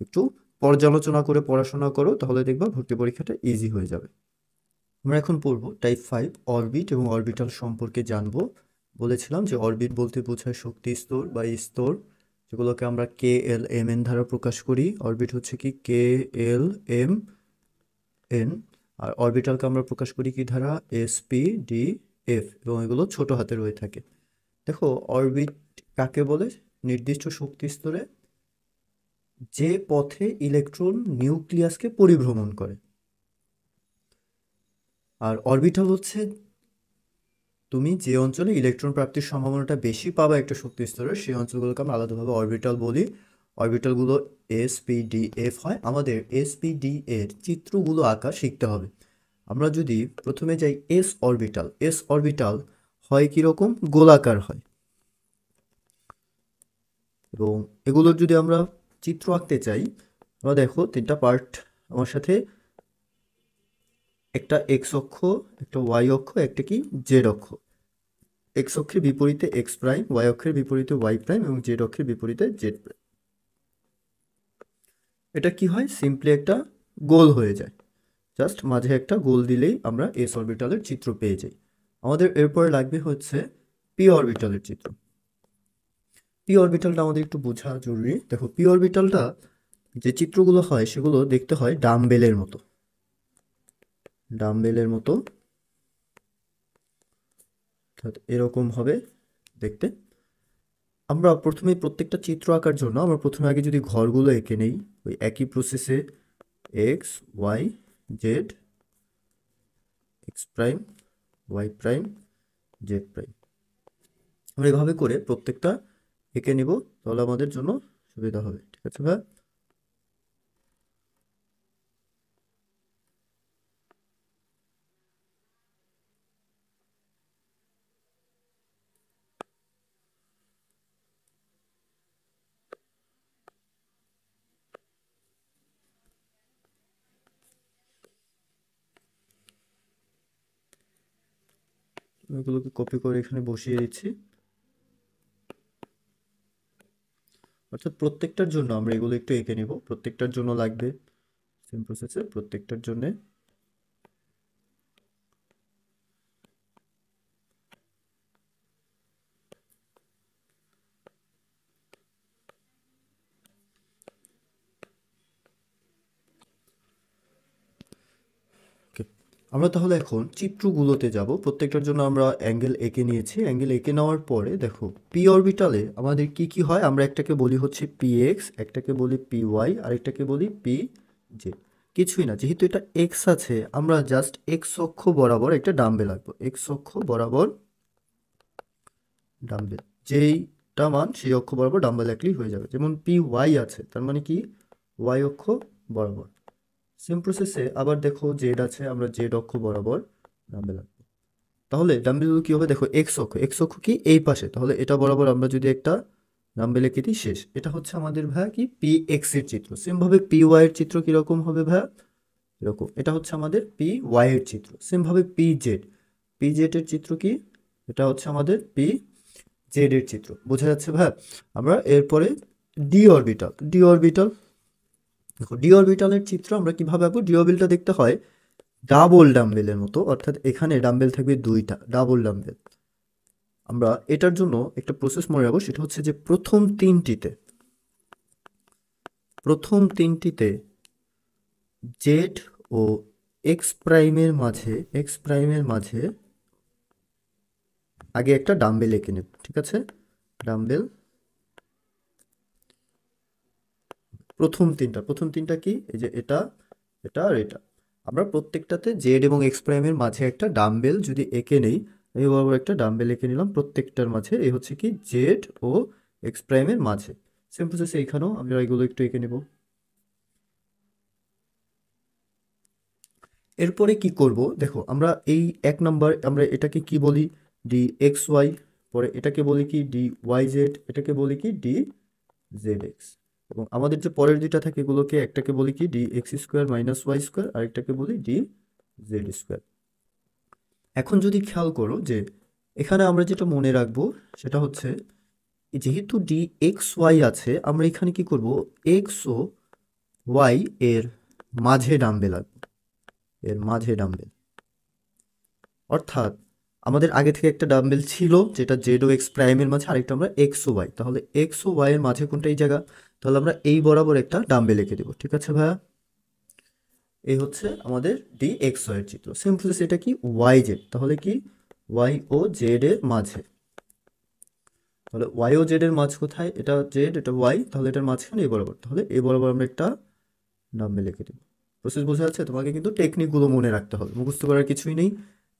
একটু পর্যালোচনা করে পড়াশোনা করো, তাহলে দেখবা ভর্তি পরীক্ষাটা ইজি হয়ে যাবে। আমরা এখন পড়বো টাইপ 5 অরবিট এবং অরবিটাল সম্পর্কে জানবো। বলেছিলাম যে অরবিট বলতে বোঝায় শক্তি স্তর বা স্তর, যেগুলোকে আমরা কে এল এম এন দ্বারা প্রকাশ করি। অরবিট হচ্ছে কি কে এল এম এন, আর অরবিটালকে আমরা প্রকাশ করি কি ধারা এস পি ডি এফ, এবং এগুলো ছোট হাতের হয়ে থাকে। দেখো অরবিট কাকে বলে? নির্দিষ্ট শক্তি স্তরে যে পথে ইলেকট্রন নিউক্লিয়াসকে পরিভ্রমণ করে। আর অরবিটাল হচ্ছে তুমি যে অঞ্চলে ইলেকট্রন প্রাপ্তির সম্ভাবনাটা বেশি পাবা একটা শক্তি স্তরে, সেই অঞ্চলগুলোকে আমরা আলাদাভাবে অরবিটাল বলি। অরবিটালগুলো এস পি ডি এফ হয়। আমাদের এস পি ডি এর চিত্রগুলো আঁকা শিখতে হবে। আমরা যদি প্রথমে যাই এস অরবিটাল, এস অরবিটাল হয় কিরকম? গোলাকার হয়। এবং এগুলোর যদি আমরা চিত্র আঁকতে চাই, আমরা দেখো 3টা পার্ট আমার সাথে, একটা এক্স অক্ষ, একটা ওয়াই অক্ষ, একটা কি জেড অক্ষ। এক্স অক্ষের বিপরীতে এক্স প্রাইম, ওয়াই অক্ষের বিপরীতে ওয়াই প্রাইম এবং জেড অক্ষের বিপরীতে জেড প্রাইম। এটা কি হয়? সিম্পলি একটা গোল হয়ে যায়। জাস্ট মাঝে একটা গোল দিলেই আমরা এস অরবিটালের চিত্র পেয়ে যাই। আমাদের এরপরে লাগবে হচ্ছে পি অরবিটালের চিত্র। পি অরবিটালটা আমাদের একটু বোঝা জরুরি। দেখো পি অরবিটালটা যে চিত্রগুলো হয় সেগুলো দেখতে হয় ডাম্বেলের মতো, ডাম্বেলের মতো, অর্থাৎ এরকম হবে দেখতে। আমরা প্রথমে প্রত্যেকটা চিত্র আঁকার জন্য আমরা প্রথমে আগে যদি ঘরগুলো এঁকে নেই, ওই একই প্রসেসে X Y Z, X prime Y prime Z prime, আমরা এভাবে করে প্রত্যেকটা এঁকে নিব, তাহলে আমাদের জন্য সুবিধা হবে। ঠিক আছে ভাই? এগুলোকে কপি করে এখানে বসিয়ে দিচ্ছি। অর্থাৎ প্রত্যেকটার জন্য আমরা এগুলো একটু এঁকে নিব, প্রত্যেকটার জন্য লাগবে সেম প্রসেসে প্রত্যেকটার জন্য। ওকে, আমরা তাহলে এখন চিত্রগুলোতে যাব। প্রত্যেকটার জন্য আমরা অ্যাঙ্গেল এঁকে নিয়েছি। অ্যাঙ্গেল এঁকে নেওয়ার পরে দেখো পি অরবিটালে আমাদের কি কি হয়, আমরা একটাকে বলি হচ্ছে পি এক্স, একটাকে বলি পি ওয়াই, আরেকটাকে বলি পি জেড। কিছুই না, যেহেতু এটা এক্স আছে আমরা জাস্ট এক্স অক্ষ বরাবর একটা ডাম্বেল আঁকবো। এক্স অক্ষ বরাবর ডাম্বেল, যেইটা মান সেই অক্ষ বরাবর ডাম্বেল আঁকলেই হয়ে যাবে। যেমন পি ওয়াই আছে, তার মানে কি ওয়াই অক্ষ বরাবর। সেম প্রসেসে আবার দেখো জেড আছে, আমরা জেড অক্ষ বরাবর ডাম্বেল আঁকবো। তাহলে ডাম্বেলগুলো কি হবে, দেখো এক্স অক্ষ, এক্স অক্ষ কি এই পাশে, তাহলে এটা বরাবর আমরা যদি একটা ডাম্বেল এঁকে দিই শেষ। এটা হচ্ছে আমাদের ভাইয়া কি পি এক্স এর চিত্র। সেম ভাবে পি ওয়াই এর চিত্র কিরকম হবে ভাইয়া, এরকম। এটা হচ্ছে আমাদের পি ওয়াই এর চিত্র। সেম ভাবে পি জেড, পি জেড এর চিত্র কি, এটা হচ্ছে আমাদের পি জেড এর চিত্র। বোঝা যাচ্ছে ভাইয়া? আমরা এরপরে ডি অরবিটাল, ডি অরবিটাল দেখো, ডি অরবিটালের চিত্র আমরা কিভাবে আঁকবো। ডি অরবিটাল দেখতে হয় ডাবল ডাম্বেলের মতো, অর্থাৎ এখানে ডাম্বেল থাকবে দুইটা, ডাবল ডাম্বেল। আমরা এটার জন্য একটা প্রসেস মনে রাখবো, সেটা হচ্ছে যে প্রথম তিনটিতে জেড ও এক্স প্রাইমের মাঝে আগে একটা ডাম্বেল এঁকে নেব, ঠিক আছে? ডাম্বেল প্রথম তিনটা কি, এই যে এটা, এটা আর এটা। আমরা প্রত্যেকটাতে জেড এবং এক্স প্রাইমের মাঝে একটা ডাম্বেল যদি এঁকে নেই, এই বরাবর একটা ডাম্বেল এঁকে নিলাম প্রত্যেকটার মাঝে। এই হচ্ছে কি জেড ও এক্স প্রাইমের মাঝে। সেম প্রসেস এইখানেও আমরা এগুলো একটু এঁকে নেব। এরপরে কি করব দেখো, আমরা এই 1 নাম্বার আমরা এটাকে কি বলি, ডি এক্স ওয়াই। পরে এটাকে বলি কি ডি ওয়াই জেড, এটাকে বলি কি ডি জেড এক্স। এবং আমাদের যে পরের দুইটা থাকে এগুলোকে, একটাকে বলি কি D X square minus Y square, আরেকটাকে বলি ডি জেড স্কোয়ার। এখন যদি খেয়াল করো যে এখানে আমরা যেটা মনে রাখবো সেটা হচ্ছে, যেহেতু ডি এক্স ওয়াই আছে, আমরা এখানে কি করব, এক্স ও ওয়াই এর মাঝে ডাম্বেল আঁকবো, এর মাঝে ডাম্বেল। অর্থাৎ আমাদের আগে থেকে একটা ডাম্বেল ছিল যেটা জেড ও এক্স প্রাইমের মাঝে, আরেকটা আমরা এক্স ও ওয়াই। তাহলে এক্স ও ওয়াই এর মাঝে কোনটা, এই জায়গা। তাহলে আমরা এই বরাবর একটা ডাম্বেল এঁকে দেবো, ঠিক আছে ভাইয়া? এই হচ্ছে আমাদের ডি এক্স ওয়াই এর চিত্র। সেম প্রসেস এটা কি ওয়াই জেড, তাহলে কি ওয়াই ও জেড এর মাঝে। তাহলে ওয়াই ও জেড এর মাঝ কোথায়, এটা জেড এটা ওয়াই, তাহলে এটার মাঝখানে এই বরাবর, তাহলে এই বরাবর আমরা একটা নাম্বার লিখে দেবো। প্রসেস বোঝা যাচ্ছে? তোমাকে কিন্তু টেকনিকগুলো মনে রাখতে হবে, মুখস্থ করার কিছুই নেই।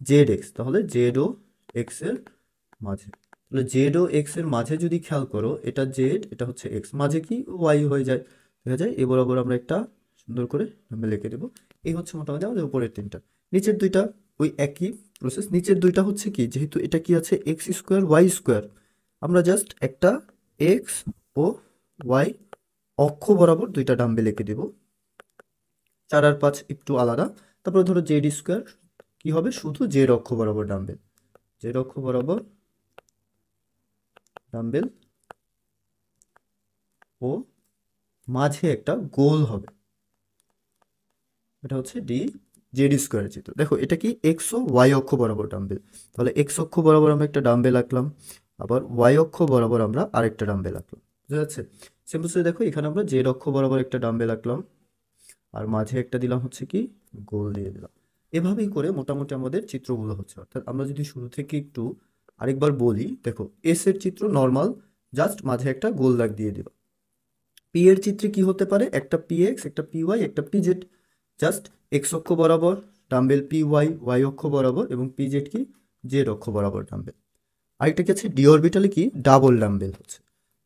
জেড এক্স, তাহলে জেড ও এক্স এর মাঝে। তাহলে জেড ও এক্স এর মাঝে যদি খেয়াল করো, এটা জেড এটা হচ্ছে এক্স, মাঝে কি ওয়াই হয়ে যায়, দেখা যায়। এই বরাবর আমরা একটা সুন্দর করে নাম্বার লিখে দেবো। এই হচ্ছে মোটামুটি আমাদের উপরের তিনটা। নিচের দুইটা ওই একই প্রসেস। নিচের দুইটা হচ্ছে কি, যেহেতু এটা কি আছে এক্স স্কোয়ার ওয়াই স্কোয়ার, আমরা জাস্ট একটা এক্স ও ওয়াই অক্ষ বরাবর দুইটা ডাম্বেল এঁকে দেবো। 4 আর 5 একটু আলাদা। তারপরে ধরো জেড স্কোয়ার কি হবে, শুধু জেড অক্ষ বরাবর ডাম্বেল, জেড অক্ষ বরাবর ডাম্বেল ও মাঝে একটা গোল হবে, এটা হচ্ছে ডি জেড স্কোয়ারের চিত্র। দেখো এটা কি এক্স ও ওয়াই অক্ষ বরাবর ডাম্বেল, তাহলে এক্স অক্ষ বরাবর আমরা একটা ডাম্বেল আঁকলাম, আবার ওয়াই অক্ষ বরাবর আমরা আরেকটা ডাম্বেল আঁকলাম। বুঝা যাচ্ছে? সিম্পল দেখো এখানে আমরা জেড অক্ষ বরাবর একটা ডাম্বেল আঁকলাম, আর মাঝে একটা দিলাম হচ্ছে কি গোল দিয়ে দিলাম। এভাবেই করে মোটামুটি আমাদের চিত্রগুলো হচ্ছে। অর্থাৎ আমরা যদি শুরু থেকে একটু আরেকবার বলি, দেখো এস এর চিত্র নর্মাল, জাস্ট মাঝে একটা গোল দাগ দিয়ে দিবা। পি এর চিত্রে কি হতে পারে, একটা পি এক্স একটা পি ওয়াই একটা পি জেড, জাস্ট এক্স অক্ষ বরাবর ডাম্বেল পি ওয়াই, ওয়াই অক্ষ বরাবর, এবং পি জেড কি জেড অক্ষ বরাবর ডাম্বেল। আরেকটা কি আছে, ডি অরবিটালে কি ডাবল ডাম্বেল হচ্ছে।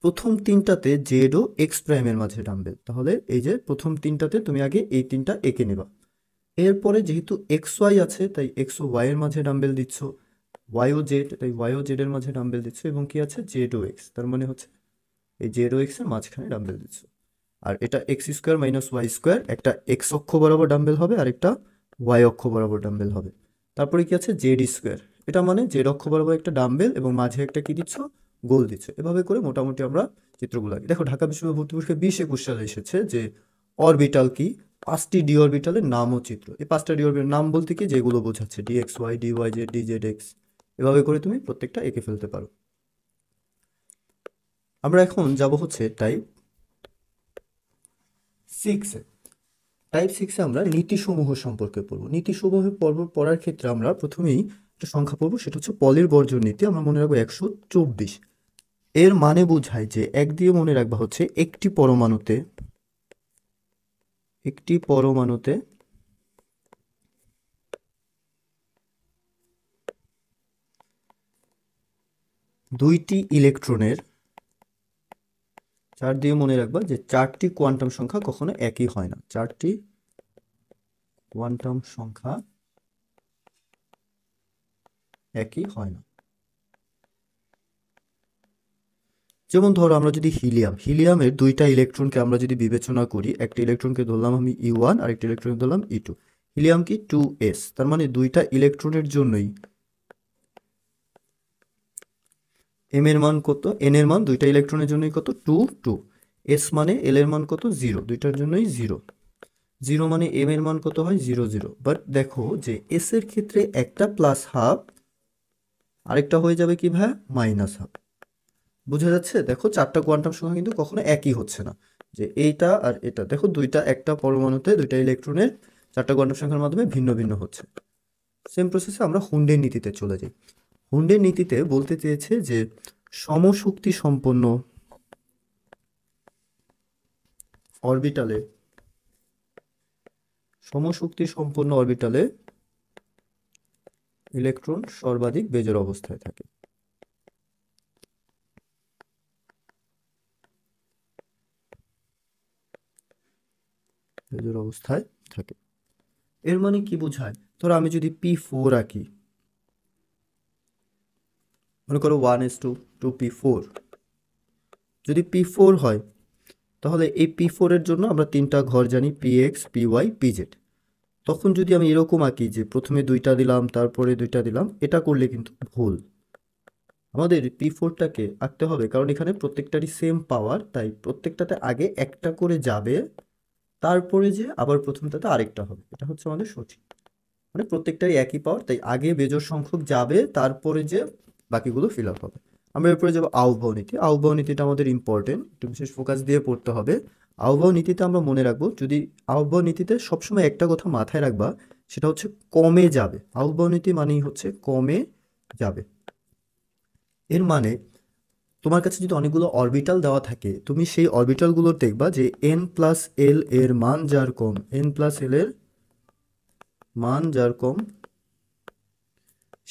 প্রথম তিনটাতে জেড ও এক্স প্রাইমের মাঝে ডাম্বেল, তাহলে এই যে প্রথম তিনটাতে তুমি আগে এই তিনটা এঁকে নেবা। এরপরে যেহেতু এক্স ওয়াই আছে তাই এক্স ও ওয়াই এর মাঝে ডাম্বেল দিচ্ছ, ওয়াই ও জেড তাই ওয়াই ও জেড এর মাঝে ডাম্বেল দিচ্ছ, এবং কি আছে জেড ও এক্স, তার মানে হচ্ছে এই জেড ও এক্স এর মাঝখানে ডাম্বেল দিচ্ছ। আর এটা X square minus Y square, একটা এক্স অক্ষ বরাবর ডাম্বেল হবে আর একটা ওয়াই অক্ষ বরাবর ডাম্বেল হবে। তারপরে কি আছে জেড স্কোয়ার, এটা মানে জেড অক্ষ বরাবর একটা ডাম্বেল এবং মাঝে একটা কি দিচ্ছ, গোল দিচ্ছ। এভাবে করে মোটামুটি আমরা চিত্রগুলো আঁকি। দেখো ঢাকা বিশ্ববিদ্যালয় ভর্তি পরীক্ষায় 20-21 সালে এসেছে যে অরবিটাল কি, 5টি ডি অরবিটালের নাম ও চিত্র। এই 5টা ডি অরবিটালের নাম বলতে কি, যেগুলো বোঝাচ্ছে D X Y D Y Z D Z X. এভাবে করে তুমি প্রত্যেকটা এঁকে ফেলতে পারো। আমরা এখন যাব হচ্ছে টাইপ 6-এ। টাইপ 6-এ আমরা নীতিসমূহ সম্পর্কে পড়বো। নীতিসমূহ পড়ার ক্ষেত্রে আমরা প্রথমেই একটা সংখ্যা পড়বো, সেটা হচ্ছে পলির বর্জন নীতি। আমরা মনে রাখবো 124। এর মানে বোঝায় যে এক দিয়ে মনে রাখবা হচ্ছে একটি পরমাণুতে দুইটি ইলেকট্রনের, 4 দিয়ে মনে রাখবা যে 4টি কোয়ান্টাম সংখ্যা কখনো একই হয় না। 4টি কোয়ান্টাম সংখ্যা একই হয় না। যেমন ধরো আমরা যদি হিলিয়ামের দুইটা ইলেকট্রনকে আমরা যদি বিবেচনা করি, একটা ইলেকট্রনকে ধরলাম আমি E1 আর একটা ইলেকট্রনকে ধরলাম E2। হিলিয়াম কি 2s, তার মানে দুইটা ইলেকট্রনের জন্যই m এর মান কত, n এর মান দুইটা ইলেকট্রনের জন্যই কত 2 2। s মানে l এর মান কত 0, দুইটার জন্যই 0 0, মানে m এর মান কত হয় 0 0। বাট দেখো যে s এর ক্ষেত্রে একটা প্লাস হাফ, আরেকটা হয়ে যাবে কি ভাই মাইনাস হাফ। বোঝা যাচ্ছে? দেখো 4টা কোয়ান্টাম সংখ্যা কিন্তু কখনো একই হচ্ছে না, যে এইটা আর এটা দেখো দুইটা, একটা পরমাণুতে দুইটা ইলেকট্রনের 4টা কোয়ান্টাম সংখ্যার মাধ্যমে ভিন্ন ভিন্ন হচ্ছে। সেম প্রসেসে আমরা হুন্ডের নীতিতে চলে যাই। হুন্ডের নীতিতে বলতে চেয়েছে যে সমশক্তি সম্পন্ন অরবিটালে ইলেকট্রন সর্বাধিক বেজোড় অবস্থায় থাকে। এর মানে কি বোঝায়? ধরো আমি যদি P4 আঁকি, মনে করো 1s2 2p4, যদি P4 হয় তাহলে এই P4 এর জন্য আমরা 3টা ঘর জানি, Px Py Pz। তখন যদি আমি এরকম আঁকি যে প্রথমে 2টা দিলাম তারপরে 2টা দিলাম, এটা করলে কিন্তু ভুল। আমাদের P4টাকে আঁকতে হবে, কারণ এখানে প্রত্যেকটারই সেম পাওয়ার, তাই প্রত্যেকটাতে আগে একটা করে যাবে, তারপরে যে আবার প্রথমটাতে আরেকটা হবে। এটা হচ্ছে আমাদের সঠিক, মানে প্রত্যেকটারই একই পাওয়ার, তাই আগে বেজোড় সংখ্যক যাবে, তারপরে যে বাকিগুলো ফিল আপ হবে। আমরা এরপরে যাবো আউববাউ নীতি। আউববাউ নীতিটা আমাদের ইম্পর্টেন্ট, একটু বিশেষ ফোকাস দিয়ে পড়তে হবে। আউববাউ নীতিতে আমরা মনে রাখবো, যদি আউববাউ নীতিতে সবসময় একটা কথা মাথায় রাখবা, সেটা হচ্ছে কমে যাবে। আউববাউ নীতি মানেই হচ্ছে কমে যাবে। এর মানে তোমার কাছে যদি অনেকগুলো অরবিটাল দেওয়া থাকে, তুমি সেই অরবিটালগুলোর দেখবা যে n+l এর মান যার কম, n+l এর মান যার কম,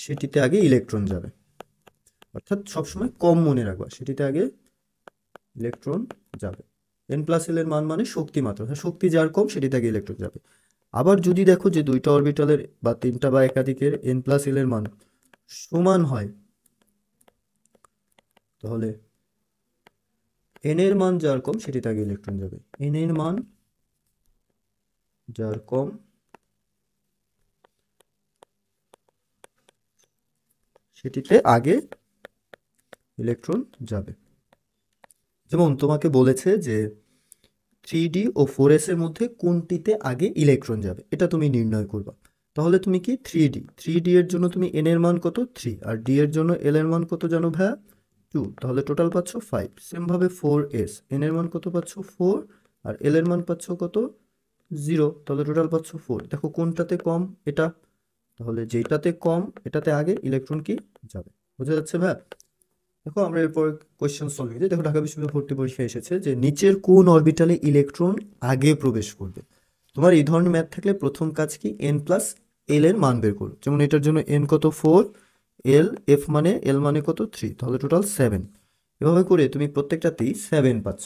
সেটিতে আগে ইলেকট্রন যাবে। অর্থাৎ সবসময় কম মনে রাখবা, সেটিতে আগে ইলেকট্রন যাবে। n+l এর মান মানে শক্তি মাত্রা, শক্তি যার কম সেটিতে আগে ইলেকট্রন যাবে। আবার যদি দেখো যে দুইটা অরবিটালের বা 3টা বা একাধিকের n+l এর মান সমান হয়, তাহলে n এর মান যার কম সেটিতে আগে ইলেকট্রন যাবে। n এর মান যার কম সেটিতে আগে ইলেকট্রন যাবে। যেমন তোমাকে বলেছে যে 3d ও 4s এর মধ্যে কোনটিতে আগে ইলেকট্রন যাবে, এটা তুমি নির্ণয় করবা। তাহলে তুমি কি 3d এর জন্য তুমি n এর মান কত 3, আর d এর জন্য l এর মান কত জানো ভাইয়া 2, তাহলে টোটাল পাচ্ছ 5। সেম ভাবে 4s, n এর মান কত পাচ্ছ 4, আর l এর মান পাচ্ছ কত 0, তাহলে টোটাল পাচ্ছ 4। দেখো কোনটাতে কম, এটা, তাহলে যেটাতে কম এটাতে আগে ইলেকট্রন কি যাবে। বোঝা যাচ্ছে ভাইয়া? দেখো আমরা এরপর কোয়েশ্চেন সলভ করি। দেখো ঢাকা বিশ্ববিদ্যালয় ভর্তি পরীক্ষা এসেছে যে নিচের কোন অরবিটালে ইলেকট্রন আগে প্রবেশ করবে। তোমার এই ধরনের ম্যাথ থাকলে প্রথম কাজ কি n+l এর মান বের করো। যেমন এটার জন্য n কত 4, l f মানে l মানে কত 3, তাহলে টোটাল 7। এভাবে করে তুমি প্রত্যেকটাতেই 7 পাচ্ছ।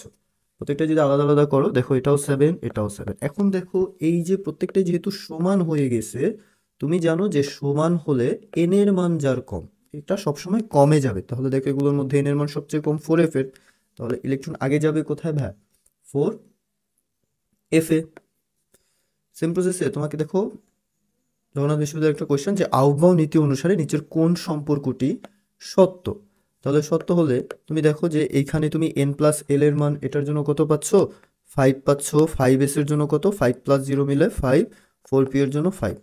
প্রত্যেকটা যদি আলাদা আলাদা করো, দেখো এটাও 7 এটাও 7। এখন দেখো এই যে প্রত্যেকটাই যেহেতু সমান হয়ে গেছে, তুমি জানো যে সমান হলে n এর মান যার কম এটা সবসময় কমে যাবে। তাহলে দেখো এগুলোর মধ্যে n এর মান সবচেয়ে কম 4f এর, তাহলে ইলেকট্রন আগে যাবে কোথায় ভাই 4f এ। সেম প্রসেসে তোমাকে দেখো জগন্নাথ বিশ্ববিদ্যালয়ের একটা কোয়েশ্চেন যে আউববাউ নীতি অনুসারে নিচের কোন সম্পর্কটি সত্য। তাহলে সত্য হলে তুমি দেখো যে এইখানে তুমি n+l এর মান এটার জন্য কত পাচ্ছ 5 পাচ্ছ, 5s এর জন্য কত 5 + 0 মিলে 5, 4p এর জন্য 5।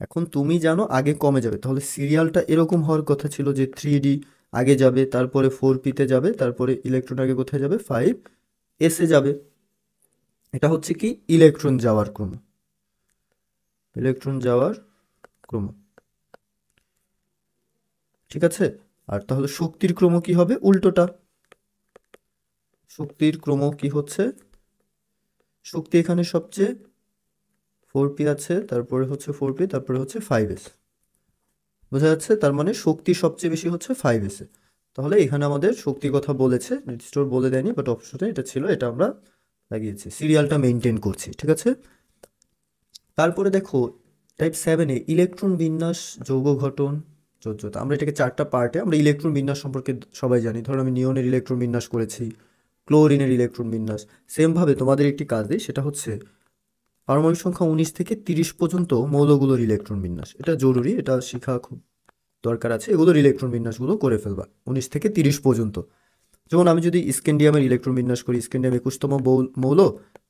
এখন তুমি জানো আগে কমে যাবে, তাহলে সিরিয়ালটা এরকম হওয়ার কথা ছিল যে 3d আগে যাবে, তারপরে 4p তে যাবে, তারপরে ইলেকট্রন আগে কোথায় যাবে 5s এ যাবে। এটা হচ্ছে কি ইলেকট্রন যাওয়ার ক্রম, ইলেকট্রন যাওয়ার ক্রম, ঠিক আছে। আর তাহলে শক্তির ক্রম কি হবে, উল্টোটা। শক্তির ক্রম কি হচ্ছে, শক্তি এখানে সবচেয়ে 4p আছে, তারপরে হচ্ছে 4p, তারপরে হচ্ছে 5s, বোঝা যাচ্ছে? তার মানে শক্তি সবচেয়ে বেশি হচ্ছে 5s এ। তাহলে এখানে আমাদের শক্তির কথা বলেছে, নির্দিষ্ট বলে দেয়নি, বাট অপশনে এটা ছিল, এটা আমরা লাগিয়েছি, সিরিয়ালটা মেনটেন করছি, ঠিক আছে। তারপরে দেখো টাইপ 7-এ ইলেকট্রন বিন্যাস, যৌগ গঠন, যোজ্যতা। আমরা এটাকে 4টা পার্টে, আমরা ইলেকট্রন বিন্যাস সম্পর্কে সবাই জানি। ধরো আমি নিয়নের ইলেকট্রন বিন্যাস করেছি, ক্লোরিনের ইলেকট্রন বিন্যাস। সেমভাবে তোমাদের একটি কাজ দিই, সেটা হচ্ছে পারমাণবিক সংখ্যা 19 থেকে 30 পর্যন্ত মৌলগুলোর ইলেকট্রন বিন্যাস। এটা জরুরি, এটা শেখা খুব দরকার আছে। এগুলোর ইলেকট্রন বিন্যাসগুলো করে ফেলবা 19 থেকে 30 পর্যন্ত। যেমন আমি যদি স্ক্যান্ডিয়ামের ইলেকট্রন বিন্যাস করি, স্ক্যান্ডিয়াম 21তম মৌল,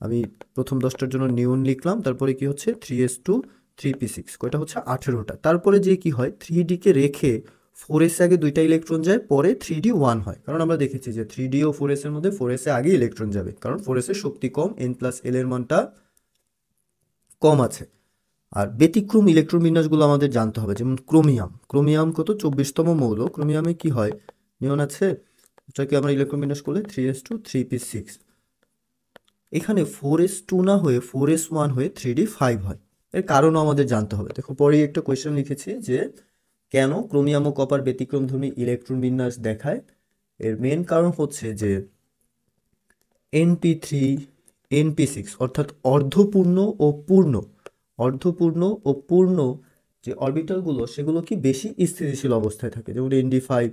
আমি প্রথম 10টার জন্য নিয়ন লিখলাম, তারপরে কি হচ্ছে 3s2 3p6, কয়টা হচ্ছে 18টা। তারপরে যে কি হয়, 3d কে রেখে 4s এ আগে 2টা ইলেকট্রন যায়, পরে 3d 1 হয়। কারণ আমরা দেখেছি যে 3d ও 4s এর মধ্যে 4s এ আগে ইলেকট্রন যাবে, কারণ 4s এর শক্তি কম, n+l এর মানটা কম আছে। আর ব্যতিক্রম ইলেকট্রন বিন্যাসগুলো আমাদের জানতে হবে, যেমন ক্রোমিয়াম। ক্রোমিয়াম কত, 24তম মৌল। ক্রোমিয়ামে কি হয়, নিয়ন আছে, এটাকে আমরা ইলেকট্রন বিন্যাস করলে 3s2 3p6। এখানে 4s2 না হয়ে 4s1 হয়ে 3d5 হয়। এর কারণও আমাদের জানতে হবে। দেখো পরে একটা কোয়েশ্চেন লিখেছি যে কেন ক্রোমিয়াম ও কপার ব্যতিক্রমধর্মী ইলেকট্রন বিন্যাস দেখায়। এর মেন কারণ হচ্ছে যে np3 np6 অর্থাৎ অর্ধপূর্ণ ও পূর্ণ, অর্ধপূর্ণ ও পূর্ণ যে অরবিটালগুলো, সেগুলো কি বেশি স্থিতিশীল অবস্থায় থাকে, যেমন nd5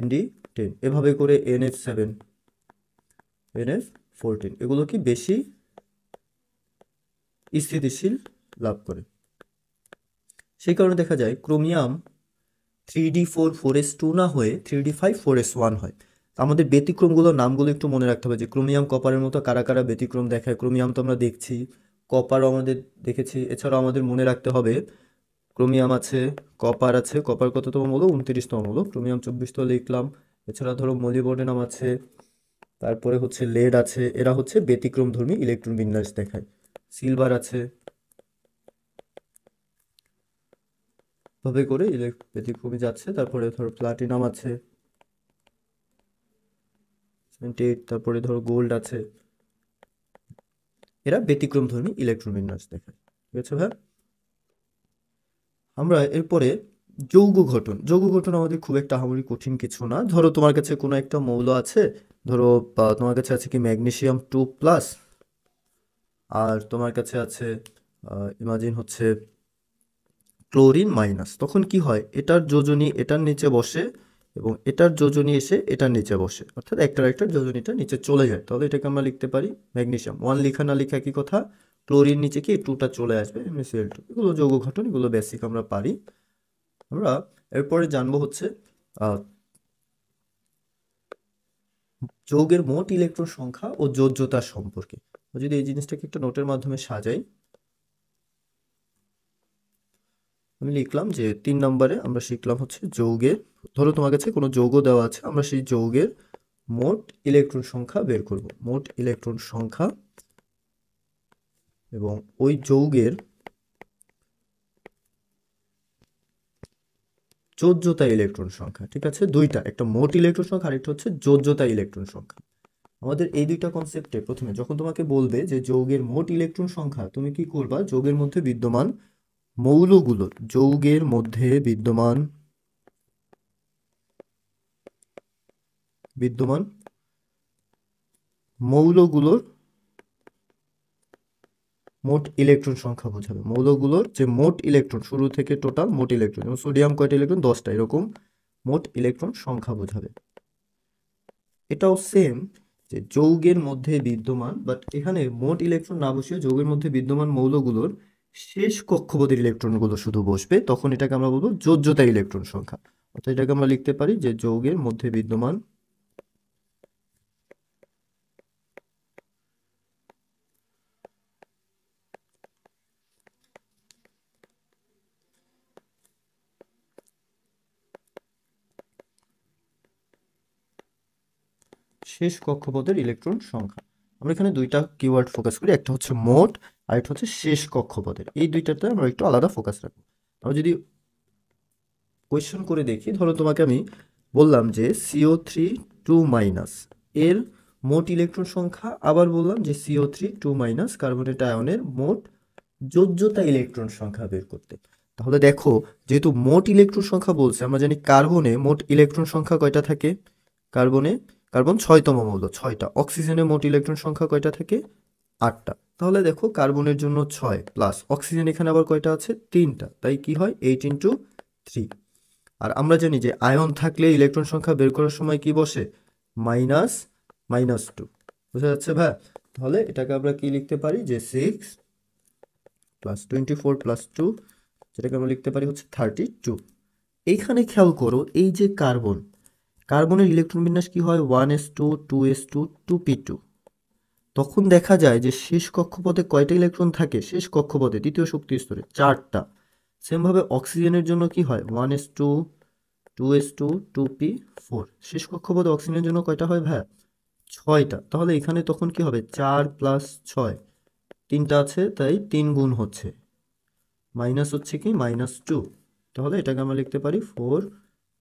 nd10, এভাবে করে nf7 nf14, এগুলো কি বেশি স্থিতিশীল লাভ করে। সেই কারণে দেখা যায় ক্রোমিয়াম 3d4 4s2 না হয়ে 3d5 4s1 হয়। আমাদের ব্যতিক্রমগুলোর নামগুলো একটু মনে রাখতে হবে, যে ক্রোমিয়াম কপারের মতো কারা কারা ব্যতিক্রম দেখায়। ক্রোমিয়াম তো আমরা দেখছি, কপারও আমাদের দেখেছি। এছাড়াও আমাদের মনে রাখতে হবে ক্রোমিয়াম আছে, কপার আছে। কপার কততম মৌল, 29তম মৌল। ক্রোমিয়াম 24 তো লিখলাম। এছাড়া ধরো মলিবডেনাম আছে, তারপরে হচ্ছে লেড আছে। এরা হচ্ছে ব্যতিক্রমধর্মী ইলেকট্রন বিন্যাস দেখায়। সিলভার আছে, ভাবে করে ব্যতিক্রমী যাচ্ছে। তারপরে ধরো প্লাটিনাম আছে 78, তারপরে ধরো গোল্ড আছে। এরা ব্যতিক্রমধর্মী ইলেকট্রন বিন্যাস দেখায়, ঠিক আছে ভাই। আমরা এরপরে যৌগ গঠন। যৌগ গঠন আমাদের খুব একটা আহামরি কঠিন কিছু না। ধরো তোমার কাছে কোনো একটা মৌল আছে, ধরো তোমার কাছে আছে কি ম্যাগনেসিয়াম 2+, আর তোমার কাছে আছে ইমাজিন হচ্ছে ক্লোরিন মাইনাস। তখন কি হয়, এটার যোজনী এটার নিচে বসে এবং এটার যোজনী এসে এটার নিচে বসে, অর্থাৎ একটার একটার যোজনীটা নিচে চলে যায়। তাহলে এটাকে আমরা লিখতে পারি ম্যাগনেসিয়াম 1 লিখা না লিখা একই কথা। ক্লোরিন নিচে কি 2টা চলে আসবে, MnCl2। এগুলো যৌগ গঠন, এগুলো বেসিক আমরা পারি। আমরা এরপরে জানবো হচ্ছে আহ, যৌগের মোট ইলেকট্রন সংখ্যা ও যোজ্যতা সম্পর্কে। যদি এই জিনিসটাকে একটা নোটের মাধ্যমে সাজাই, আমি লিখলাম যে 3 নম্বরে আমরা শিখলাম হচ্ছে যৌগের, ধরো তোমার কাছে কোনো যৌগ দেওয়া আছে, আমরা সেই যৌগের মোট ইলেকট্রন সংখ্যা বের করব, মোট ইলেকট্রন সংখ্যা, এবং ওই যৌগের যোজ্যতা ইলেকট্রন সংখ্যা, ঠিক আছে। দুইটা, একটা মোট ইলেকট্রন সংখ্যা, আরেকটা হচ্ছে যোজ্যতা ইলেকট্রন সংখ্যা। আমাদের এই দুইটা কনসেপ্টে প্রথমে যখন তোমাকে বলবে যে যৌগের মোট ইলেকট্রন সংখ্যা, তুমি কি করবা, যৌগের মধ্যে বিদ্যমান মৌলগুলো, যৌগের মধ্যে বিদ্যমান বিদ্যমান মৌলগুলোর মোট ইলেকট্রন সংখ্যা বোঝাবে। মৌলগুলোর যে মোট ইলেকট্রন, শুরু থেকে টোটাল মোট ইলেকট্রন, যেমন সোডিয়াম কয়টা ইলেকট্রন, 10টা, এরকম মোট ইলেকট্রন সংখ্যা বোঝাবে। এটাও সেম, যে যৌগের মধ্যে বিদ্যমান, বাট এখানে মোট ইলেকট্রন না বসিয়ে যৌগের মধ্যে বিদ্যমান মৌলগুলোর শেষ কক্ষপথের ইলেকট্রনগুলো শুধু বসবে, তখন এটাকে আমরা বলবো যোজ্যতা ইলেকট্রন সংখ্যা। অর্থাৎ এটাকে আমরা লিখতে পারি যে যৌগের মধ্যে বিদ্যমান শেষ কক্ষপথের ইলেকট্রন সংখ্যা। আমরা এখানে দুইটা কিওয়ার্ড ফোকাস করি, একটা হচ্ছে মোট আর একটা হচ্ছে শেষ কক্ষপথের। এই দুইটাতে আমরা একটু আলাদা ফোকাস রাখবো। আমরা যদি কোয়েশ্চেন করে দেখি, ধরো তোমাকে আমি বললাম যে CO3 2- এর মোট ইলেকট্রন সংখ্যা, আবার বললাম যে CO3 2- কার্বনেট আয়নের মোট যোজ্যতা ইলেকট্রন সংখ্যা বের করতে। তাহলে দেখো, যেহেতু মোট ইলেকট্রন সংখ্যা বলছে, আমরা জানি কার্বনে মোট ইলেকট্রন সংখ্যা কয়টা থাকে? কার্বন 6তম মৌল, 6টা। অক্সিজেনে মোট ইলেকট্রন সংখ্যা কয়টা থাকে? 8টা। তাহলে দেখো কার্বনের জন্য 6 প্লাস অক্সিজেন এখানে আবার কয়টা আছে? 3টা। তাই কি হয়? 8 × 3। আর আমরা জানি যে আয়ন থাকলে ইলেকট্রন সংখ্যা বের করার সময় কি বসে? -2। বুঝা যাচ্ছে ভাই? তাহলে এটাকে আমরা কি লিখতে পারি যে 6 + 24 + 2, যেটাকে আমরা লিখতে পারি হচ্ছে 32। এইখানে খেয়াল করো, এই যে কার্বনের ইলেকট্রন বিন্যাস কি হয়? 1s2 2s2 2p2। তখন দেখা যায় যে শেষ কক্ষপথে কয়টা ইলেকট্রন থাকে? শেষ কক্ষপথে দ্বিতীয় শক্তি স্তরে 4টা। সেমভাবে অক্সিজেনের জন্য কি হয়? 1s2 2s2 2p4। শেষ কক্ষপথে অক্সিজেনের জন্য কয়টা হয় ভাই? 6টা। তাহলে এখানে তখন কি হবে? 4 + 6, 3টা আছে, তাই 3 গুণ হচ্ছে, মাইনাস হচ্ছে কি -2। তাহলে এটাকে আমরা লিখতে পারি 4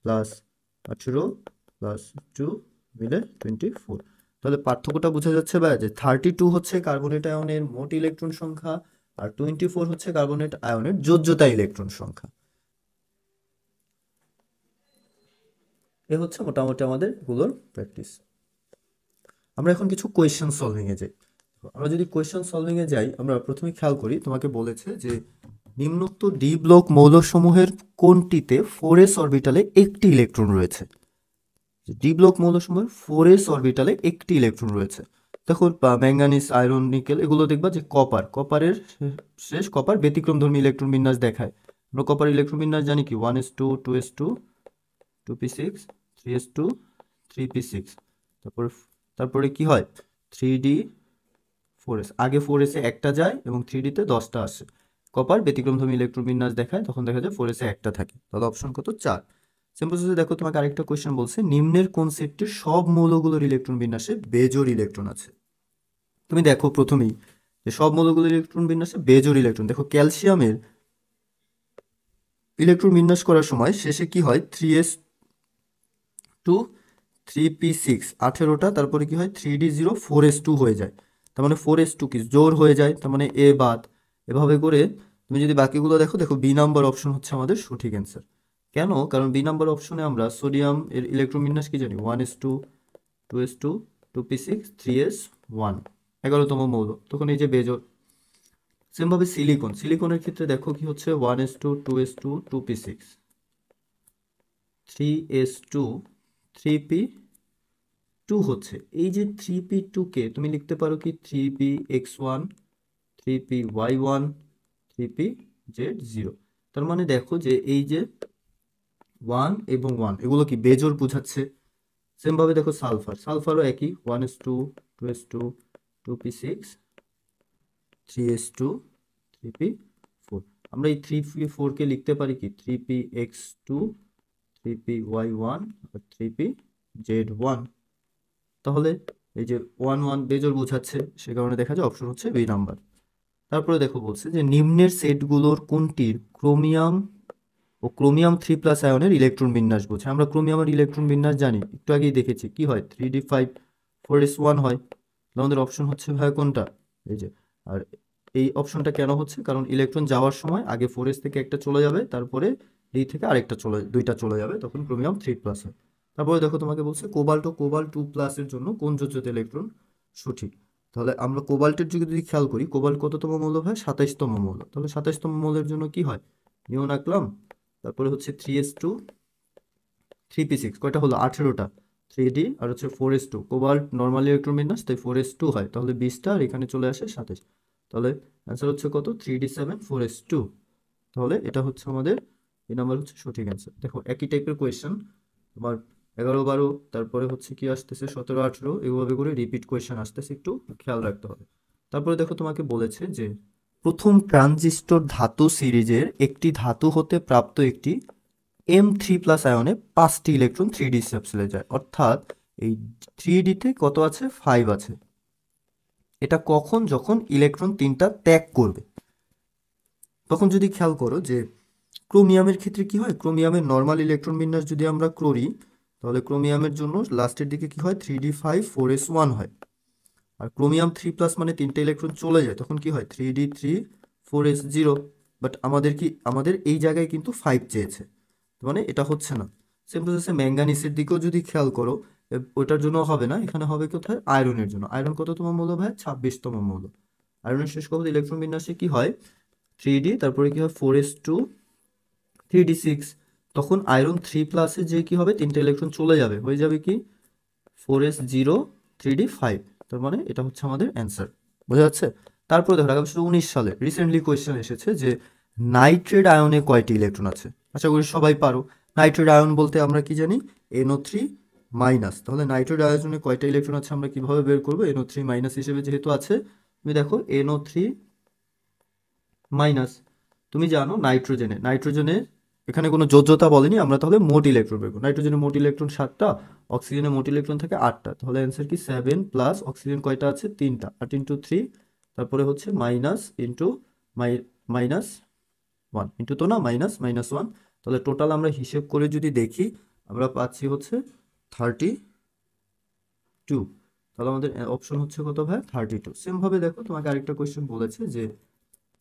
+ 18 + 2 মিলে 24। তাহলে পার্থক্যটা বোঝা যাচ্ছে ভাই, যে 32 হচ্ছে কার্বনেট আয়নের মোট ইলেকট্রন সংখ্যা, আর 24 হচ্ছে কার্বনেট আয়নের যোজ্যতা ইলেকট্রন সংখ্যা। এ হচ্ছে মোটামুটি আমাদের গুলোর প্র্যাকটিস। আমরা এখন কিছু কোয়েশ্চেন সলভিং এ যাই। আমরা যদি কোয়েশ্চেন সলভিং এ যাই, আমরা প্রথমে খেয়াল করি, তোমাকে বলেছে যে নিম্নোক্ত ডি ব্লক মৌলসমূহের কোনটিতে 4s অরবিটালে একটি ইলেকট্রন রয়েছে? ডি ব্লক মৌলসমূহের 4s অরবিটালে একটি ইলেকট্রন রয়েছে। দেখো, ম্যাঙ্গানিজ, আয়রন, নিকেল, এগুলো দেখবা যে কপারের শেষ কপার ব্যতিক্রমধর্মী ইলেকট্রন বিন্যাস দেখায়। আমরা কপার ইলেকট্রন বিন্যাস জানি কি? 1s2 2s2 2p6 3s2 3p6। তারপরে কি হয়? 3d 4s। আগে 4s এ একটা যায় এবং 3d তে 10টা আসে। কপার ব্যতিক্রমধর্মী ইলেকট্রন বিন্যাস দেখায়, তখন দেখা যায় 4s এ একটা থাকে। তাহলে অপশন কত? 4। সিম্পল দেখো, তোমাকে আরেকটা কোয়েশ্চেন বলছে, নিম্নের কোন সেটটির সব মৌলগুলোর ইলেকট্রন বিন্যাসে বেজোড় ইলেকট্রন আছে? তুমি দেখো প্রথমেই যে সব মৌলগুলোর ইলেকট্রন বিন্যাসে বেজোড় ইলেকট্রন। দেখো ক্যালসিয়ামের ইলেকট্রন বিন্যাস করার সময় শেষে কি হয়? 3s2 3p6, 18টা। তারপরে কি হয়? 3d0 4s2 হয়ে যায়। তার মানে 4s2 কি জোড় হয়ে যায়, তার মানে এ বাদ। এভাবে করে তুমি যদি বাকিগুলো দেখো, বি নাম্বার অপশন হচ্ছে আমাদের সঠিক অ্যান্সার। কেন? কারণ বি নাম্বার অপশনে আমরা সোডিয়াম এর ইলেকট্রন বিন্যাস কি জানি? 1s2 2s2 2p6 3s1, 11তম মৌল, তখন এই যে বেজোড়। সেমভাবে সিলিকনের ক্ষেত্রে দেখো কি হচ্ছে? 1s2 2s2 2p6 3s2 3p2 হচ্ছে। এই যে 3p2 কে তুমি লিখতে পারো কি? 3px1 3py1 3pz0। তার মানে দেখো যে এই যে 1 এবং 1 এগুলো কি বেজোড় বোঝাচ্ছে। সেম ভাবে দেখো সালফারও একই, 1s2 2s2 2p6 3s2 3p4। আমরা এই 3p4 কে লিখতে পারি কি? 3px2 3py1 আর 3pz1। তাহলে এই যে 1 1 বেজোড় বোঝাচ্ছে, সে কারণে দেখা যায় অপশন হচ্ছে বি নাম্বার। তারপরে দেখো বলছে যে নিম্নের সেটগুলোর কোনটির ক্রোমিয়াম ও ক্রোমিয়াম 3+ আয়নের ইলেকট্রন বিন্যাস বোঝে? আমরা ক্রোমিয়ামের ইলেকট্রন বিন্যাস জানি, একটু আগেই দেখেছি কি হয়? 3d5 4s1 হয়। আমাদের অপশন হচ্ছে ভাই কোনটা? এই যে। আর এই অপশনটা কেন হচ্ছে? কারণ ইলেকট্রন যাওয়ার সময় আগে 4s থেকে একটা চলে যাবে, তারপরে ডি থেকে আরেকটা দুইটা চলে যাবে, তখন ক্রোমিয়াম 3+ হয়। তারপরে দেখো তোমাকে বলছে কোবাল্ট 2+ এর জন্য কোন যোজ্যতা ইলেকট্রন সঠিক? তাহলে আমরা কোবাল্টের যুগে যদি খেয়াল করি, কোবাল্ট কততম মৌল হয়? 27তম মৌল। তাহলে 27তম মৌলের জন্য কি হয়? নিয়ন আঁকলাম, তারপরে হচ্ছে 3s2 3p6, কয়টা হলো? 18টা। 3d আর হচ্ছে 4s2, কোবাল্ট নর্মাল ইলেকট্রন বিন্যাস, তাই 4s2 হয়। তাহলে 20টা, আর এখানে চলে আসে 27। তাহলে অ্যান্সার হচ্ছে কত? 3d7 4s2। তাহলে এটা হচ্ছে আমাদের এই নাম্বার হচ্ছে সঠিক অ্যান্সার। দেখো একই টাইপের কোয়েশ্চেন তোমার 11 12, তারপরে হচ্ছে কি আসতেছে 17 18, এভাবে করে রিপিট কোয়েশ্চেন আসতেছে, একটু খেয়াল রাখতে হবে। তারপরে দেখো তোমাকে বলেছে যে প্রথম ট্রানজিস্টর ধাতু সিরিজের একটি ধাতু হতে প্রাপ্ত একটি M3+ আয়নে 5টি ইলেকট্রন 3d সাবশেলে যায়, অর্থাৎ এই 3d তে কত আছে? 5 আছে। এটা কখন, যখন ইলেকট্রন তিনটা ত্যাগ করবে। তখন যদি খেয়াল করো যে ক্রোমিয়ামের ক্ষেত্রে কি হয়, ক্রোমিয়ামের নর্মাল ইলেকট্রন বিন্যাস যদি আমরা করি তাহলে ক্রোমিয়ামের জন্য লাস্টের দিকে কি হয় 3d5 4s1 হয়। আর ক্রোমিয়াম 3+ মানে তিনটে ইলেকট্রন চলে যায়, তখন কি হয় 3d3 4s0। বাট আমাদের এই জায়গায় কিন্তু 5 চেয়েছে, মানে এটা হচ্ছে না। সেম প্রসেসে ম্যাঙ্গানিসের দিকেও যদি খেয়াল করো ওটার জন্য হবে না, এখানে হবে কোথায় আয়রনের জন্য। আয়রন কততম মৌল ভাই, 26তম মৌল। আয়রনের শেষ কক্ষে ইলেকট্রন বিন্যাসে কি হয় 3d, তারপরে কি হয় 4s2 3d6। তখন আয়রন 3+এ যে কি হবে তিনটে ইলেকট্রন চলে যাবে, হয়ে যাবে কি 4s0 3d5। তার মানে এটা হচ্ছে আমাদের অ্যান্সার, বোঝা যাচ্ছে। তারপরে দেখো 2019 সালে রিসেন্টলি কোয়েশ্চেন এসেছে যে নাইট্রেট আয়নে কয়টি ইলেকট্রন আছে। আশা করি সবাই পারো। নাইট্রেট আয়ন বলতে আমরা কি জানি, NO3-। তাহলে নাইট্রেট আয়নে কয়টা ইলেকট্রন আছে আমরা কিভাবে বের করবো, NO3- হিসেবে যেহেতু আছে, তুমি দেখো NO3-। তুমি জানো নাইট্রোজেনে এখানে কোনো যোজ্যতা বলেনি, আমরা তাহলে মোট ইলেকট্রন বের করবো। নাইট্রোজেনের মোট ইলেকট্রন 7টা, অক্সিজেনের মোট ইলেকট্রন থাকে 8টা। তাহলে অ্যান্সার কি 7 প্লাস অক্সিজেন কয়টা আছে 3টা, 8 ইন্টু 3, তারপরে হচ্ছে মাইনাস ইন্টু -1 ইন্টু তো না -1। তাহলে টোটাল আমরা হিসেব করে যদি দেখি আমরা পাচ্ছি হচ্ছে 32। তাহলে আমাদের অপশন হচ্ছে কত ভাই 32। সেম ভাবে দেখো তোমাকে আরেকটা কোয়েশ্চেন বলেছে যে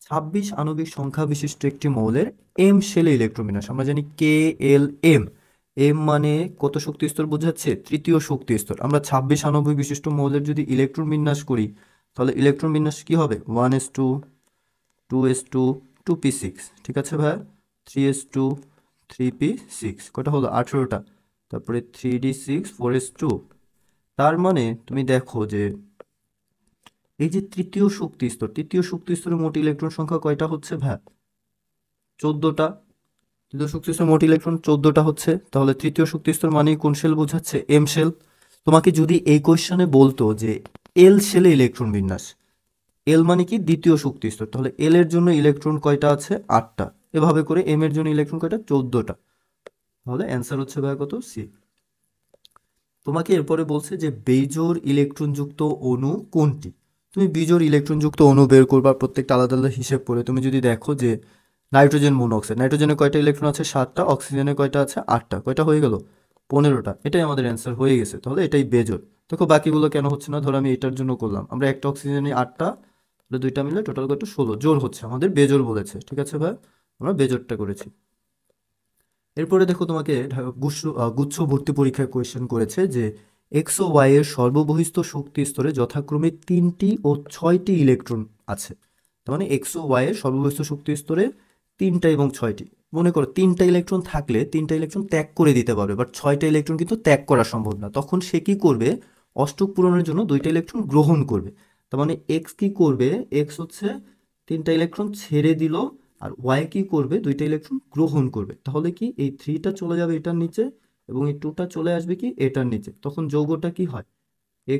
26 আণবিক সংখ্যা বিশিষ্ট একটি মৌলের এম শেলে ইলেকট্রন বিন্যাস। আমরা জানি KLM, এম মানে কত শক্তি স্তর বোঝাচ্ছে, তৃতীয় শক্তি স্তর। আমরা 26 আণবিক বিশিষ্ট মৌলের যদি ইলেকট্রন বিন্যাস করি তাহলে ইলেকট্রন বিন্যাস কি হবে 1s2 2s2 2p6, ঠিক আছে ভাই, 3s2 3p6, কটা হলো 18টা, তারপরে 3d6 4s2। তার মানে তুমি দেখো যে এই যে তৃতীয় শক্তি স্তরে মোট ইলেকট্রন সংখ্যা কয়টা হচ্ছে ভাই 14টা। তৃতীয় শক্তি স্তরে মোট ইলেকট্রন 14টা হচ্ছে, তাহলে তৃতীয় শক্তি স্তর মানে কোন শেল বোঝাচ্ছে, এম শেল। তোমাকে যদি এই কোশ্চেনে বলতো যে এল শেলে ইলেকট্রন বিন্যাস, এল মানে কি দ্বিতীয় শক্তি স্তর, তাহলে এল এর জন্য ইলেকট্রন কয়টা আছে 8টা, এভাবে করে এম এর জন্য ইলেকট্রন কয়টা 14টা। তাহলে অ্যান্সার হচ্ছে ভাই কত সি। তোমাকে এরপরে বলছে যে বেজোড় ইলেকট্রনযুক্ত অণু কোনটি। তুমি বিজোড় ইলেকট্রনযুক্ত অণু বের করবা প্রত্যেকটা আলাদা আলাদা হিসেব করে। তুমি যদি দেখো যে নাইট্রোজেন মনোক্সাইড, নাইট্রোজেনে কয়টা ইলেকট্রন আছে 7টা, অক্সিজেনে কয়টা আছে 8টা, কয়টা হয়ে গেল 15টা। এটাই আমাদের অ্যান্সার হয়ে গেছে, তাহলে এটাই বেজোড়। দেখো বাকিগুলো কেন হচ্ছে না, ধরো আমি এটার জন্য করলাম, আমরা একটা অক্সিজেনে 8টা, তাহলে দুইটা মিলে টোটাল কত 16, জোড় হচ্ছে, আমাদের বেজোড় বলেছে, ঠিক আছে ভাই, আমরা বেজোড়টা করেছি। এরপরে দেখো তোমাকে গুচ্ছ ভর্তি পরীক্ষায় কোয়েশ্চেন করেছে যে এক্স ও ওয়াই এর সর্ববহিস্থ শক্তি স্তরে যথাক্রমে 3টি ও 6টি ইলেকট্রন আছে। তার মানে এক্স ও ওয়াই এর সর্ববহিস্থ শক্তি স্তরে 3টা এবং 6টি। মনে করো 3টা ইলেকট্রন থাকলে 3টা ইলেকট্রন ত্যাগ করে দিতে পারবে, বাট 6টা ইলেকট্রন কিন্তু ত্যাগ করা সম্ভব না। তখন সে কি করবে, অষ্টক পূরণের জন্য 2টা ইলেকট্রন গ্রহণ করবে। তার মানে এক্স কি করবে, এক্স হচ্ছে 3টা ইলেকট্রন ছেড়ে দিল, আর ওয়াই কি করবে 2টা ইলেকট্রন গ্রহণ করবে। তাহলে কি এই 3টা চলে যাবে এটার নিচে এবং এই 2টা চলে আসবে কি এটার নিচে, তখন যৌগটা কি হয়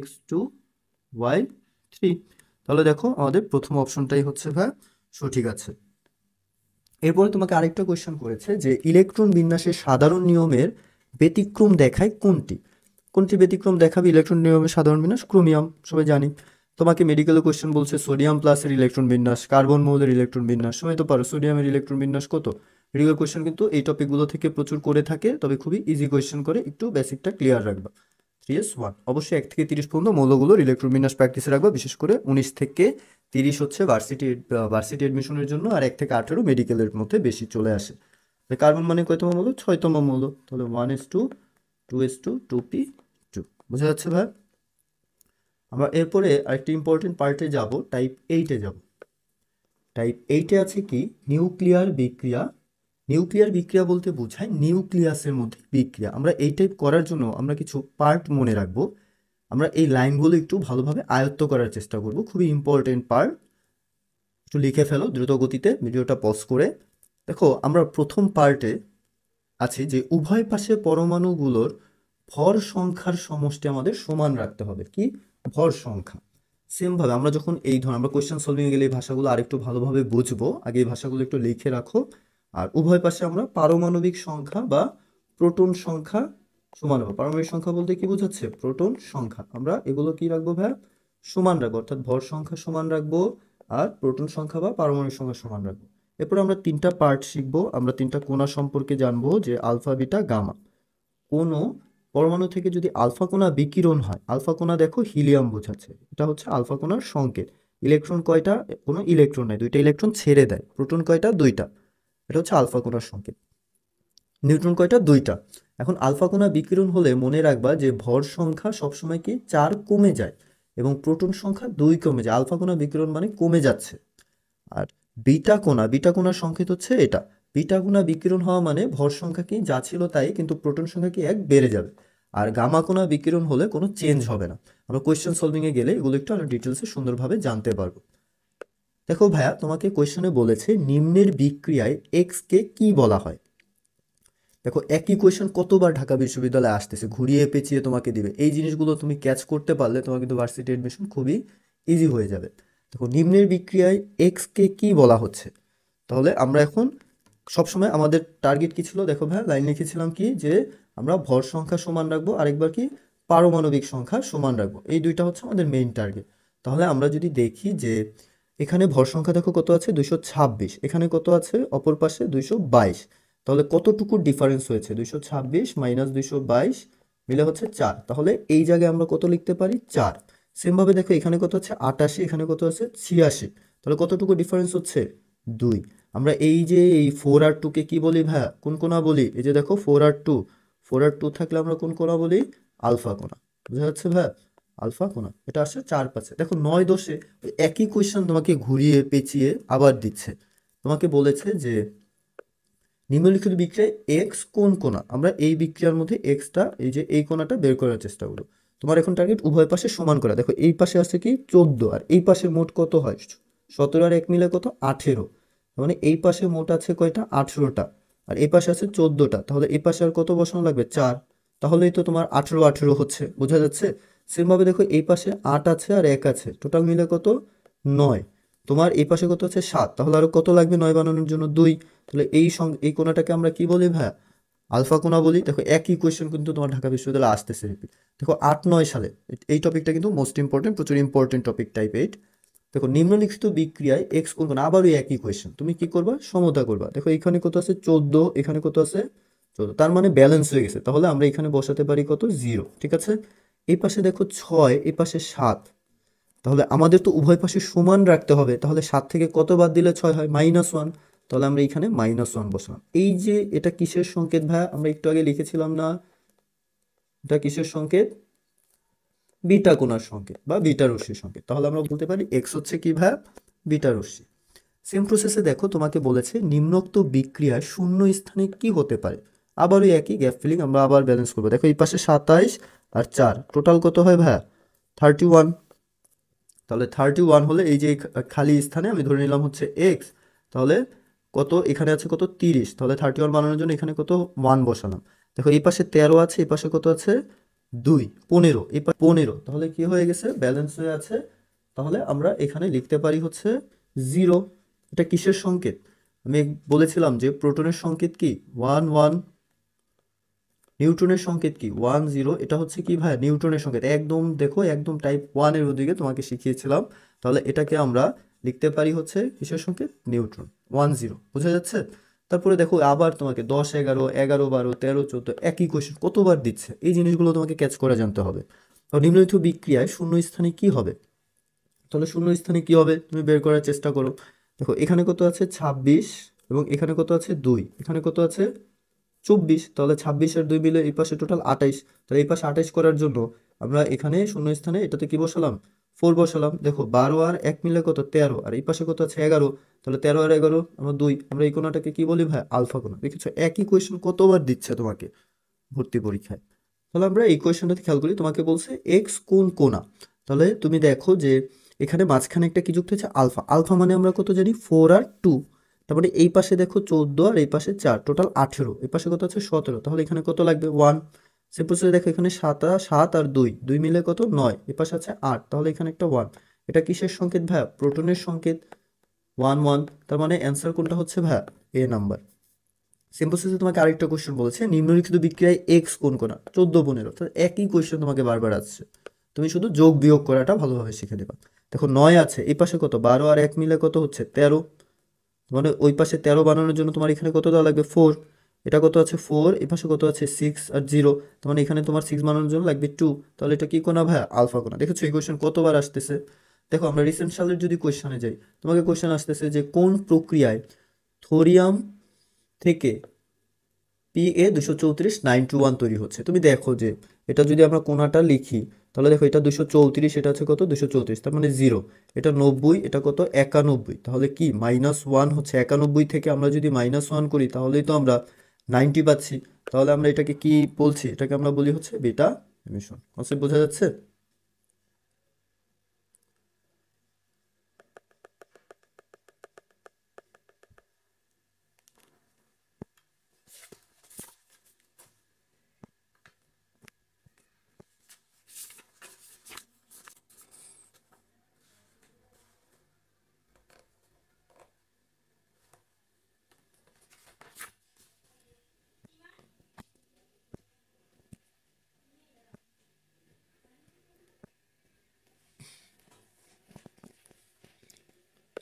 X2Y3। তাহলে দেখো আমাদের প্রথম অপশনটাই হচ্ছে ভাই সঠিক আছে। এরপরে তোমাকে আরেকটা কোয়েশ্চেন করেছে যে ইলেকট্রন বিন্যাসের সাধারণ নিয়মের ব্যতিক্রম দেখায় কোনটি। কোনটি ব্যতিক্রম দেখাবে ইলেকট্রন নিয়মের সাধারণ বিন্যাস, ক্রোমিয়াম, সবাই জানি। তোমাকে মেডিকেলে কোয়েশ্চেন বলছে সোডিয়াম প্লাসের ইলেকট্রন বিন্যাস, কার্বন মৌলের ইলেকট্রন বিন্যাস, সবাই তো পারো সোডিয়ামের ইলেকট্রন বিন্যাস কত। মেডিকেল কোয়েশ্চেন কিন্তু এই টপিকগুলো থেকে প্রচুর করে থাকে, তবে খুবই ইজি কোয়েশ্চেন করে, একটু বেসিকটা ক্লিয়ার রাখবা। 3s1 অবশ্যই 1 থেকে 30 পর্যন্ত মৌলগুলোর ইলেকট্রন বিন্যাস প্র্যাকটিসে রাখবা, বিশেষ করে 19 থেকে 30 হচ্ছে ভার্সিটি এডমিশনের জন্য, আর 1 থেকে 18 মেডিকেলের মধ্যে বেশি চলে আসে। কার্বন মানে কয়তম মৌল, 6তম মৌল, তাহলে 1s2 2s2 2p2, বোঝা যাচ্ছে ভাই। আমরা এরপরে আরেকটি ইম্পর্টেন্ট পার্টে যাব, টাইপ 8-এ যাব। টাইপ 8-এ আছে কি নিউক্লিয়ার বিক্রিয়া। নিউক্লিয়ার বিক্রিয়া বলতে বোঝায় নিউক্লিয়াসের মধ্যে বিক্রিয়া। আমরা এই টাইপ করার জন্য আমরা কিছু পার্ট মনে রাখবো, আমরা এই লাইনগুলো একটু ভালোভাবে আয়ত্ত করার চেষ্টা করব, খুবই ইম্পর্টেন্ট পার্ট। একটু লিখে ফেলো দ্রুত গতিতে, ভিডিওটা পজ করে। দেখো আমরা প্রথম পার্টে আছে যে উভয় পাশে পরমাণুগুলোর ভর সংখ্যার সমষ্টি আমাদের সমান রাখতে হবে। কি ভর সংখ্যা। সেম ভাবে আমরা যখন এই ধর আমরা কোয়েশ্চেন সলভিং এ গেলে এই ভাষাগুলো আরেকটু ভালোভাবে বুঝবো, আগে এই ভাষাগুলো একটু লিখে রাখো। আর উভয় পাশে আমরা পারমাণবিক সংখ্যা বা প্রোটন সংখ্যা সমান হবে। পারমাণবিক সংখ্যা বলতে কি বোঝাচ্ছে, প্রোটন সংখ্যা। আমরা এগুলো কি রাখবো ভাই সমান রাখবো, অর্থাৎ ভর সংখ্যা সমান রাখবো আর প্রোটন সংখ্যা বা পারমাণবিক সংখ্যা সমান রাখবো। এরপর আমরা তিনটা পার্ট শিখবো, আমরা তিনটা কণা সম্পর্কে জানবো, যে আলফা বিটা গামা। কোনো পরমাণু থেকে যদি আলফা কণা বিকিরণ হয়, আলফা কণা দেখো হিলিয়াম বোঝাচ্ছে, এটা হচ্ছে আলফা কণার সংকেত। ইলেকট্রন কয়টা? কোনো ইলেকট্রন নাই, দুইটা ইলেকট্রন ছেড়ে দেয়। প্রোটন কয়টা? দুইটা, এটা হচ্ছে আলফা কণার সংকেত। নিউট্রন কয়টা? দুইটা। এখন আলফা কণা বিকিরণ হলে মনে রাখবা যে ভর সংখ্যা সবসময় কি 4 কমে যায় এবং প্রোটন সংখ্যা 2 কমে যায়। আলফা কণা বিকিরণ মানে কমে যাচ্ছে। আর বিটা কোণার সংকেত হচ্ছে এটা। বিটা কোণা বিকিরণ হওয়া মানে ভর সংখ্যা কি যা ছিল তাই, কিন্তু প্রোটন সংখ্যা কি 1 বেড়ে যাবে। আর গামা কোণা বিকিরণ হলে কোনো চেঞ্জ হবে না। আমরা কোয়েশ্চেন সলভিং এ গেলে এগুলো একটু আরো ডিটেলসে সুন্দরভাবে জানতে পারবো। দেখো ভাইয়া, তোমাকে কোয়েশ্চেনে বলেছে নিম্নের বিক্রিয়ায় এক্স কে কি বলা হয়। দেখো একই কোয়েশ্চেন কতবার ঢাকা বিশ্ববিদ্যালয়ে আসতেছে, ঘুরিয়ে পেঁচিয়ে তোমাকে দিবে। এই জিনিসগুলো তুমি ক্যাচ করতে পারলে তোমার কিন্তু ভার্সিটি এডমিশন খুবই ইজি হয়ে যাবে। দেখো নিম্নের বিক্রিয়ায় এক্স কে কি বলা হচ্ছে, তাহলে আমরা এখন সবসময় আমাদের টার্গেট কি ছিল, দেখো ভাই লাইন লিখেছিলাম কি, যে আমরা ভর সংখ্যা সমান রাখবো, আরেকবার কি পারমাণবিক সংখ্যা সমান রাখবো। এই দুইটা হচ্ছে আমাদের মেইন টার্গেট। তাহলে আমরা যদি দেখি যে এখানে ভর সংখ্যা দেখো কত আছে, 226, এখানে কত আছে অপর পাশে 222, তাহলে কতটুকু ডিফারেন্স হয়েছে, 226 মাইনাস 222 মিলে হচ্ছে 4। তাহলে এই জায়গায় আমরা কত লিখতে পারি, 4। সেম ভাবে দেখো এখানে কত আছে 88, এখানে কত আছে 86, তাহলে কতটুকু ডিফারেন্স হচ্ছে 2। আমরা এই যে এই 4 আর 2 কে কি বলি ভাইয়া, কোন কোণা বলি? এই যে দেখো 4 আর 2, 4 আর 2 থাকলে আমরা কোন কোণা বলি? আলফা কোণা। বুঝা যাচ্ছে ভাইয়া? আলফা কোণা। এটা আসছে 4-5। দেখো 9-10 একই কোয়েশ্চেন তোমাকে ঘুরিয়ে পেঁচিয়ে আবার দিচ্ছে। তোমাকে বলেছে যে নিম্নলিখিত বিক্রিয়ায় এক্স কোন কোণা। আমরা এই বিক্রিয়ার মধ্যে এক্সটা, এই যে এই কোণাটা বের করার চেষ্টা করব। তোমার এখন টার্গেট উভয় পাশে সমান করা। দেখো এই পাশে আছে কি 14, আর এই পাশে মোট কত হয়, 17 আর 1 মিলে কত 18। মানে এই পাশে মোট আছে কয়টা, 18টা, আর এই পাশে আছে 14টা। তাহলে এই পাশে আর কত বসানো লাগবে, 4। তাহলেই তো তোমার 18 হচ্ছে। বোঝা যাচ্ছে? সেম ভাবে দেখো এই পাশে 8 আছে আর 1 আছে, টোটাল মিলে কত, 9। তোমার এই পাশে কত আছে, 7। তাহলে আরো কত লাগবে 9 বানানোর জন্য, 2। তাহলে এই কোণাটাকে আমরা কি বলি ভাইয়া, আলফা কোণা বলি। দেখো একই কোয়েশ্চেন কিন্তু তোমার ঢাকা বিশ্ববিদ্যালয়ে আসতেছে রিপিট। দেখো 8-9 সালে এই টপিকটা কিন্তু মোস্ট ইম্পর্টেন্ট, প্রচুর ইম্পর্টেন্ট টপিক টাইপ 8। দেখো নিম্নলিখিত বিক্রিয়ায় এক্স কোন কোণা, আবার ওই একই কোয়েশ্চেন, তুমি কি করবা, সমতা করবা। দেখো এখানে কত আছে 14, এখানে কত আছে 14, তার মানে ব্যালেন্স হয়ে গেছে। তাহলে আমরা এখানে বসাতে পারি কত, 0। ঠিক আছে। এই পাশে দেখো 6, এই পাশে 7, তাহলে আমাদের তো উভয় পাশে সমান রাখতে হবে। তাহলে 7 থেকে কত বাদ দিলে 6 হয়, -1। তাহলে আমরা এখানে -1 বসালাম। এই যে এটা কিসের সংকেত ভাইয়া, আমরা একটু আগে লিখেছিলাম না, এটা কিসের সংকেত, বিটা কোণার সংকেত বা বিটা রশ্মির সংকেত। তাহলে আমরা বলতে পারি এক্স হচ্ছে কি ভাইয়া, বিটা রশ্মি। সেম প্রসেসে দেখো তোমাকে বলেছে নিম্নোক্ত বিক্রিয়ায় শূন্য স্থানে কি হতে পারে। আবার ওই একই গ্যাপ ফিলিং, আমরা আবার ব্যালেন্স করবো। দেখো এই পাশে 27 আর 4, টোটাল কত হয় ভাইয়া, 31। তাহলে 31 হলে এই যে খালি স্থানে আমি ধরে নিলাম হচ্ছে এক্স, তাহলে কত, এখানে আছে কত 30, তাহলে 31 বানানোর জন্য এখানে কত 1 বসালাম। দেখো এই পাশে 13 আছে, এই পাশে কত আছে 2, 15, এই পাশে 15, তাহলে কি হয়ে গেছে, ব্যালেন্স হয়ে আছে। তাহলে আমরা এখানে লিখতে পারি হচ্ছে 0। এটা কিসের সংকেত, আমি বলেছিলাম যে প্রোটনের সংকেত কি 1 1, নিউটনের সংকেত কি 1 0। এটা হচ্ছে কি ভাই, নিউটনের সংকেত। একদম দেখো একদম টাইপ 1 এর ওদিকে তোমাকে শিখিয়েছিলাম। তাহলে এটাকে আমরা লিখতে পারি হচ্ছে কিসের সংকেত, নিউট্রন, 1 0। বোঝা যাচ্ছে? তারপরে দেখো আবার তোমাকে 10 11 11 12 13 14 একই কোয়েশ্চেন কতবার দিচ্ছে, এই জিনিসগুলো তোমাকে ক্যাচ করে জানতে হবে। তো নিম্নলিখিত বিক্রিয়ায় শূন্য স্থানে কি হবে, তাহলে শূন্য স্থানে কি হবে তুমি বের করার চেষ্টা করো। দেখো এখানে কত আছে 26, এবং এখানে কত আছে 2, এখানে কত আছে 24, তাহলে 26 আর 2 মিলে এই পাশে টোটাল 28। তাহলে এই পাশে 28 করার জন্য আমরা এখানে শূন্য স্থানে এটাতে কি বসালাম, 4 বসালাম। দেখো 12 আর 1 মিলে কত 13, আর এই পাশে কত আছে 11, তাহলে 13 আর 11 আমরা 2, আমরা এই কোণাটাকে কি বলি ভাই, আলফা কোণা। দেখেছো একই কোয়েশ্চেন কতবার দিচ্ছে তোমাকে ভর্তি পরীক্ষায়। তাহলে আমরা এই কোয়েশ্চেনটাতে খেয়াল করি, তোমাকে বলছে এক্স কোন কোণা। তাহলে তুমি দেখো যে এখানে মাঝখানে একটা কি যুক্ত হয়েছে, আলফা। আলফা মানে আমরা কত জানি, 4 আর 2। তারপরে এই পাশে দেখো 14 আর এই পাশে 4, টোটাল 18, এই পাশে কত আছে 17, তাহলে এখানে কত লাগবে 1। সিম্পল দেখো এখানে 7 আর 2, 2 মিলে কত 9, এই পাশে আছে 8, তাহলে এখানে একটা 1। এটা কিসের সংকেত ভাইয়া, প্রোটনের সংকেত, 1 1। তার মানে অ্যান্সার কোনটা হচ্ছে ভাইয়া, এ নাম্বার। সিম্পল সেন্সে তোমাকে আরেকটা কোশ্চেন বলেছে নিম্নলিখিত বিক্রিয়ায় এক্স কোন কোণা, 14 15, অর্থাৎ একই কোশ্চেন তোমাকে বারবার আসছে। তো তুমি শুধু যোগ বিয়োগ করাটা ভালোভাবে শিখে নেবা। দেখো 9 আছে, এই পাশে কত, 12 আর 1 মিলে কত হচ্ছে 13, মানে ওই পাশে 13 বানানোর জন্য তোমার এখানে কত দেওয়া লাগবে 4, এটা কত আছে 4, এই পাশে কত আছে 6 আর 0, তার মানে এখানে তোমার 6 বানানোর জন্য লাগবে 2, তাহলে এটা কি কোণা ভাই, আলফা কোণা। দেখেছো এই কোয়েশ্চেন কতবার আসতেছে। দেখো আমরা রিসেন্ট সালের যদি কোয়েশ্চেনে যাই, তোমাকে কোয়েশ্চেন আসতেছে যে কোন প্রক্রিয়ায় থোরিয়াম থেকে PA 234 9 to 1 তৈরি হচ্ছে। তুমি দেখো যে এটা যদি আমরা কোণাটা লিখি, তাহলে দেখো এটা 234, এটা হচ্ছে কত 234, তার মানে 0, এটা 90, এটা কত 91, তাহলে কি -1 হচ্ছে 91 থেকে আমরা যদি -1 করি তাহলেই তো আমরা 90 পাচ্ছি। তাহলে আমরা এটাকে কি বলছি, এটাকে আমরা বলি হচ্ছে বিটা এমিশন। কনসেপ্ট বোঝা যাচ্ছে?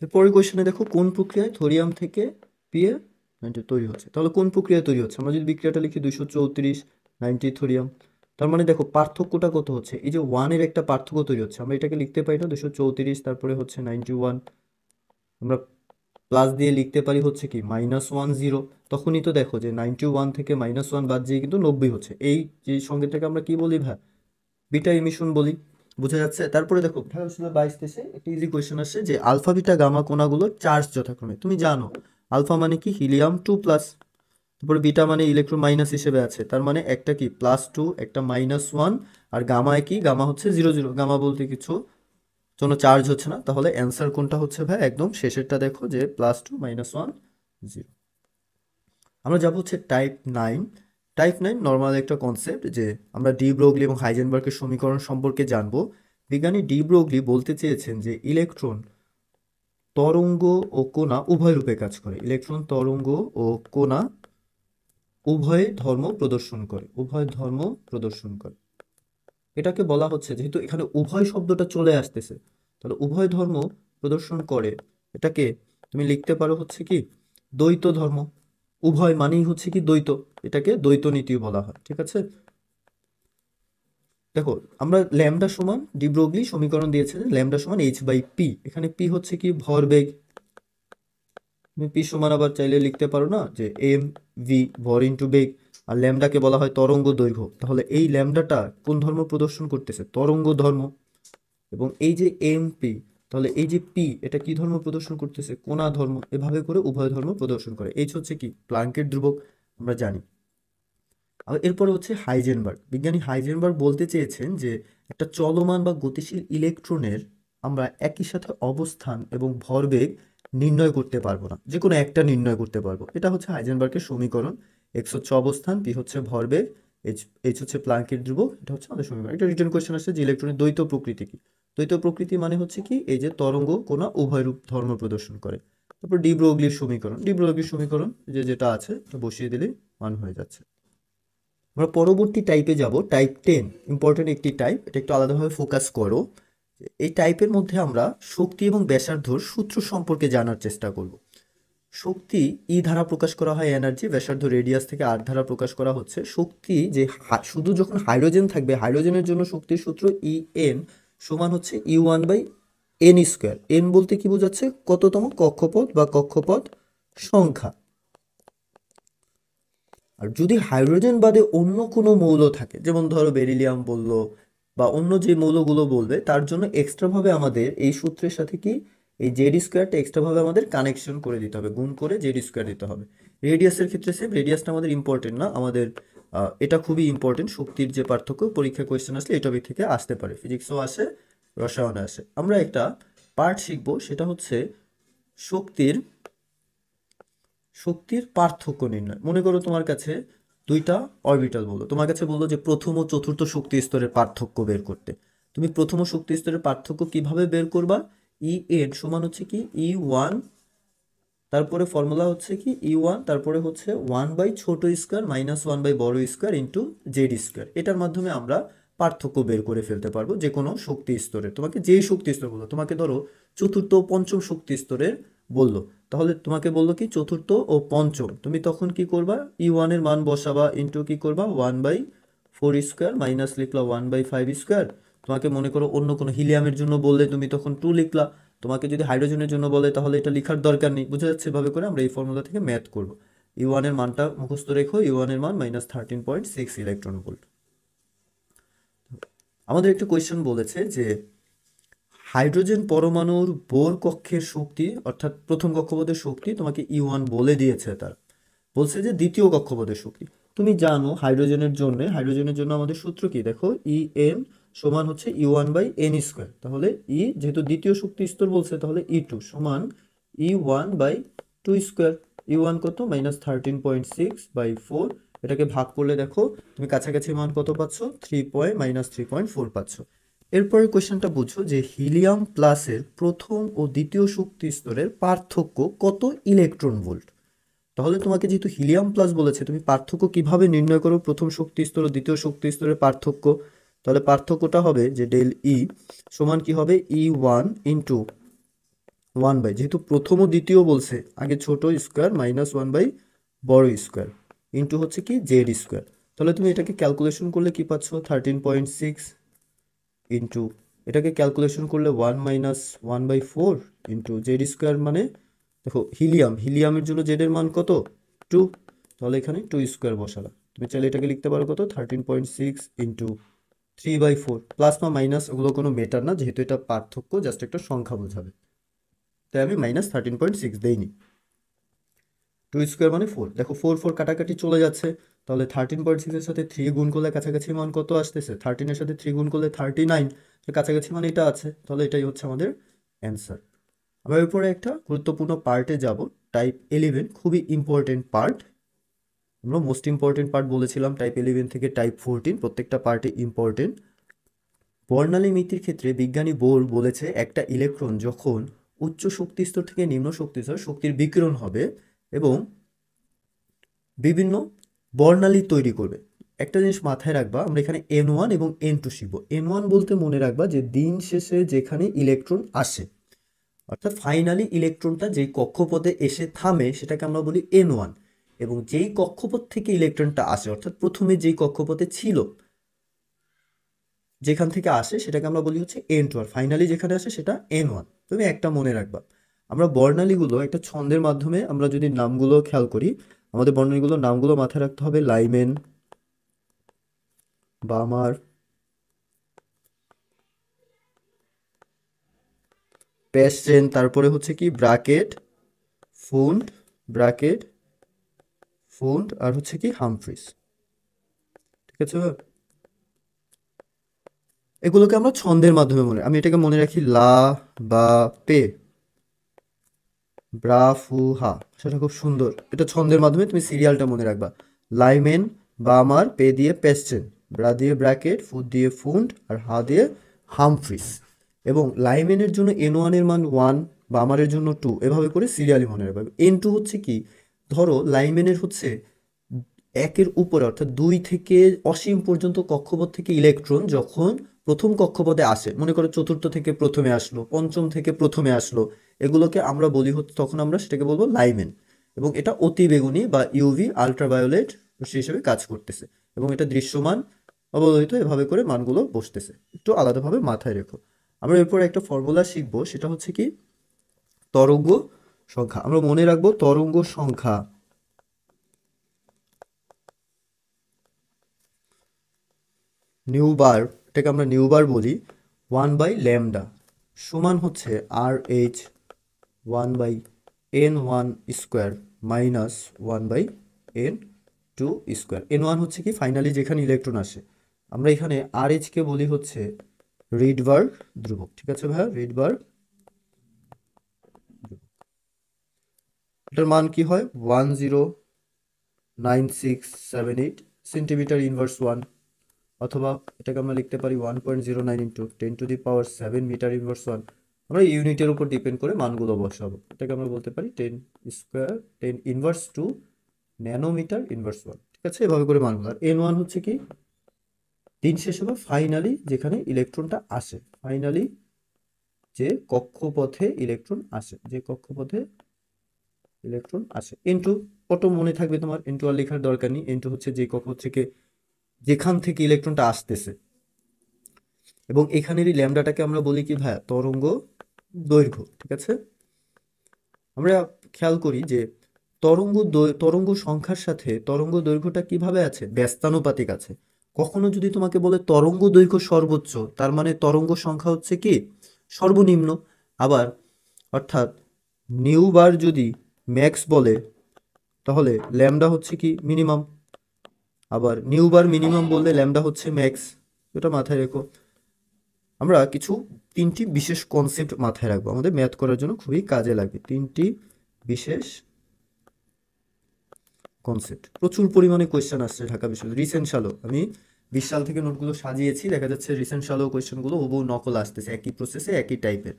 এরপরের কোয়েশ্চেনে দেখো কোন প্রক্রিয়ায় থোরিয়াম থেকে PA 90 তৈরি হচ্ছে। তাহলে কোন প্রক্রিয়ায় তৈরি হচ্ছে, আমরা যদি বিক্রিয়াটা লিখি 234 90 থোরিয়াম, তার মানে দেখো পার্থক্যটা কত হচ্ছে, এই যে 1 এর একটা পার্থক্য তৈরি হচ্ছে। আমরা এটাকে লিখতে পারি না 234, তারপরে হচ্ছে 91, আমরা প্লাস দিয়ে লিখতে পারি হচ্ছে কি -10, তখনই তো দেখো যে 91 থেকে -1 বাদ দিয়ে কিন্তু 90 হচ্ছে। এই যে সংকেতটাকে আমরা কি বলি ভাই, বিটা এমিশন বলি। বোঝা যাচ্ছে? তারপরে দেখো 1822 একটা ইজি কোয়েশ্চেন আসছে যে আলফা বিটা গামা কণাগুলোর চার্জ যথাক্রমে। তুমি জানো আলফা মানে কি হিলিয়াম 2+, তারপরে বিটা মানে ইলেকট্রন মাইনাস হিসেবে আছে, তার মানে একটা কি +2 একটা -1, আর গামায় কি, গামা হচ্ছে 0 0, গামা বলতে কিছু কোনো চার্জ হচ্ছে না। তাহলে অ্যান্সার কোনটা হচ্ছে ভাই, একদম শেষেরটা দেখো যে +2 -1 0। আমরা যাব হচ্ছে টাইপ 9। টাইপ 9 নর্মাল একটা কনসেপ্ট যে আমরা ডি ব্রগলি এবং হাইজেনবার্গের সমীকরণ সম্পর্কে জানবো। বিজ্ঞানী ডি ব্রগলি বলতে চেয়েছেন যে ইলেকট্রন তরঙ্গ ও কণা উভয় রূপে কাজ করে, ইলেকট্রন তরঙ্গ ও কণা উভয় ধর্ম প্রদর্শন করে, উভয় ধর্ম প্রদর্শন করে। এটাকে বলা হচ্ছে, যেহেতু এখানে উভয় শব্দটা চলে আসতেছে, তাহলে উভয় ধর্ম প্রদর্শন করে, এটাকে তুমি লিখতে পারো হচ্ছে কি দ্বৈত ধর্ম। উভয় মানেই হচ্ছে কি দ্বৈত, এটাকে দ্বৈত নীতিও বলা হয়। ঠিক আছে, দেখো আমরা ল্যামডা সমান ডি ব্রগলি সমীকরণ দিয়েছে যে ল্যামডা সমান h/p, এখানে p হচ্ছে কি ভরবেগ। তুমি p সমান আবার চাইলে লিখতে পারো না যে mv, ভর ইন্টু বেগ, আর ল্যামডাকে বলা হয় তরঙ্গ দৈর্ঘ্য। তাহলে এই ল্যামডাটা কোন ধর্ম প্রদর্শন করতেছে, তরঙ্গ ধর্ম। এবং এই যে mp, তাহলে এই যে p, এটা কি ধর্ম প্রদর্শন করতেছে, কণা ধর্ম। এভাবে করে উভয় ধর্ম প্রদর্শন করে। h হচ্ছে কি প্লাঙ্কের ধ্রুবক, আমরা জানি। আর এরপরে হচ্ছে হাইজেনবার্গ। বিজ্ঞানী হাইজেনবার্গ বলতে চেয়েছেন যে একটা চলমান বা গতিশীল ইলেকট্রনের আমরা একই সাথে অবস্থান এবং ভরবেগ নির্ণয় করতে পারবো না, যে কোনো একটা নির্ণয় করতে পারবো। এটা হচ্ছে হাইজেনবার্গের সমীকরণ। x হচ্ছে অবস্থান, p হচ্ছে ভরবেগ, h হচ্ছে প্লাঙ্কের ধ্রুবক। এটা হচ্ছে আমাদের সমীকরণ। এটা রিটার্ন কোয়েশ্চেন আসছে যে ইলেকট্রনের দ্বৈত প্রকৃতি কি। দ্বৈত প্রকৃতি মানে হচ্ছে কি এই যে তরঙ্গ কোণা উভয় রূপ ধর্ম প্রদর্শন করে। তারপর ডি ব্রগলির সমীকরণ, ডি ব্রগলির সমীকরণ যে যেটা আছে বসিয়ে দিলেই মান হয়ে যাচ্ছে। আমরা পরবর্তী টাইপে যাব, টাইপ 10, ইম্পর্টেন্ট একটি টাইপ, এটা একটু আলাদাভাবে ফোকাস করো। এই টাইপের মধ্যে আমরা শক্তি এবং ব্যাসার্ধর সূত্র সম্পর্কে জানার চেষ্টা করব। শক্তি ই দ্বারা প্রকাশ করা হয় এনার্জি, ব্যাসার্ধ রেডিয়াস থেকে আর দ্বারা প্রকাশ করা হচ্ছে। শক্তি যে শুধু যখন হাইড্রোজেন থাকবে, হাইড্রোজেনের জন্য শক্তির সূত্র EN সমান হচ্ছে E1/n²। এন বলতে কি বোঝাচ্ছে, কততম কক্ষপথ বা কক্ষপথ সংখ্যা। আর যদি হাইড্রোজেন বাদে অন্য কোনো মৌল থাকে, যেমন ধরো বেরিলিয়াম বললো বা অন্য যে মৌলগুলো বলবে, তার জন্য এক্সট্রাভাবে আমাদের এই সূত্রের সাথে কি এই Z² এক্সট্রাভাবে আমাদের কানেকশন করে দিতে হবে, গুণ করে Z² দিতে হবে। রেডিয়াসের ক্ষেত্রে সেম, রেডিয়াসটা আমাদের ইম্পর্টেন্ট না, আমাদের এটা খুবই ইম্পর্টেন্ট। শক্তির যে পার্থক্য, পরীক্ষা কোয়েশ্চেন আসলে এই টপিক থেকে আসতে পারে, ফিজিক্সও আসে, রসায়নে আসে। আমরা একটা পার্ট শিখবো, সেটা হচ্ছে শক্তির শক্তির পার্থক্য নির্ণয়। মনে করো তোমার কাছে দুইটা অরবিটাল বললো, তোমার কাছে বললো যে প্রথম ও চতুর্থ শক্তি স্তরের পার্থক্য বের করতে। তুমি প্রথম শক্তি স্তরের পার্থক্য কিভাবে বের করবা, EN সমান হচ্ছে কি E1, তারপরে ফর্মুলা হচ্ছে কি E1, তারপরে হচ্ছে 1/ছোট স্কয়ার -1/বড় স্কয়ার ইন্টু Z²। এটার মাধ্যমে আমরা পার্থক্য বের করে ফেলতে পারবো যে কোনো শক্তি স্তরের। তোমাকে যেই শক্তি স্তর বললো, তোমাকে ধরো চতুর্থ ও পঞ্চম শক্তি স্তরের বললো, তাহলে তোমাকে বললো কি চতুর্থ ও পঞ্চম, তুমি তখন কি করবা, E1 এর মান বসাবা, ইন্টু কি করবা 1/4 স্কোয়ার মাইনাস লিখলা 1/5 স্কোয়ার। তোমাকে মনে করো অন্য কোনো হিলিয়ামের জন্য বললে তুমি তখন 2 লিখলা। তোমাকে যদি হাইড্রোজেনের জন্য বলে তাহলে এটা লেখার দরকার নেই। বুঝা যাচ্ছে? এভাবে করে আমরা এই ফর্মুলা থেকে ম্যাথ করবো। E1 এর মানটা মুখস্থ রেখো, E1 এর মান -13.6 ইলেকট্রন ভোল্ট। আমাদের একটা কোয়েশ্চেন বলেছে যে হাইড্রোজেন পরমাণুর বোর কক্ষের শক্তি, অর্থাৎ প্রথম কক্ষপথের শক্তি তোমাকে E1 বলে দিয়েছে। তার বলছে যে দ্বিতীয় কক্ষপথের শক্তি। তুমি জানো হাইড্রোজেনের জন্য আমাদের সূত্র কি, দেখো En সমান হচ্ছে E1/n স্কোয়ার। তাহলে E যেহেতু দ্বিতীয় শক্তি স্তর বলছে, তাহলে E2 সমান E1/2 স্কোয়ার। E1 কত, -13.6/4। এটাকে ভাগ করলে দেখো তুমি কাছাকাছি মান কত পাচ্ছ, -3.4 পাচ্ছ। এরপরে কোয়েশ্চেনটা বুঝো যে হিলিয়াম প্লাসের প্রথম ও দ্বিতীয় শক্তি স্তরের পার্থক্য কত ইলেকট্রন ভোল্ট। তাহলে তোমাকে যেহেতু হিলিয়াম প্লাস বলেছে, তুমি পার্থক্য কিভাবে নির্ণয় করো, প্রথম শক্তি স্তর ও দ্বিতীয় শক্তি স্তরের পার্থক্য। তাহলে পার্থক্যটা হবে যে ডেল ই সমান কি হবে, E1 ইন্টু 1/, যেহেতু প্রথম ও দ্বিতীয় বলছে, আগে ছোট স্কোয়ার -1/, বড় স্কোয়ার, ইন্টু হচ্ছে কি জেড স্কোয়ার। তাহলে তুমি এটাকে ক্যালকুলেশন করলে কি পাচ্ছ, 13.6 ইন্টু এটাকে ক্যালকুলেশন করলে 1 - 1/4 ইন্টু জেড স্কোয়ার, মানে দেখো হিলিয়ামের জন্য জেড এর মান কত, 2। তাহলে এখানে 2 স্কোয়ার বসালা। তুমি চাইলে এটাকে লিখতে পারো কত, 13.6 ইন্টু 3/4। প্লাস বা মাইনাস ওগুলো কোনো মেটার না, যেহেতু এটা পার্থক্য, জাস্ট একটা সংখ্যা বোঝাবে, তাই আমি -13.6 দেইনি। 2 স্কোয়ার মানে 4। দেখো 4 4 কাটাকাটি চলে যাচ্ছে। তাহলে 13.6 এর সাথে 3 গুণ করলে কাছাকাছি মান কত আসতেছে, 13 এর সাথে 3 গুণ করলে 39। কাছাকাছি মান এটা আছে, তাহলে এটাই হচ্ছে আমাদের অ্যান্সার। আমরা এরপরে একটা গুরুত্বপূর্ণ পার্টে যাব, টাইপ 11, খুবই ইম্পর্টেন্ট পার্ট। আমরা মোস্ট ইম্পর্টেন্ট পার্ট বলেছিলাম টাইপ 11 থেকে টাইপ 14, প্রত্যেকটা পার্টে ইম্পর্টেন্ট। বর্ণালী মিতির ক্ষেত্রে বিজ্ঞানী বোর বলেছে একটা ইলেকট্রন যখন উচ্চ শক্তি স্তর থেকে নিম্ন শক্তি স্তর শক্তির বিকিরণ হবে এবং বিভিন্ন বর্ণালী তৈরি করবে। একটা জিনিস মাথায় রাখবা, আমরা এখানে N1 এবং N2 শিখব। N1 বলতে মনে রাখবা যে দিন শেষে যেখানে ইলেকট্রন আসে, অর্থাৎ ফাইনালি ইলেকট্রনটা যেই কক্ষপথে এসে থামে সেটাকে আমরা বলি N1, এবং যেই কক্ষপথ থেকে ইলেকট্রনটা আসে, অর্থাৎ প্রথমে যেই কক্ষপথে ছিল যেখান থেকে আসে সেটাকে আমরা বলি হচ্ছে N2, আর ফাইনালি যেখানে আসে সেটা N1। তুমি একটা মনে রাখবা, আমরা বর্ণালীগুলো একটা ছন্দের মাধ্যমে আমরা যদি নামগুলো খেয়াল করি, আমাদের বর্ণালীগুলোর নামগুলো মাথায় রাখতে হবে, লাইমেন, বামার, প্যাসচেন, তারপরে হচ্ছে কি ব্রাকেট, ব্রাকেট ফুন্ড, আর হচ্ছে কি হামফ্রিস। ঠিক আছে, এগুলোকে আমরা ছন্দের মাধ্যমে আমি এটাকে মনে রাখি লা বা পে, ব্রা ফু হা, সেটা খুব সুন্দর। এটা ছন্দের মাধ্যমে তুমি সিরিয়ালটা মনে রাখবা, লাইমেন, বামার, পে দিয়ে প্যাসচেন, ব্রা দিয়ে ব্র্যাকেট, ফু দিয়ে ফুন্ড, আর হা দিয়ে হামফ্রিস। এবং লাইমেনের জন্য N1 এর মান 1, বামারের জন্য 2, এভাবে করে সিরিয়ালি মনে রাখবা। N2 হচ্ছে কি, ধরো লাইমেনের হচ্ছে একের উপরে, অর্থাৎ 2 থেকে অসীম পর্যন্ত কক্ষপথ থেকে ইলেকট্রন যখন প্রথম কক্ষপথে আসে, মনে করো চতুর্থ থেকে প্রথমে আসলো, পঞ্চম থেকে প্রথমে আসলো, এগুলোকে আমরা বলি হচ্ছে, তখন আমরা সেটাকে বলবো লাইমেন। এবং এটা অতি বেগুনি বা ইউভি আলট্রাভায়োলেট রশ্মি হিসেবে কাজ করতেছে, এবং এটা দৃশ্যমান অবলোহিত, এভাবে করে মানগুলো বসতেছে। একটু আলাদাভাবে মাথায় রেখো। আমরা এরপর একটা ফর্মুলা শিখবো, সেটা হচ্ছে কি তরঙ্গ সংখ্যা। আমরা মনে রাখবো তরঙ্গ সংখ্যা নিউবার, এটাকে আমরা নিউবার বলি, 1/λ সমান হচ্ছে RH 1/n1 square minus 1/n2 square. N1 হচ্ছে কি ফাইনালি যেখানে ইলেকট্রন আসে, আমরা এখানে RH কে বলি হচ্ছে রিডবার্গ ধ্রুবক। ঠিক আছে ভাইয়া, রিডবার্গ, এটার মান কি হয় 109678 সেন্টিমিটার ইনভার্স 1, অথবা এটাকে আমরা লিখতে পারি 1.09 ইন্টু 10⁻7 মিটার ইনভার্স 1। আমরা ইউনিটের উপর ডিপেন্ড করে মানগুলো বসাবো। এটাকে আমরা বলতে পারি 10 স্কোয়ার 10 ইনভার্স 2 ন্যানোমিটার ইনভার্স 1। ঠিক আছে, এভাবে করে মানগুলো। আর N1 হচ্ছে কি দিন শেষে বা ফাইনালি যেখানে ইলেকট্রনটা আসে, ফাইনালি যে কক্ষপথে ইলেকট্রন আসে, যে কক্ষপথে ইলেকট্রন আসে। ইনটু অটো মনে থাকবে তোমার, ইনটু আর লেখার দরকার নেই। ইনটু হচ্ছে যে কক্ষপথ থেকে, যেখান থেকে ইলেকট্রনটা আসতেছে। এবং এখানেরই ল্যামডাটাকে আমরা বলি কি ভাইয়া, তরঙ্গ দৈর্ঘ্য। ঠিক আছে, আমরা খেয়াল করি যে তরঙ্গ সংখ্যার সাথে তরঙ্গ দৈর্ঘ্যটা কিভাবে আছে, ব্যস্তানুপাতিক আছে। কখনো যদি তোমাকে বলে তরঙ্গ দৈর্ঘ্য সর্বোচ্চ, তার মানে তরঙ্গ সংখ্যা হচ্ছে কি সর্বনিম্ন। আবার অর্থাৎ নিউ বার যদি ম্যাক্স বলে, তাহলে ল্যামডা হচ্ছে কি মিনিমাম। আবার নিউ বার মিনিমাম বললে ল্যামডা হচ্ছে ম্যাক্স। এটা মাথায় রেখো। আমরা কিছু তিনটি বিশেষ কনসেপ্ট মাথায় রাখবো, আমাদের ম্যাথ করার জন্য খুবই কাজে লাগবে। তিনটি বিশেষ কনসেপ্ট, প্রচুর পরিমাণে কোয়েশ্চেন আসছে ঢাকা বিশ্ববিদ্যালয় রিসেন্ট সালও। আমি 20 সাল থেকে নোটগুলো সাজিয়েছি, দেখা যাচ্ছে রিসেন্ট সালেও কোয়েশ্চেনগুলো হুবহু নকল আসতেছে, একই প্রসেসে একই টাইপের।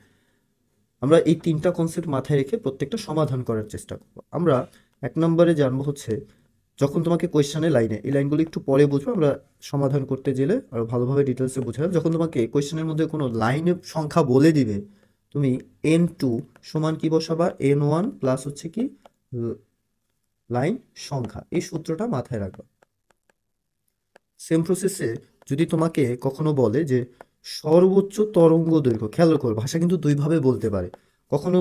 আমরা এই তিনটা কনসেপ্ট মাথায় রেখে প্রত্যেকটা সমাধান করার চেষ্টা করব। আমরা 1 নম্বরে জানবো হচ্ছে, যখন তোমাকে কোয়েশ্চেনে লাইনে, এই লাইনগুলো একটু পরে বুঝবো, আমরা সমাধান করতে গেলে আরো ভালোভাবে ডিটেলসে বোঝা যাবে। যখন তোমাকে কোয়েশ্চেনের মধ্যে কোনো লাইনের সংখ্যা বলে দিবে, তুমি n2 সমান কি বসাবা, n1 প্লাস হচ্ছে কি লাইন সংখ্যা, এই সূত্রটা মাথায় রাখবা। সেম প্রসেসে যদি তোমাকে কখনো বলে যে সর্বোচ্চ তরঙ্গ দৈর্ঘ্য, খেয়াল করো ভাষা কিন্তু দুইভাবে বলতে পারে। কখনো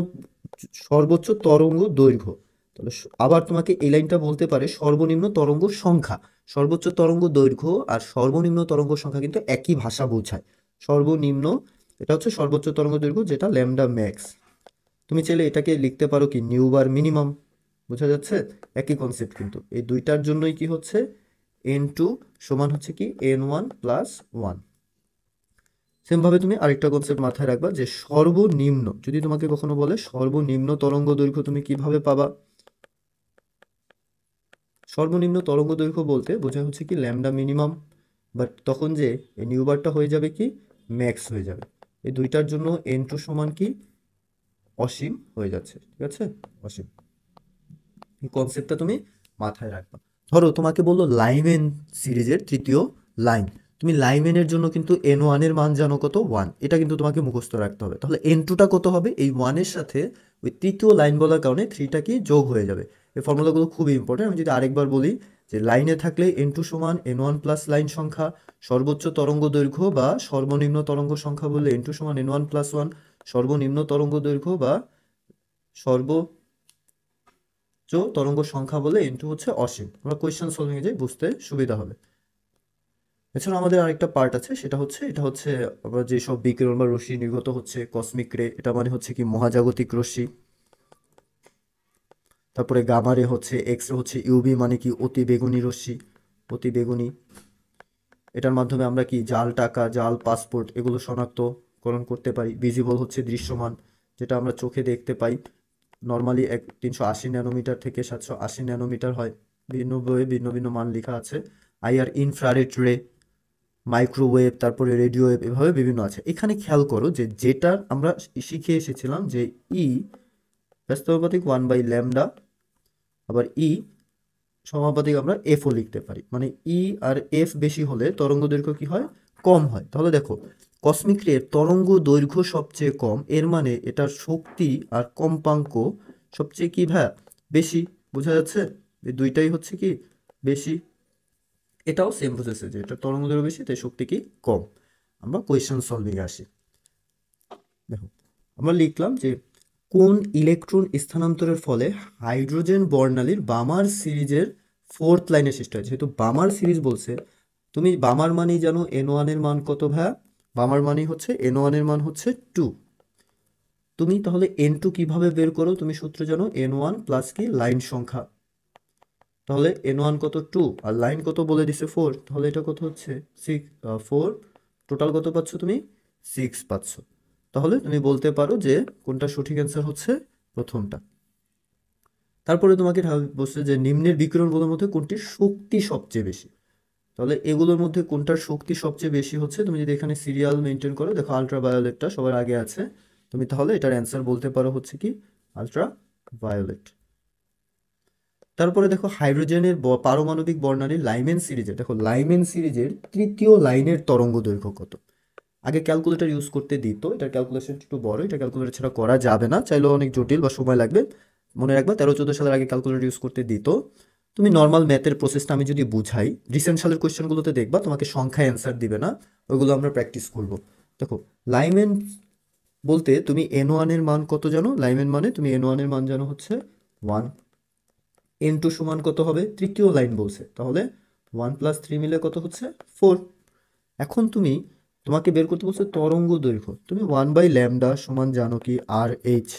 সর্বোচ্চ তরঙ্গ দৈর্ঘ্য, তাহলে আবার তোমাকে এই লাইনটা বলতে পারে সর্বনিম্ন তরঙ্গ সংখ্যা। সর্বোচ্চ তরঙ্গ দৈর্ঘ্য আর সর্বনিম্ন তরঙ্গ সংখ্যা কিন্তু একই ভাষা বোঝায়। সর্বনিম্ন, এটা হচ্ছে সর্বোচ্চ তরঙ্গ দৈর্ঘ্য, যেটা ল্যামডা ম্যাক্স। তুমি চাইলে এটাকে লিখতে পারো কি নিউ বার মিনিমাম। বোঝা যাচ্ছে, একই কনসেপ্ট কিন্তু। এই দুইটার জন্যই কি হচ্ছে, n2 সমান হচ্ছে কি n1 প্লাস 1। সেমভাবে তুমি আরেকটা কনসেপ্ট মাথায় রাখবা যে সর্বনিম্ন, যদি তোমাকে কখনো বলে সর্বনিম্ন তরঙ্গ দৈর্ঘ্য, তুমি কিভাবে পাবা। সর্বনিম্ন তরঙ্গ দৈর্ঘ্য বলতে বোঝা হচ্ছে কি ল্যামডা মিনিমাম, বাট তখন যে এই নিউ বারটা হয়ে যাবে কি ম্যাক্স হয়ে যাবে। এই দুইটার জন্য n2 সমান কি অসীম হয়ে যাচ্ছে। ঠিক আছে, অসীম। এই কনসেপ্টটা তুমি মাথায় রাখবা। ধরো তোমাকে বললো লাইমেন সিরিজের তৃতীয় লাইন, তুমি লাইমেনের জন্য কিন্তু n1 এর মান জানো কত, 1। এটা কিন্তু তোমাকে মুখস্থ রাখতে হবে। তাহলে n2টা কত হবে, এই 1 এর সাথে ওই তৃতীয় লাইন বলার কারণে 3টা কি যোগ হয়ে যাবে। এই ফর্মুলাগুলো খুবই ইম্পর্টেন্ট। আমি যদি আরেকবার বলি যে লাইনে থাকলে n2 সমান n1 প্লাস লাইন সংখ্যা, সর্বোচ্চ তরঙ্গ দৈর্ঘ্য বা সর্বনিম্ন তরঙ্গ সংখ্যা বললে n2 সমান n1 প্লাস 1, সর্বনিম্ন তরঙ্গ দৈর্ঘ্য বা সর্ব তরঙ্গ সংখ্যা বলে n2 হচ্ছে অসীম। আমরা কোয়েশ্চেন সলভিং এ যাই, বুঝতে সুবিধা হবে। এছাড়া আমাদের আরেকটা পার্ট আছে, সেটা হচ্ছে, এটা হচ্ছে আমরা যেসব বিকিরণ বা রশ্মি নির্গত হচ্ছে, কসমিক রে, এটা মানে হচ্ছে কি মহাজাগতিক রশ্মি। তারপরে গামা রে হচ্ছে, এক্স রে হচ্ছে ইউভি মানে কি অতি বেগুনি রশ্মি, অতি বেগুনি। এটার মাধ্যমে আমরা কি জাল টাকা, জাল পাসপোর্ট এগুলো শনাক্তকরণ করতে পারি। ভিজিবল হচ্ছে দৃশ্যমান, যেটা আমরা চোখে দেখতে পাই। নর্মালি 380 ন্যানোমিটার থেকে 780 ন্যানোমিটার হয়। ভিন্ন বইয়ে ভিন্ন ভিন্ন মান লেখা আছে। আইআর, ইনফ্রারেড রে, মাইক্রোওয়েভ, তারপরে রেডিও ওয়েভ, এভাবে বিভিন্ন আছে। এখানে খেয়াল করো যে যেটা আমরা শিখে এসেছিলাম যে ই ব্যস্তানুপাতিক 1/ল্যামডা, আবার ই সমানুপাতিক আমরা এফও লিখতে পারি। মানে ই আর এফ বেশি হলে তরঙ্গ দৈর্ঘ্য কি হয়, কম হয়। তাহলে দেখো কসমিক রে তরঙ্গ দৈর্ঘ্য সবচেয়ে কম, এর মানে এটার শক্তি আর কম্পাঙ্ক সবচেয়ে কি ভাইয়া বেশি। বোঝা যাচ্ছে, এই দুইটাই হচ্ছে কি বেশি। এটাও সেম প্রসেসে, যে এটা তরঙ্গ দৈর্ঘ্য বেশি তাই শক্তি কি কম। আমরা কোয়েশ্চেন সলভিং আসি। দেখো আমরা লিখলাম যে কোন ইলেকট্রন স্থানান্তরের ফলে হাইড্রোজেন বর্ণালীর বামার সিরিজের ফোর্থ লাইনে সৃষ্টি হয়। যেহেতু বামার সিরিজ বলছে, তুমি বামার মানেই জানো n1 এর মান কত ভাইয়া, বামার মানেই হচ্ছে n1 এর মান হচ্ছে 2। তুমি তাহলে n2 কিভাবে বের করো, তুমি সূত্র জানো n1 প্লাস কি লাইন সংখ্যা। তাহলে n1 কত 2 আর লাইন কত বলে দিছে 4, তাহলে এটা কত হচ্ছে 6, 4, টোটাল কত পাচ্ছ তুমি 6 পাচ্ছ। তাহলে তুমি বলতে পারো যে কোনটা সঠিক অ্যান্সার হচ্ছে প্রথমটা। তারপরে তোমাকে বলছে যে নিম্নের বিকিরণগুলোর মধ্যে কোনটির শক্তি সবচেয়ে বেশি। তাহলে এগুলোর মধ্যে কোনটার শক্তি সবচেয়ে বেশি হচ্ছে, তুমি যদি এখানে সিরিয়াল মেনটেন করো, দেখো আলট্রাভায়োলেটটা সবার আগে আছে, তুমি তাহলে এটার অ্যান্সার বলতে পারো হচ্ছে কি আলট্রাভায়োলেট। তারপরে দেখো হাইড্রোজেনের পারমাণবিক বর্ণালী লাইমেন সিরিজের, দেখো লাইমেন সিরিজের তৃতীয় লাইনের তরঙ্গ দৈর্ঘ্য কত। আগে ক্যালকুলেটর ইউজ করতে দিত, এটার ক্যালকুলেশন একটু বড়, এটা ক্যালকুলেটর ছাড়া করা যাবে না, চাইলেও অনেক জটিল বা সময় লাগবে। মনে রাখবা 13-14 সালের আগে ক্যালকুলেটর ইউজ করতে দিত। তুমি নর্মাল ম্যাথের প্রসেসটা আমি যদি বুঝাই, রিসেন্ট সালের কোয়েশ্চেনগুলোতে দেখবা তোমাকে সংখ্যায় অ্যান্সার দিবে না, ওইগুলো আমরা প্র্যাকটিস করব। দেখো লাইমেন বলতে তুমি N1 এর মান কত জানো, লাইমেন মানে তুমি N1 এর মান জানো হচ্ছে 1, N2 সমান কত হবে, তৃতীয় লাইন বলছে, তাহলে 1 + 3 মিলে কত হচ্ছে 4। এখন তোমাকে বের করতে বলছে তরঙ্গ দৈর্ঘ্য, তুমি 1/λ সমান জানো কি RH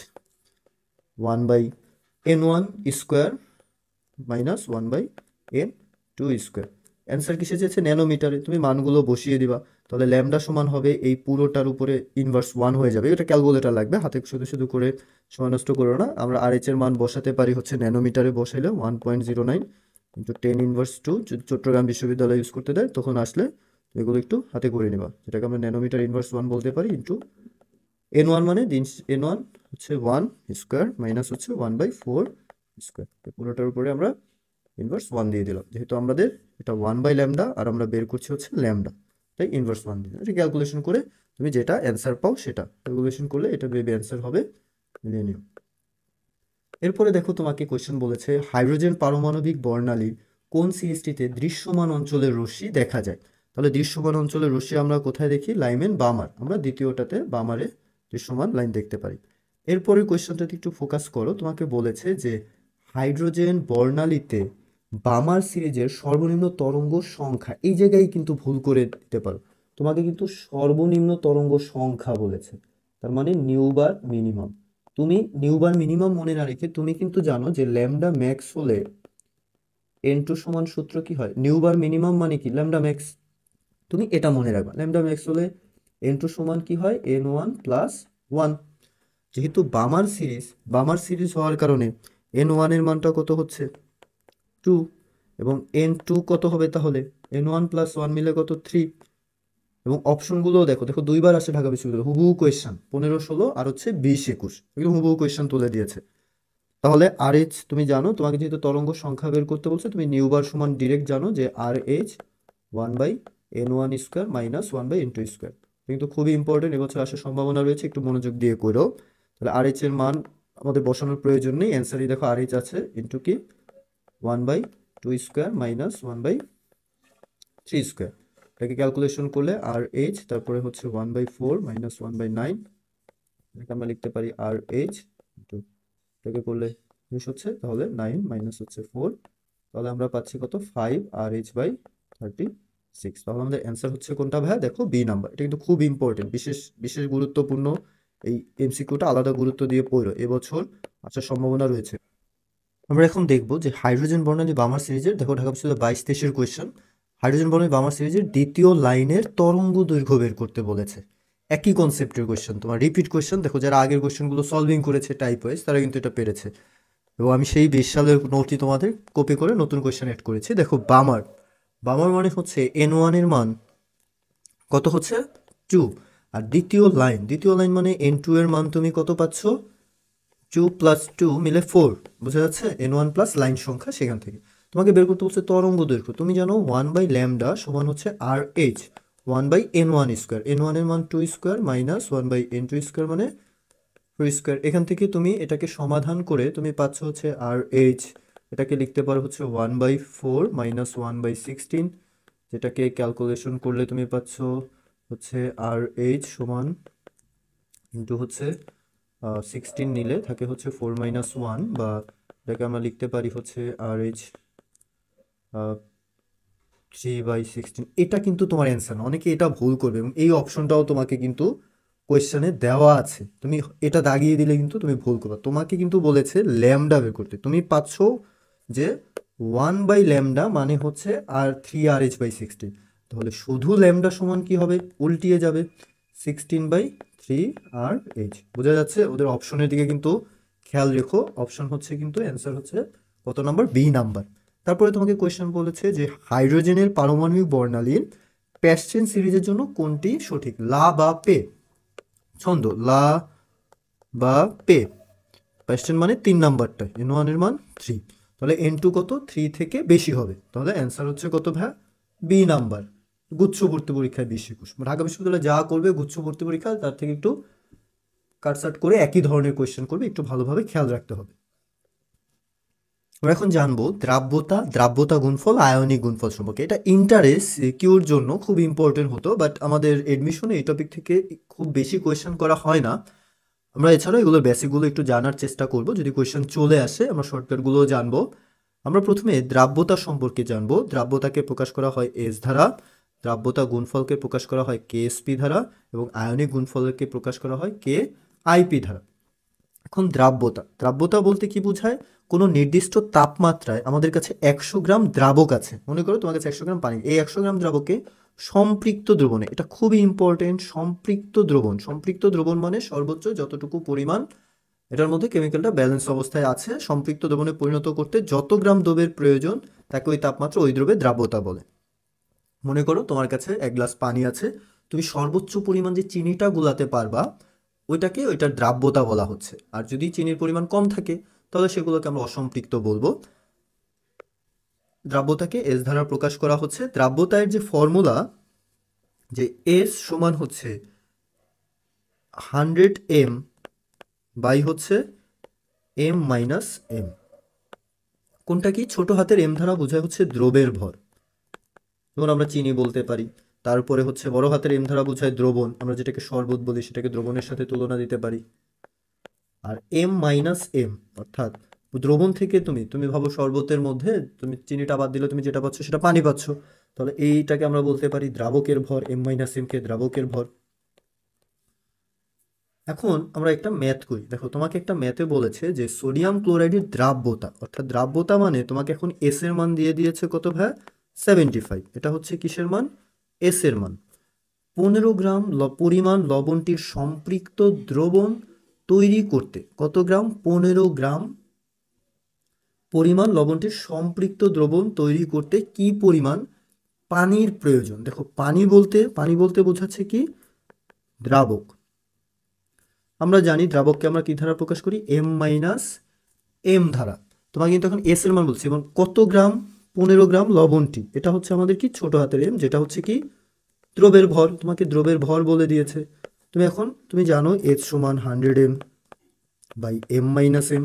1/N1 square minus 1/N2 square. Answer কিসে চেয়েছে, ন্যানোমিটারে, তুমি মানগুলো বসিয়ে দিবা, তাহলে ল্যামডা সমান হবে এই পুরোটার উপরে ইনভার্স 1 হয়ে যাবে। এটা ক্যালকুলেটর লাগবে, হাতে শুধু শুধু করে সময় নষ্ট করো না। আমরা RH এর মান বসাতে পারি হচ্ছে ন্যানোমিটারে, বসাইলে 1.09 ইন্টু 10⁻², যদি চট্টগ্রাম বিশ্ববিদ্যালয় ইউজ করতে দেয় তখন আসলে এগুলো একটু হাতে করে নেবা, যেটাকে আমরা ন্যানোমিটার ইনভার্স 1 বলতে পারি, ইন্টু N1 মানে N1 হচ্ছে 1 স্কোয়ার মাইনাস হচ্ছে 1/4 স্কোয়ার, পুরোটার উপরে আমরা ইনভার্স 1 দিয়ে দিলাম, যেহেতু আমাদের এটা 1/λ আর আমরা বের করছি হচ্ছে ল্যামডা, তাই ইনভার্স 1 দিলাম। এটা ক্যালকুলেশন করে তুমি যেটা অ্যান্সার পাও সেটা ক্যালকুলেশন করলে এটা বেবি অ্যান্সার হবে, মিলিয়ে নিও। এরপরে দেখো তোমাকে কোয়েশ্চেন বলেছে হাইড্রোজেন পারমাণবিক বর্ণালীর কোন সিরিজটিতে দৃশ্যমান অঞ্চলের রশ্মি দেখা যায়। তাহলে দৃশ্যমান অঞ্চলের রশ্মি আমরা কোথায় দেখি, লাইমেন বামার, আমরা দ্বিতীয়টাতে বামারে দৃশ্যমান লাইন দেখতে পারি। এরপরের কোয়েশ্চেনটাতে একটু ফোকাস করো, তোমাকে বলেছে যে হাইড্রোজেন বর্ণালীতে বামার সিরিজের সর্বনিম্ন তরঙ্গ সংখ্যা, এই জায়গায় কিন্তু ভুল করে দিতে পারো, তোমাকে কিন্তু সর্বনিম্ন তরঙ্গ সংখ্যা বলেছে, তার মানে নিউবার মিনিমাম। তুমি নিউবার মিনিমাম মনে না রেখে তুমি কিন্তু জানো যে ল্যামডা ম্যাক্স হলে N2 সমান সূত্র কি হয়, নিউবার মিনিমাম মানে কি ল্যামডা ম্যাক্স, তুমি এটা মনে রাখবা, ল্যামডা ম্যাক্স হলে N2 সমান কি হয় N1 + 1। যেহেতু বামার সিরিজ হওয়ার কারণে N1 এর মানটা কত হচ্ছে 2, এবং N2 কত হবে তাহলে N1 + 1 মিলে কত 3, এবং অপশনগুলো দেখো দেখো দুইবার আসে ঢাকা বিশ্ববিদ্যালয়, হুবহু কোয়েশ্চেন 15-16 আর হচ্ছে 20-21, এগুলো হুবহু কোয়েশ্চেন তুলে দিয়েছে। তাহলে RH তুমি জানো, তোমাকে যেহেতু তরঙ্গ সংখ্যা বের করতে বলছে, তুমি নিউবার সমান ডিরেক্ট জানো যে RH 1/N1 square minus 1/N2 square, কিন্তু খুবই ইম্পর্টেন্ট, এবছর আসার সম্ভাবনা রয়েছে, একটু মনোযোগ দিয়ে করো। তাহলে RH এর মান আমাদের বসানোর প্রয়োজন নেই, অ্যান্সারই দেখো RH আছে ইন্টু কি 1/2 স্কোয়ার মাইনাস 1/3 স্কোয়ার, এটাকে ক্যালকুলেশন করলে RH তারপরে হচ্ছে 1/4 মাইনাস 1/9, এটাকে আমরা লিখতে পারি RH ইন্টু, এটাকে করলে 20 হচ্ছে, তাহলে 9 মাইনাস হচ্ছে 4, তাহলে আমরা পাচ্ছি কত 5 RH/36। তাহলে আমাদের অ্যান্সার হচ্ছে কোনটা ভাইয়া, দেখো বি নাম্বার। এটা কিন্তু খুব ইম্পর্টেন্ট, বিশেষ বিশেষ গুরুত্বপূর্ণ, এই এমসিকিউটা আলাদা গুরুত্ব দিয়ে পড়ো, এবছর আসার সম্ভাবনা রয়েছে। আমরা এখন দেখবো যে হাইড্রোজেন বর্ণালী বামার সিরিজের, দেখো ঢাকা বিশ্ববিদ্যালয় 22-23 কোয়েশ্চেন, হাইড্রোজেন বর্ণালী বামার সিরিজের দ্বিতীয় লাইনের তরঙ্গ দৈর্ঘ্য বের করতে বলেছে। একই কনসেপ্টের কোয়েশ্চেন, তোমার রিপিট কোয়েশ্চেন, দেখো যারা আগের কোয়েশ্চেনগুলো সলভিং করেছে টাইপ ওয়াইজ তারা কিন্তু এটা পেরেছে, এবং আমি সেই 20 সালের নোটটি তোমাদের কপি করে নতুন কোয়েশ্চেন অ্যাড করেছি। দেখো বামার মানে হচ্ছে N1 এর মান কত হচ্ছে 2, আর দ্বিতীয় লাইন মানে N2 এর মান তুমি কত পাচ্ছ 2 + 2 মিলে 4, বোঝা যাচ্ছে, N1 প্লাস লাইন সংখ্যা, সেখান থেকে তোমাকে বের করতে বলছে তরঙ্গ দৈর্ঘ্য। তুমি জানো 1/λ সমান হচ্ছে RH 1/N1 স্কোয়ার, N1 এর মান 2 স্কোয়ার মাইনাস 1/N2 স্কোয়ার মানে 4 স্কোয়ার। এখান থেকে তুমি এটাকে সমাধান করে তুমি পাচ্ছ হচ্ছে RH, এটাকে লিখতে পারো হচ্ছে 1/4 মাইনাস 1/16, যেটাকে ক্যালকুলেশন করলে তুমি পাচ্ছ হচ্ছে RH সমান ইন্টু হচ্ছে 16 নিলে থাকে হচ্ছে 4 - 1, বা এটাকে আমরা লিখতে পারি হচ্ছে RH 3/16। এটা কিন্তু তোমার অ্যান্সার না, অনেকে এটা ভুল করবে, এবং এই অপশনটাও তোমাকে কিন্তু কোয়েশ্চেনে দেওয়া আছে, তুমি এটা দাগিয়ে দিলে কিন্তু তুমি ভুল করবে। তোমাকে কিন্তু বলেছে ল্যামডা বের করতে, তুমি পাচ্ছ যে 1/λ মানে হচ্ছে আর 3RH/16, তাহলে শুধু ল্যামডা সমান কি হবে, উল্টিয়ে যাবে 16/3RH, বোঝা যাচ্ছে। ওদের অপশনের দিকে কিন্তু খেয়াল রেখো, অপশন হচ্ছে কিন্তু অ্যান্সার হচ্ছে কত নাম্বার, বি নাম্বার। তারপরে তোমাকে কোয়েশ্চেন বলেছে যে হাইড্রোজেনের পারমাণবিক বর্ণালীর প্যাসচেন সিরিজের জন্য কোনটি সঠিক, লা বা পে, ছন্দ লা বা পে, প্যাসচেন মানে 3 নাম্বারটা, N1 এর মান 3, তাহলে N2 কত 3 থেকে বেশি হবে, তাহলে অ্যান্সার হচ্ছে কত ভাই বি নাম্বার। গুচ্ছ ভর্তি পরীক্ষায় 20-21 ঢাকা বিশ্ববিদ্যালয়ে যা করবে গুচ্ছ ভর্তি পরীক্ষা তার থেকে একটু কাটসাট করে একই ধরনের কোয়েশ্চেন করবে, একটু ভালোভাবে খেয়াল রাখতে হবে। আমরা এখন জানবো দ্রাব্যতা গুণফল, আয়নিক গুণফল সম্পর্কে। এটা ইন্টারেস্ট কিউর জন্য খুব ইম্পর্টেন্ট হতো, বাট আমাদের এডমিশনে এই টপিক থেকে খুব বেশি কোয়েশ্চেন করা হয় না। আমরা এছাড়াও এগুলোর বেসিকগুলো একটু জানার চেষ্টা করব, যদি কোয়েশ্চেন চলে আসে আমরা শর্টকাটগুলোও জানবো। আমরা প্রথমে দ্রাব্যতা সম্পর্কে জানবো। দ্রাব্যতাকে প্রকাশ করা হয় এস ধারা, দ্রাব্যতা গুণফলকে প্রকাশ করা হয় কেএসপি ধারা, এবং আয়নিক গুণফলকে প্রকাশ করা হয় কে আইপি ধারা। এখন দ্রাব্যতা বলতে কি বোঝায়? কোনো নির্দিষ্ট তাপমাত্রায় আমাদের কাছে 100 গ্রাম দ্রাবক আছে, মনে করো তোমার কাছে 100 গ্রাম পানি, এই 100 গ্রাম দ্রাবকে সম্পৃক্ত দ্রবণে, এটা খুবই ইম্পর্টেন্ট, সম্পৃক্ত দ্রবণ মানে সর্বোচ্চ যতটুকু পরিমাণ এটার মধ্যে কেমিক্যালটা ব্যালেন্স অবস্থায় আছে, সম্পৃক্ত দ্রবণে পরিণত করতে যত গ্রাম দ্রবের প্রয়োজন তাকে ওই তাপমাত্রা ওই দ্রব্যের দ্রাব্যতা বলে। মনে করো তোমার কাছে 1 গ্লাস পানি আছে, তুমি সর্বোচ্চ পরিমাণ যে চিনিটা গুলাতে পারবা ওইটার দ্রাব্যতা বলা হচ্ছে। আর যদি চিনির পরিমাণ কম থাকে তাহলে সেগুলোকে আমরা অসম্পৃক্ত বলবো। দ্রাব্যতাকে এস দ্বারা প্রকাশ করা হচ্ছে। দ্রাব্যতার যে ফর্মুলা, যে এস সমান হচ্ছে 100 m বাই হচ্ছে m মাইনাস m। কোনটা কি? ছোট হাতের m দ্বারা বোঝায় হচ্ছে দ্রবের ভর, যেমন আমরা চিনি বলতে পারি। তারপরে হচ্ছে বড় হাতের m দ্বারা বোঝায় দ্রবণ, আমরা যেটাকে শরবত বলি সেটাকে দ্রবণের সাথে তুলনা দিতে পারি। আর m মাইনাস m অর্থাৎ দ্রবণ থেকে তুমি ভাবো শরবতের মধ্যে তুমি চিনিটা বাদ দিলে তুমি যেটা পাচ্ছ সেটা পানি পাচ্ছ, তাহলে এইটাকে আমরা বলতে পারি দ্রাবকের ভর, m মাইনাস m কে দ্রাবকের ভর। এখন আমরা একটা ম্যাথ করি। দেখো তোমাকে একটা ম্যাথে বলেছে যে সোডিয়াম ক্লোরাইডের দ্রাব্যতা, অর্থাৎ দ্রাব্যতা মানে তোমাকে এখন এস এর মান দিয়ে দিয়েছে কত ভাই 75। এটা হচ্ছে কিসের মান? এস এর মান। 15 গ্রাম পরিমাণ লবণটির সম্পৃক্ত দ্রবণ তৈরি করতে কত গ্রাম? 15 গ্রাম পরিমাণ লবণটির সম্পৃক্ত দ্রবণ তৈরি করতে কি পরিমাণ পানির প্রয়োজন? দেখো পানি বলতে বোঝাচ্ছে কি? দ্রাবক। আমরা জানি দ্রাবককে আমরা কি ধারা প্রকাশ করি? m মাইনাস m ধারা। তোমাকে কিন্তু এখন এস এর মান বলছি, এবং কত গ্রাম? 15 গ্রাম লবণটি, এটা হচ্ছে আমাদের কি ছোট হাতের m, যেটা হচ্ছে কি দ্রবের ভর, তোমাকে দ্রবের ভর বলে দিয়েছে। তুমি জানো h সমান 100 m by m minus m।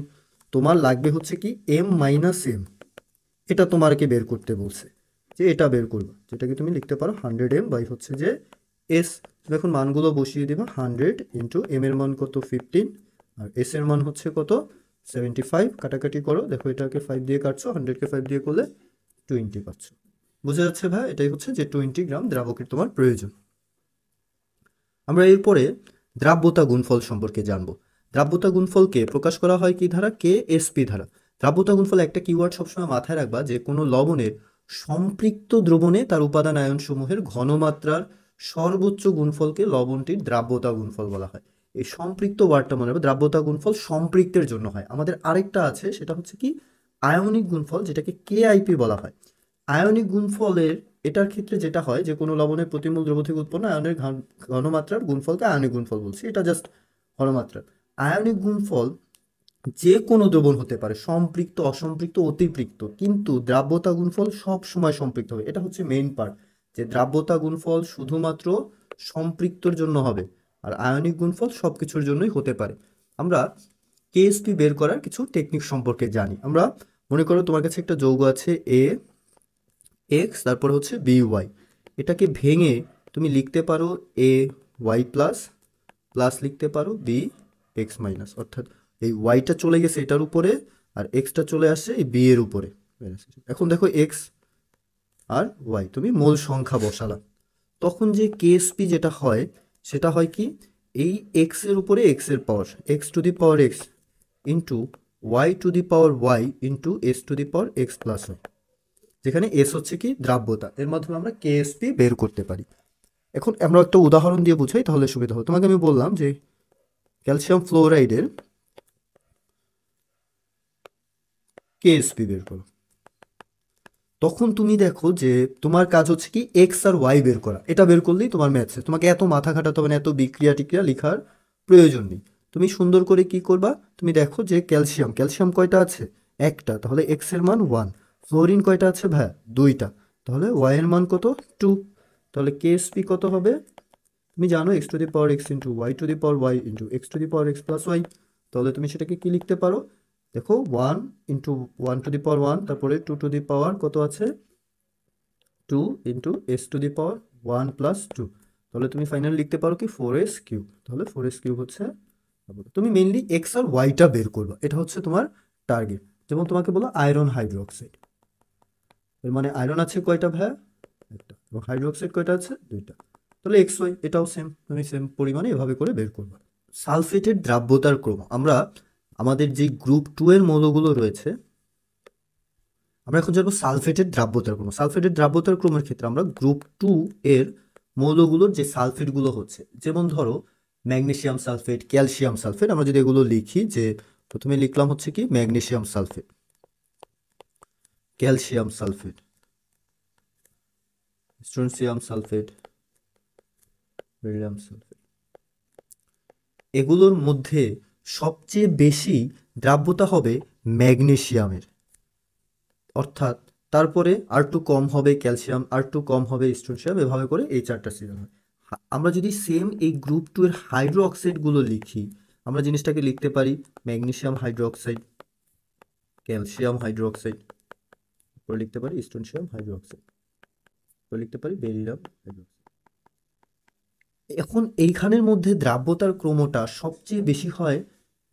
তোমার লাগবে হচ্ছে কি m মাইনাস m, এটা তোমাকে বের করতে বলছে, যে এটা বের করবে, যেটাকে তুমি লিখতে পারো 100 m বাই হচ্ছে যে s। তুমি এখন মানগুলো বসিয়ে দিবা, 100 ইন্টু m এর মান কত 15 আর s এর মান হচ্ছে কত 75। কাটাকাটি করো, দেখো এটাকে 5 দিয়ে কাটছো, 100 কে 5 দিয়ে করলে 20 পাচ্ছ। বুঝা যাচ্ছে ভাই? এটাই হচ্ছে যে 20 গ্রাম দ্রাবকের তোমার প্রয়োজন। আমরা এরপরে দ্রাব্যতা গুণফল সম্পর্কে জানবো। দ্রাব্যতা গুণফলকে প্রকাশ করা হয় কি ধারা? কে এসপি ধারা। দ্রাব্যতা গুণফল একটা কিওয়ার্ড সবসময় মাথায় রাখবা, যে কোনো লবণের সম্পৃক্ত দ্রবণে তার উপাদান আয়ন সমূহের ঘনমাত্রার সর্বোচ্চ গুণফলকে লবণটির দ্রাব্যতা গুণফল বলা হয়। এই সম্পৃক্ত ওয়ার্ডটা মনে রাখবে, দ্রাব্যতা গুণফল সম্পৃক্তের জন্য হয়। আমাদের আরেকটা আছে, সেটা হচ্ছে কি আয়নিক গুণফল, যেটাকে কেআইপি বলা হয়। আয়নিক গুণফলের এটার ক্ষেত্রে যেটা হয়, যে কোনো লবণের প্রতিমূল দ্রব্য থেকে উৎপন্ন আয়নের ঘনমাত্রার গুণফলকে আয়নিক গুণফল বলছি, এটা জাস্ট ঘনমাত্রা। আয়নিক গুণফল যে কোনো দ্রবণ হতে পারে, সম্পৃক্ত, অসম্পৃক্ত, অতিপৃক্ত, কিন্তু দ্রাব্যতা গুণফল সব সময় সম্পৃক্ত হবে। এটা হচ্ছে মেইন পার্ট, যে দ্রাব্যতা গুণফল শুধুমাত্র সম্পৃক্তর জন্য হবে, আর আয়নিক গুণফল সবকিছুর জন্যই হতে পারে। আমরা কেএসপি বের করার কিছু টেকনিক সম্পর্কে জানি। আমরা মনে করো তোমার কাছে একটা যৌগ আছে এ এক্স, তারপর হচ্ছে বি ওয়াই। এটাকে ভেঙে তুমি লিখতে পারো এ ওয়াই প্লাস, প্লাস লিখতে পারো বি এক্স মাইনাস, অর্থাৎ এই ওয়াইটা চলে গেছে এটার উপরে আর এক্সটা চলে আসছে এই বি এর উপরে। এখন দেখো এক্স আর ওয়াই তুমি মোল সংখ্যা বসালা, তখন যে কেএসপি যেটা হয় সেটা হয় কি, এই এক্স এর উপরে এক্স এর power X to the power X into Y to the power Y into S to the power X plus Y, যেখানে এস হচ্ছে কি দ্রাব্যতা। এর মাধ্যমে আমরা কেএসপি বের করতে পারি। এখন আমরা একটা উদাহরণ দিয়ে বুঝাই তাহলে সুবিধা হবে। তোমাকে আমি বললাম যে ক্যালসিয়াম ফ্লোরাইডের কেএসপি বের করো, তখন তুমি দেখো যে তোমার কাজ হচ্ছে কি এক্স আর ওয়াই বের করা। এটা বের করলেই তোমার ম্যাথসে তোমাকে এত মাথা খাটাতে হবে না, এত বিক্রিয়া টিক্রিয়া লেখার প্রয়োজন নেই। তুমি সুন্দর করে কি করবা, তুমি দেখো যে ক্যালসিয়াম কয়টা আছে, একটা, তাহলে এক্স এর মান 1। ফ্লোরিন কয়টা আছে ভাই? 2টা, তাহলে ওয়াই এর মান কত? 2। তাহলে কেএসপি কত হবে? তুমি জানো X to the power X into Y to the power Y into X to the power X plus Y. তাহলে তুমি সেটাকে কি লিখতে পারো? দেখো 1 ইন্টু 1 টু দি পাওয়ার 1, তারপরে 2 টু দি পাওয়ার কত আছে? 2 into S to the power 1 plus 2। তাহলে তুমি ফাইনালি লিখতে পারো কি 4s কিউব। তাহলে 4s কিউব হচ্ছে, তুমি মেইনলি এক্স আর ওয়াইটা বের করবা, এটা হচ্ছে তোমার টার্গেট। যেমন তোমাকে বলো আয়রন হাইড্রোক্সাইড, এর মানে আয়রন আছে কয়টা ভাইয়া? একটা। এবং হাইড্রোক্সাইড কয়টা আছে? 2টা। তাহলে এক্স ওয়াই এটাও সেম, তুমি সেম পরিমাণে এভাবে করে বের করবা। সালফেটের দ্রাব্যতার ক্রম, আমরা আমাদের যে গ্রুপ 2 এর মৌলগুলো রয়েছে, আমরা এখন জানবো সালফেটের দ্রাব্যতার ক্রম। সালফেটের দ্রাব্যতার ক্রমের ক্ষেত্রে আমরা গ্রুপ 2 এর মৌলগুলোর যে সালফেটগুলো হচ্ছে, যেমন ধরো ম্যাগনেসিয়াম সালফেট, ক্যালসিয়াম সালফেট, আমরা যদি এগুলো লিখি, যে প্রথমে লিখলাম হচ্ছে কি magnesium sulphate, calcium sulphate, strontium sulphate, beryllium sulphate, এগুলোর মধ্যে সবচেয়ে বেশি দ্রাব্যতা হবে ম্যাগনেসিয়ামের, অর্থাৎ তারপরে আর টু কম হবে ক্যালসিয়াম, আর টু কম হবে স্ট্রোনসিয়াম, এভাবে করে এই 4টা সিরিয়াল হয়। আমরা যদি সেম এই গ্রুপ 2 এর হাইড্রো অক্সাইডগুলো লিখি, আমরা জিনিসটাকে লিখতে পারি magnesium hydro oxide, calcium hydro oxide, পরে লিখতে পারি স্ট্রোনসিয়াম হাইড্রো অক্সাইড, পরে লিখতে পারি বেরিলিয়াম হাইড্রো অক্সাইড। এখন এইখানের মধ্যে দ্রাব্যতার ক্রমটা সবচেয়ে বেশি হয়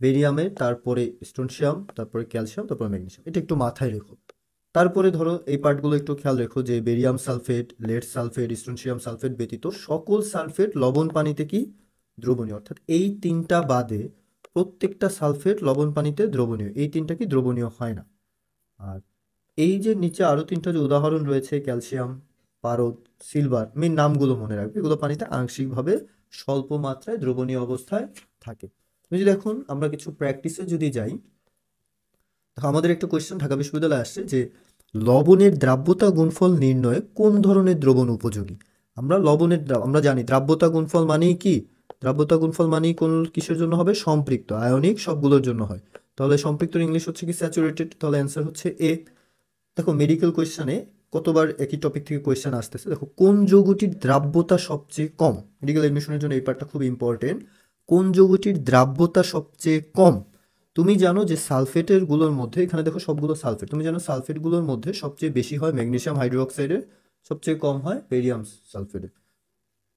বেরিয়ামের, তারপরে স্ট্রোনসিয়াম, তারপরে ক্যালসিয়াম, তারপরে ম্যাগনেসিয়াম, এটা একটু মাথায় রেখো। তারপরে ধরো এই পার্টগুলো একটু খেয়াল রেখো, যে barium sulphate, lead sulphate, strontium sulphate ব্যতীত সকল সালফেট লবণ পানিতে কি দ্রবণীয়, অর্থাৎ এই 3টা বাদে প্রত্যেকটা সালফেট লবণ পানিতে দ্রবণীয়, এই 3টা কি দ্রবণীয় হয় না। আর এই যে নিচে আরো 3টা যে উদাহরণ রয়েছে, ক্যালসিয়াম, পারদ, সিলভার, মেন নামগুলো মনে রাখবে, এগুলো পানিতে আংশিকভাবে স্বল্প মাত্রায় দ্রবণীয় অবস্থায় থাকে। তুমি যদি এখন আমরা কিছু প্র্যাকটিসে যদি যাই, আমাদের একটা কোয়েশ্চেন ঢাকা বিশ্ববিদ্যালয়ে আসছে যে লবণের দ্রাব্যতা গুণফল নির্ণয়ে কোন ধরনের দ্রবণ উপযোগী। আমরা আমরা জানি দ্রাব্যতা গুণফল মানেই কি, দ্রাব্যতা গুণফল মানেই কোন কিসের জন্য হবে? সম্পৃক্ত, আয়নিক সবগুলোর জন্য হয়। তাহলে সম্পৃক্তর ইংলিশ হচ্ছে কি স্যাচুরেটেড, তাহলে অ্যান্সার হচ্ছে এ। দেখো মেডিকেল কোয়েশ্চেনে কতবার একই টপিক থেকে কোয়েশ্চেন আসতেছে, দেখো কোন যৌগটির দ্রাব্যতা সবচেয়ে কম, মেডিকেল এডমিশনের জন্য এই পার্টটা খুব ইম্পর্টেন্ট। কোন যৌগটির দ্রাব্যতা সবচেয়ে কম? তুমি জানো যে সালফেটের গুলোর মধ্যে, এখানে দেখো সবগুলো সালফেট, তুমি জানো সালফেট গুলোর মধ্যে সবচেয়ে বেশি হয় ম্যাগনেসিয়াম হাইড্রোক্সাইডের, সবচেয়ে কম হয় বেরিয়াম সালফেটের,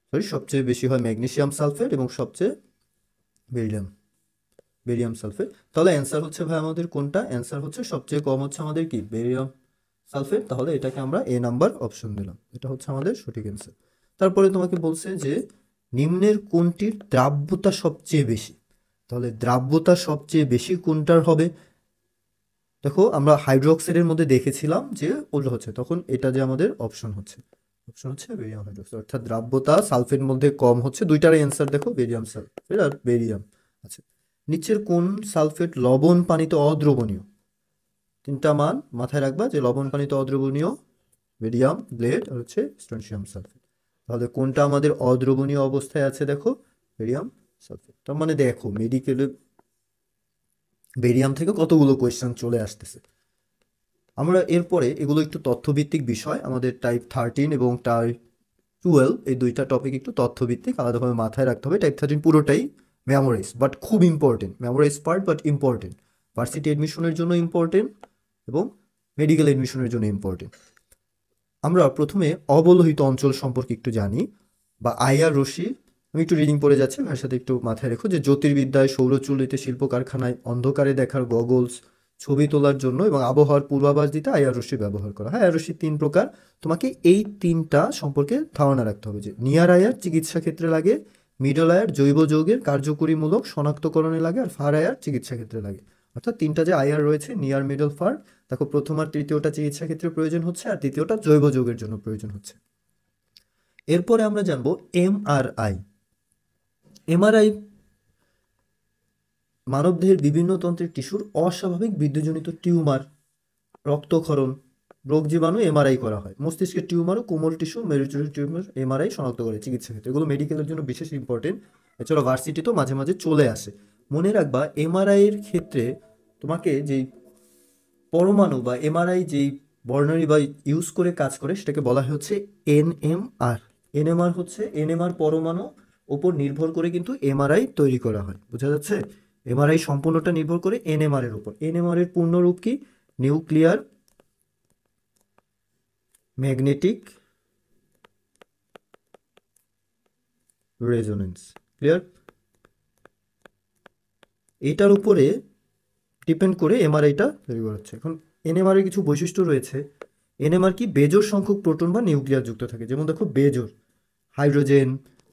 সরি সবচেয়ে বেশি হয় ম্যাগনেসিয়াম সালফেট এবং সবচেয়ে বেরিয়াম বেরিয়াম সালফেট। তাহলে অ্যান্সার হচ্ছে ভাই আমাদের কোনটা? অ্যান্সার হচ্ছে সবচেয়ে কম হচ্ছে আমাদের কি বেরিয়াম সালফেট। তাহলে এটাকে আমরা এ নাম্বার অপশন দিলাম, এটা হচ্ছে আমাদের সঠিক অ্যান্সার। তারপরে তোমাকে বলছে যে নিম্নের কোনটির দ্রাব্যতা সবচেয়ে বেশি, তাহলে দ্রাব্যতা সবচেয়ে বেশি কোনটার হবে? দেখো আমরা হাইড্রোক্সাইডের মধ্যে দেখেছিলাম যে ওটা হচ্ছে, তখন এটা যে আমাদের অপশন হচ্ছে বেরিয়াম হাইড্রোক্সাইড, অর্থাৎ দ্রাব্যতা সালফেট মধ্যে কম হচ্ছে, দুইটারই অ্যান্সার দেখো বেরিয়াম সালফেট আর বেরিয়াম। আচ্ছা, নিচের কোন সালফেট লবণ পানিতে অদ্রবণীয়? 3টা মান মাথায় রাখবা, যে লবণ পানিতে অদ্রবণীয় বেরিয়াম, লেড আর হচ্ছে স্ট্রোনসিয়াম সালফেট। তাহলে কোনটা আমাদের অদ্রবণীয় অবস্থায় আছে? দেখো বেরিয়াম সালফেট। তার মানে দেখো মেডিকেলে বেরিয়াম থেকে কতগুলো কোয়েশ্চেন চলে আসতেছে। আমরা এরপরে এগুলো একটু তথ্যভিত্তিক বিষয়, আমাদের টাইপ 13 এবং টাইপ 12 এই 2টা টপিক একটু তথ্যভিত্তিক, আলাদাভাবে মাথায় রাখতে হবে। টাইপ 13 পুরোটাই মেমোরাইজ, বাট খুব important, memorise part but important, varsity এডমিশনের জন্য ইম্পর্টেন্ট এবং মেডিকেল এডমিশনের জন্য ইম্পর্টেন্ট। আমরা প্রথমে অবলোহিত অঞ্চল সম্পর্কে একটু জানি, বা আইআর রশ্মি। আমি একটু রিডিং পড়ে যাচ্ছি, তার সাথে একটু মাথায় রেখো যে জ্যোতির্বিদ্যায়, সৌরচুল্লিতে, শিল্প কারখানায়, অন্ধকারে দেখার গগলস, ছবি তোলার জন্য এবং আবহাওয়ার পূর্বাভাস দিতে আইআর রশ্মি ব্যবহার করা হয়। আইআর রশ্মি 3 প্রকার, তোমাকে এই 3টা সম্পর্কে ধারণা রাখতে হবে, যে নিয়ার আইআর চিকিৎসা ক্ষেত্রে লাগে, মিডল আইআর জৈব যৌগের কার্যকরীমূলক শনাক্তকরণে লাগে, আর ফার আইআর চিকিৎসা ক্ষেত্রে লাগে। অর্থাৎ 3টা যে আইআর রয়েছে, নিয়ার, মিডল, ফার, দেখো প্রথম আর তৃতীয়টা চিকিৎসা ক্ষেত্রে প্রয়োজন হচ্ছে, আর দ্বিতীয়টা জৈব যৌগের জন্য প্রয়োজন হচ্ছে। এরপরে আমরা জানবো এমআরআই। এমআরআই মানবদেহের বিভিন্ন তন্ত্রের টিস্যুর অস্বাভাবিক বৃদ্ধিজনিত টিউমার, রক্তক্ষরণ, রোগ জীবাণু এমআরআই করা হয়। মস্তিষ্কের টিউমার ও কোমল টিস্যু, মেরুদণ্ডের টিউমার এমআরআই শনাক্ত করে চিকিৎসা ক্ষেত্রে, এগুলো মেডিকেলের জন্য বিশেষ ইম্পর্টেন্ট। এছাড়া ভার্সিটিতেও মাঝে মাঝে চলে আসে। মনে রাখবা এমআরআই এর ক্ষেত্রে তোমাকে যেই পরমাণু বা এমআরআই যেই বর্ণালী বা ইউজ করে কাজ করে সেটাকে বলা হয় হচ্ছে এনএমআর। এনএমআর হচ্ছে এনএমআর পরমাণু ওপর নির্ভর করে কিন্তু এমআরআই তৈরি করা হয়, বোঝা যাচ্ছে? এমআরআই সম্পূর্ণটা নির্ভর করে এনএমআর এর উপর। এনএমআর এর পূর্ণরূপ কি? Nuclear magnetic resonance. ক্লিয়ার? এটার উপরে ডিপেন্ড করে এমআরআইটা তৈরি করা হচ্ছে। এখন এনএমআর এর কিছু বৈশিষ্ট্য রয়েছে। এনএমআর কি? বেজোড় সংখ্যক প্রোটন বা নিউক্লিয়াস যুক্ত থাকে। যেমন দেখো বেজোড় হাইড্রোজেন,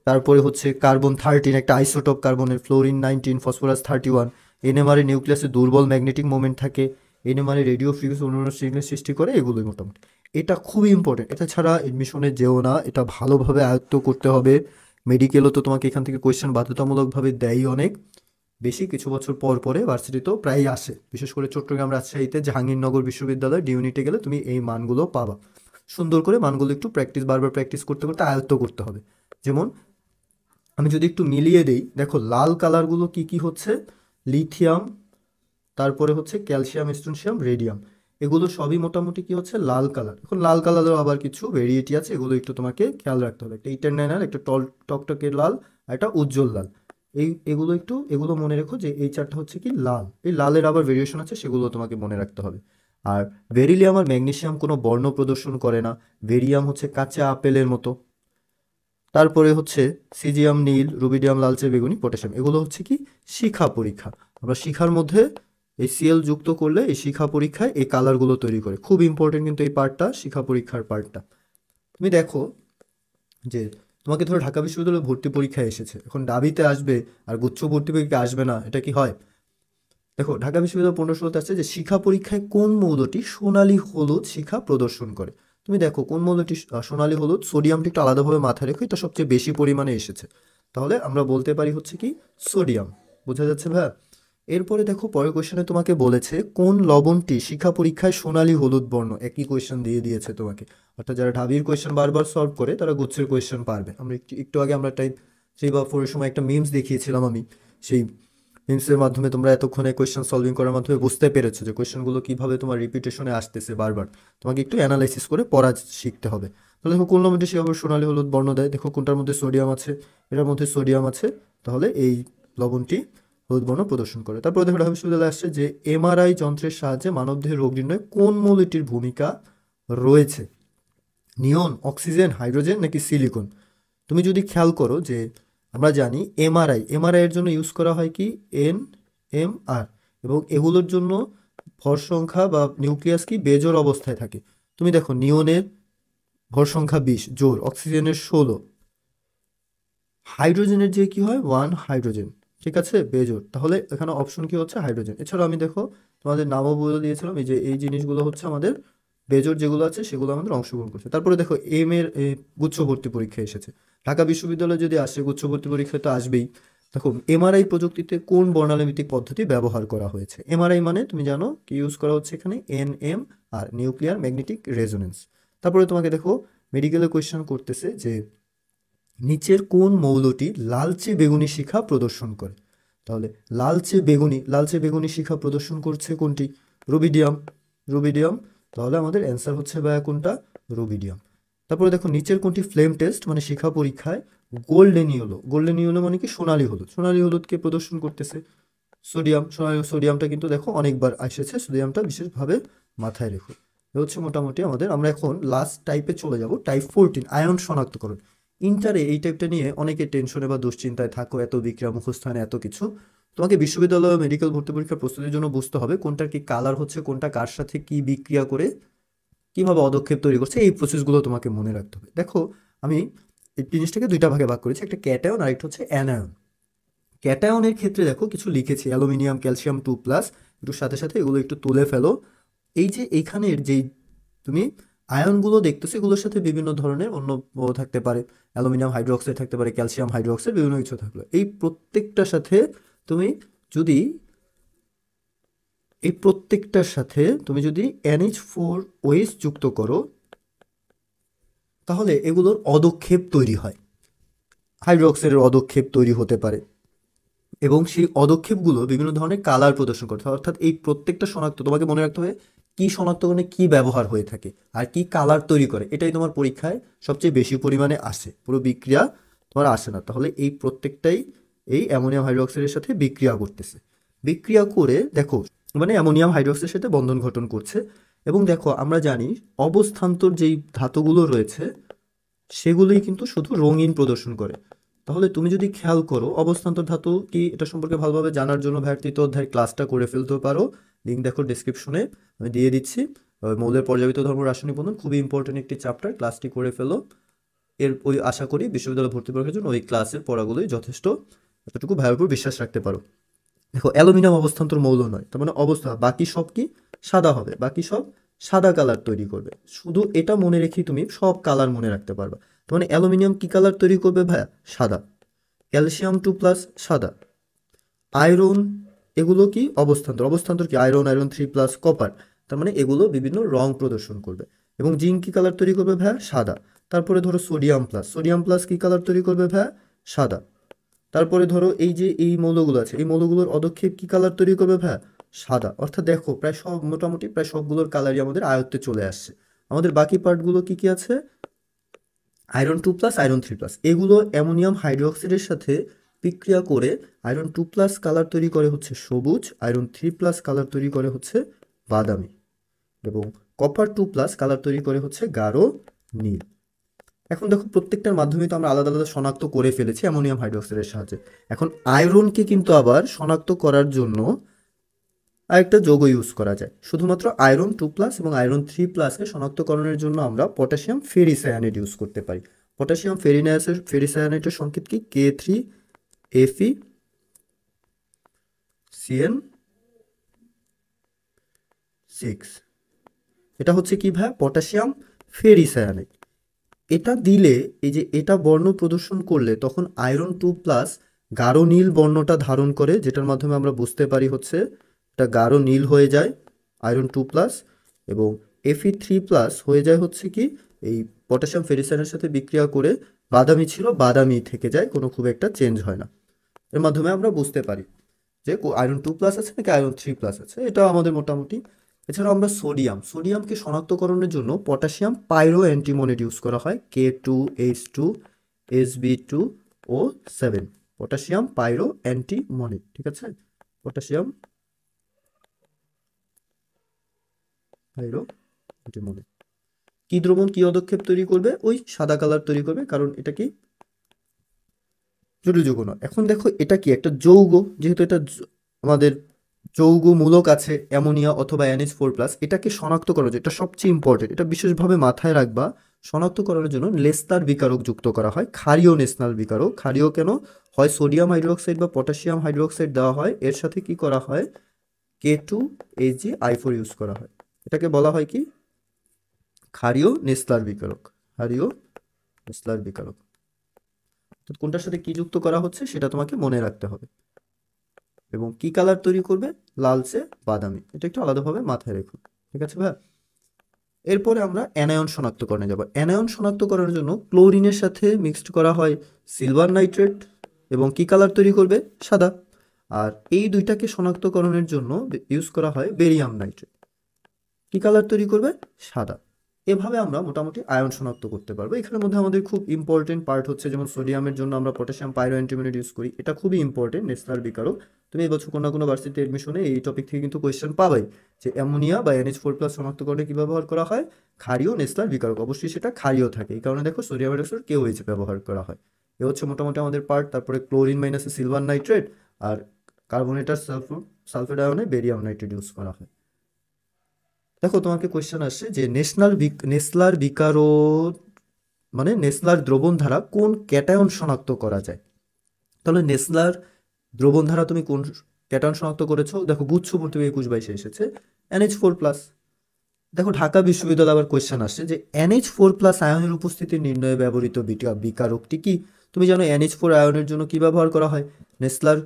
তারপরে হচ্ছে কার্বন 13 একটা আইসোটপ কার্বনের, ফ্লোরিন 19, ফসফরাস 31। এনএমআর এর নিউক্লিয়াসে দুর্বল ম্যাগনেটিক মোমেন্ট থাকে। এনএমআর এর রেডিও ফ্রিকোয়েন্সি অন্যান্য সিগন্যাল সৃষ্টি করে, এগুলোই মোটামুটি। এটা খুবই ইম্পর্টেন্ট, এটা ছাড়া এডমিশনে যেও না, এটা ভালোভাবে আয়ত্ত করতে হবে। মেডিকেলও তো তোমাকে এখান থেকে কোয়েশ্চেন বাধ্যতামূলকভাবে দেয় অনেক বেশি, কিছু বছর পর পরে ভার্সিটিতেও প্রায় আসে, বিশেষ করে চট্টগ্রাম রাজশাহীতে জাহাঙ্গীরনগর বিশ্ববিদ্যালয় ডি ইউনিটে গেলে তুমি এই মানগুলো পাবা। সুন্দর করে মানগুলো একটু বারবার প্র্যাকটিস করতে করতে আয়ত্ত করতে হবে। যেমন আমি যদি একটু মিলিয়ে দেই, দেখো লাল কালারগুলো কি কি হচ্ছে? লিথিয়াম, তারপরে হচ্ছে ক্যালসিয়াম, স্ট্রোনশিয়াম, রেডিয়াম, এগুলো সবই মোটামুটি কি হচ্ছে? লাল কালার। এখন লাল কালারেরও আবার কিছু ভেরিয়েটি আছে, এগুলো একটু তোমাকে খেয়াল রাখতে হবে। একটা ইটারনাইনাল, একটা টকটকে লাল, আর একটা উজ্জ্বল লাল। এগুলো মনে রেখো যে এই চারটা হচ্ছে কি লাল। এই লালের আবার ভেরিয়েশন আছে, সেগুলো তোমাকে মনে রাখতে হবে। আর বেরিলিয়াম আর ম্যাগনেসিয়াম কোনো বর্ণ প্রদর্শন করে না। বেরিয়াম হচ্ছে কাঁচা আপেলের মতো। তারপরে হচ্ছে সিজিয়াম নীল, রুবিডিয়াম লালচে বেগুনি, পটাশিয়াম, এগুলো হচ্ছে কি শিখা পরীক্ষা। আমরা শিখার মধ্যে এই সিএল যুক্ত করলে এই শিখা পরীক্ষায় এই কালারগুলো তৈরি করে। খুব ইম্পর্টেন্ট কিন্তু এই পার্টটা, শিখা পরীক্ষার পার্টটা। তুমি দেখো যে তোমাকে ধরো ঢাকা বিশ্ববিদ্যালয়ে ভর্তি পরীক্ষায় এসেছে, এখন ডাবিতে আসবে আর গুচ্ছ ভর্তি পরীক্ষা আসবে না, এটা কি হয়? দেখো ঢাকা বিশ্ববিদ্যালয় 15-16 আসছে যে শিখা পরীক্ষায় কোন মৌলটি সোনালী হলুদ শিখা প্রদর্শন করে। তুমি দেখো কোন মৌলটি সোনালী হলুদ, সোডিয়ামটি একটু আলাদাভাবে মাথায় রেখো, এটা সবচেয়ে বেশি পরিমাণে এসেছে, তাহলে আমরা বলতে পারি হচ্ছে কি সোডিয়াম। বোঝা যাচ্ছে ভাইয়া? এরপরে দেখো পরের কোয়েশ্চেনে তোমাকে বলেছে কোন লবণটি শিখা পরীক্ষায় সোনালী হলুদ বর্ণ। একই কোয়েশ্চেন দিয়ে দিয়েছে তোমাকে, অর্থাৎ যারা ঢাবির কোয়েশ্চেন বারবার সলভ করে তারা গুচ্ছের কোয়েশ্চেন পারবে। আমরা একটু আগে আমরা টাইপ 3 বা 4 এর সময় একটা মিমস দেখিয়েছিলাম আমি, সেই মিমসের মাধ্যমে তোমরা এতক্ষণে কোয়েশ্চেন সলভিং করার মাধ্যমে বুঝতে পেরেছো যে কোয়েশ্চেনগুলো কিভাবে তোমার রিপিটেশনে আসতেছে বারবার। তোমাকে একটু অ্যানালাইসিস করে পড়া শিখতে হবে। তাহলে দেখো কোন লবণটি সেভাবে সোনালী হলুদ বর্ণ দেয়, দেখো কোনটার মধ্যে সোডিয়াম আছে, এটার মধ্যে সোডিয়াম আছে, তাহলে এই লবণটি হলুদ বর্ণ প্রদর্শন করে। তারপরে দেখো ঢাকা বিশ্ববিদ্যালয়ে আসছে যে এমআরআই যন্ত্রের সাহায্যে মানবদেহের রোগ নির্ণয় কোন মৌলটির ভূমিকা রয়েছে? নিয়ন, অক্সিজেন, হাইড্রোজেন নাকি সিলিকন? তুমি যদি খেয়াল করো যে আমরা জানি এমআরআই এর জন্য ইউজ করা হয় কি এনএমআর, এবং এগুলোর জন্য ভর সংখ্যা বা নিউক্লিয়াস কি বেজোড় অবস্থায় থাকে। তুমি দেখো নিয়নের ভর সংখ্যা 20 জোড়, অক্সিজেনের 16, হাইড্রোজেনের যে কি হয় 1 হাইড্রোজেন, ঠিক আছে, বেজোড়। তাহলে এখানে অপশন কি হচ্ছে? হাইড্রোজেন। এছাড়াও আমি দেখো তোমাদের নামও বলে দিয়েছিলাম, এই যে এই জিনিসগুলো হচ্ছে আমাদের বেজোড় যেগুলো আছে সেগুলো আমাদের অংশগ্রহণ করছে। তারপরে দেখো এম এর গুচ্ছ ভর্তি পরীক্ষা এসেছে, ঢাকা বিশ্ববিদ্যালয়ে যদি আসে গুচ্ছ ভর্তি পরীক্ষা তো আসবেই। দেখো এমআরআই প্রযুক্তিতে কোন বর্ণালীভিত্তিক পদ্ধতি ব্যবহার করা হয়েছে? এমআরআই মানে তুমি জানো কি ইউজ করা হচ্ছে এখানে? NMR, nuclear magnetic resonance. তারপরে তোমাকে দেখো মেডিকেলে কোয়েশ্চেন করতেছে যে নিচের কোন মৌলটি লালচে বেগুনি শিখা প্রদর্শন করে? তাহলে লালচে বেগুনি শিখা প্রদর্শন করছে কোনটি? রুবিডিয়াম। রুবিডিয়াম, তাহলে আমাদের অ্যান্সার হচ্ছে ভাইয়া কোনটা? রুবিডিয়াম। তারপরে দেখো নিচের কোনটি ফ্লেম টেস্ট মানে শিখা পরীক্ষায় গোল্ডেন ইয়েলো, গোল্ডেন ইয়েলো মানে কি সোনালী হলুদ, সোনালী হলুদকে প্রদর্শন করতেছে? সোডিয়ামটা কিন্তু দেখো অনেকবার এসেছে, সোডিয়ামটা বিশেষভাবে মাথায় রেখো। এ হচ্ছে মোটামুটি আমাদের। আমরা এখন লাস্ট টাইপে চলে যাব, টাইপ 14, আয়ন শনাক্তকরণ। ইন্টারে এই টাইপটা নিয়ে অনেকে টেনশনে বা দুশ্চিন্তায় থাকো, এত বিক্রিয়া মুখস্থ হয় না, এত কিছু। তোমাকে বিশ্ববিদ্যালয় মেডিকেল ভর্তি পরীক্ষার প্রস্তুতির জন্য বুঝতে হবে কোনটার কি কালার হচ্ছে, কোনটা কার সাথে কি বিক্রিয়া করে কিভাবে পদক্ষেপ তৈরি করছে, এই প্রসেসগুলো তোমাকে মনে রাখতে হবে। দেখো আমি এই জিনিসটাকে দুইটা ভাগে ভাগ করেছি, একটা ক্যাটায়ন আর একটা হচ্ছে অ্যানায়ন। ক্যাটায়নের ক্ষেত্রে দেখো কিছু লিখেছি, অ্যালুমিনিয়াম, ক্যালসিয়াম 2+, একটু সাথে সাথে এগুলো একটু তুলে ফেলো। এই যে এইখানের যেই তুমি আয়নগুলো দেখতেছো এগুলোর সাথে বিভিন্ন ধরনের অন্য থাকতে পারে, অ্যালুমিনিয়াম হাইড্রোক্সাইড থাকতে পারে, ক্যালসিয়াম হাইড্রোক্সাইড, বিভিন্ন কিছু থাকলো। এই প্রত্যেকটার সাথে তুমি যদি NH4OH যুক্ত করো তাহলে এগুলোর অদক্ষেপ তৈরি হয়, হাইড্রোক্সাইডের অদক্ষেপ তৈরি হতে পারে, এবং সেই অদক্ষেপগুলো বিভিন্ন ধরনের কালার প্রদর্শন করতে হয়। অর্থাৎ এই প্রত্যেকটা শনাক্ত তোমাকে মনে রাখতে হবে কি শনাক্তকরণে কি ব্যবহার হয়ে থাকে আর কি কালার তৈরি করে, এটাই তোমার পরীক্ষায় সবচেয়ে বেশি পরিমাণে আসে, পুরো বিক্রিয়া তোমার আসে না। তাহলে এই প্রত্যেকটাই এই অ্যামোনিয়াম হাইড্রোক্সাইডের সাথে বিক্রিয়া করতেছে, বিক্রিয়া করে দেখো মানে অ্যামোনিয়াম হাইড্রোক্সাইডের সাথে বন্ধন গঠন করছে। এবং দেখো আমরা জানি অবস্থান্তর যেই ধাতুগুলো রয়েছে সেগুলোই কিন্তু শুধু রঙিন প্রদর্শন করে। তাহলে তুমি যদি খেয়াল করো অবস্থান্তর ধাতু কি এটা সম্পর্কে ভালোভাবে জানার জন্য ভাইয়ের তৃতীয় অধ্যায় ক্লাসটা করে ফেলতে পারো, লিঙ্ক দেখো ডিসক্রিপশনে আমি দিয়ে দিচ্ছি। মৌলের পর্যাবৃত্ত ধর্ম রাসায়নিক বন্ধন খুবই ইম্পর্টেন্ট একটি চ্যাপ্টার, ক্লাসটি করে ফেলো। এর ওই আশা করি বিশ্ববিদ্যালয়ে ভর্তি পরীক্ষার জন্য ওই ক্লাসের পড়াগুলোই যথেষ্ট, এতটুকু ভাইয়ের উপর বিশ্বাস রাখতে পারো। দেখো অ্যালুমিনিয়াম অবস্থান্তর মৌল নয়, তার মানে অবস্থা বাকি সব কি সাদা হবে, বাকি সব সাদা কালার তৈরি করবে। শুধু এটা মনে রেখেই তুমি সব কালার মনে রাখতে পারবা। তার মানে অ্যালুমিনিয়াম কি কালার তৈরি করবে ভাইয়া, সাদা। ক্যালসিয়াম 2+ সাদা। আয়রন এগুলো কি অবস্থান্তর, অবস্থান্তর কি আয়রন, আয়রন 3+ কপার, তার মানে এগুলো বিভিন্ন রং প্রদর্শন করবে। এবং জিঙ্ক কি কালার তৈরি করবে ভাইয়া, সাদা। তারপরে ধরো সোডিয়াম প্লাস, সোডিয়াম প্লাস কি কালার তৈরি করবে ভাইয়া, সাদা। তারপরে ধরো এই যে এই মৌলগুলো আছে এই মৌলগুলোর অদক্ষেপ কি কালার তৈরি করবে ভাইয়া, সাদা। অর্থাৎ দেখো প্রায় সব মোটামুটি প্রায় সবগুলোর কালারই আমাদের আয়ত্তে চলে আসছে। আমাদের বাকি পার্টগুলো কি কি আছে, আয়রন 2+, আয়রন 3+, এগুলো অ্যামোনিয়াম হাইড্রোক্সাইডের সাথে বিক্রিয়া করে আয়রন 2+ কালার তৈরি করে হচ্ছে সবুজ, আয়রন 3+ কালার তৈরি করে হচ্ছে বাদামি, এবং কপার 2+ কালার তৈরি করে হচ্ছে গাঢ় নীল। এখন দেখো প্রত্যেকটার মাধ্যমে তো আমরা আলাদা আলাদা শনাক্ত করে ফেলেছি অ্যামোনিয়াম হাইড্রোক্সাইডের সাহায্যে। এখন আয়রনকে কিন্তু আবার শনাক্ত করার জন্য আরেকটা যৌগ ইউজ করা যায়। শুধুমাত্র আয়রন 2+ এবং আয়রন 3+কে শনাক্তকরণের জন্য আমরা পটাশিয়াম ফেরিসায়ানাইড ইউজ করতে পারি। পটাশিয়াম ফেরিসায়ানাইডের সংকেত কি, K3FeCN6। এটা হচ্ছে কি ভাই, পটাশিয়াম ফেরিসায়ানাইড। এটা দিলে এই যে এটা বর্ণ প্রদর্শন করলে তখন আয়রন 2+ গাঢ় নীল বর্ণটা ধারণ করে, যেটার মাধ্যমে আমরা বুঝতে পারি হচ্ছে এটা গাঢ় নীল হয়ে যায় আয়রন 2+, এবং Fe3+ হয়ে যায় হচ্ছে কি এই পটাশিয়াম ফেরিসায়ানের সাথে বিক্রিয়া করে বাদামি ছিল বাদামি থেকে যায়, কোনো খুব একটা চেঞ্জ হয় না। এর মাধ্যমে আমরা বুঝতে পারি যে আয়রন 2+ আছে নাকি আয়রন 3+ আছে, এটা আমাদের মোটামুটি। এছাড়াও আমরা সোডিয়ামকে শনাক্তকরণের জন্য পটাশিয়াম পাইরো অ্যান্টিমনিড ইউজ করা হয়, K2H2SB2O7, পটাশিয়াম পাইরো অ্যান্টিমনিড, ঠিক আছে, পটাশিয়াম পাইরো অ্যান্টিমনিড। কি দ্রবণ কি পদক্ষেপ তৈরি করবে, ওই সাদা কালার তৈরি করবে, কারণ এটা কি জটিল যৌগ নয়। এখন দেখো এটা কি একটা যৌগ, যেহেতু এটা আমাদের যৌগমূলক আছে অ্যামোনিয়া অথবা NH4+, এটাকে শনাক্ত করার জন্য, এটা সবচেয়ে ইম্পর্টেন্ট, এটা বিশেষভাবে মাথায় রাখবা, শনাক্ত করার জন্য নেসলার বিকারক যুক্ত করা হয়, ক্ষারীয় নেসলার বিকারক। ক্ষারীয় কেন হয়, সোডিয়াম হাইড্রোক্সাইড বা পটাশিয়াম হাইড্রোক্সাইড দেওয়া হয়, এর সাথে কি করা হয় K2HgI4 ইউজ করা হয়, এটাকে বলা হয় কি ক্ষারীয় নেসলার বিকারক, ক্ষারীয় নেসলার বিকারক। তো কোনটার সাথে কি যুক্ত করা হচ্ছে সেটা তোমাকে মনে রাখতে হবে। এবং কি কালার তৈরি করবে, লালচে বাদামি, এটা একটু আলাদাভাবে মাথায় রেখো, ঠিক আছে ভাই। এরপরে আমরা অ্যানায়ন শনাক্তকরণে যাব। অ্যানায়ন শনাক্তকরণের জন্য ক্লোরিনের সাথে মিক্সড করা হয় সিলভার নাইট্রেট, এবং কি কালার তৈরি করবে, সাদা। আর এই দুইটাকে শনাক্তকরণের জন্য ইউজ করা হয় বেরিয়াম নাইট্রেট, কি কালার তৈরি করবে, সাদা। এভাবে আমরা মোটামুটি আয়ন শনাক্ত করতে পারবো। এখানের মধ্যে আমাদের খুব ইম্পর্টেন্ট পার্ট হচ্ছে, যেমন সোডিয়ামের জন্য আমরা পটাশিয়াম পাইরো অ্যান্টিমনিড ইউজ করি, এটা খুবই ইম্পর্টেন্ট নেসলার বিকারক। তুমি এবছর কোনো না কোনো ভার্সিটি এডমিশনে এই টপিক থেকে কিন্তু কোয়েশ্চেন পাবাই, যে অ্যামোনিয়া বা NH4+ শনাক্তকরণে কি ব্যবহার করা হয়, ক্ষারীয় নেসলার বিকারক, অবশ্যই সেটা ক্ষারীয় থাকে, এই কারণে দেখো সোডিয়াম হাইড্রোক্সাইড KOH ব্যবহার করা হয়। এ হচ্ছে মোটামুটি আমাদের পার্ট। তারপরে ক্লোরিন মাইনাসে সিলভার নাইট্রেট, আর কার্বনেটার সালফেট আয়নে বেরিয়াম নাইট্রেট ইউজ করা হয়। দেখো তোমাকে কোয়েশ্চেন আসছে যে নেসলার বিকারক মানে নেসলার দ্রবণ ধারা কোন ক্যাটায়ন শনাক্ত করা যায়। তাহলে নেসলার দ্রবণ ধারা তুমি কোন ক্যাটায়ন শনাক্ত করেছো, দেখো গুচ্ছপূর্তি 21-22 এসেছে NH4+। দেখো ঢাকা বিশ্ববিদ্যালয় আবার কোয়েশ্চেন আসছে যে NH4+ আয়নের উপস্থিতি নির্ণয়ে ব্যবহৃত বিকারকটি কি। তুমি জানো NH4 আয়নের জন্য কি ব্যবহার করা হয়, নেসলার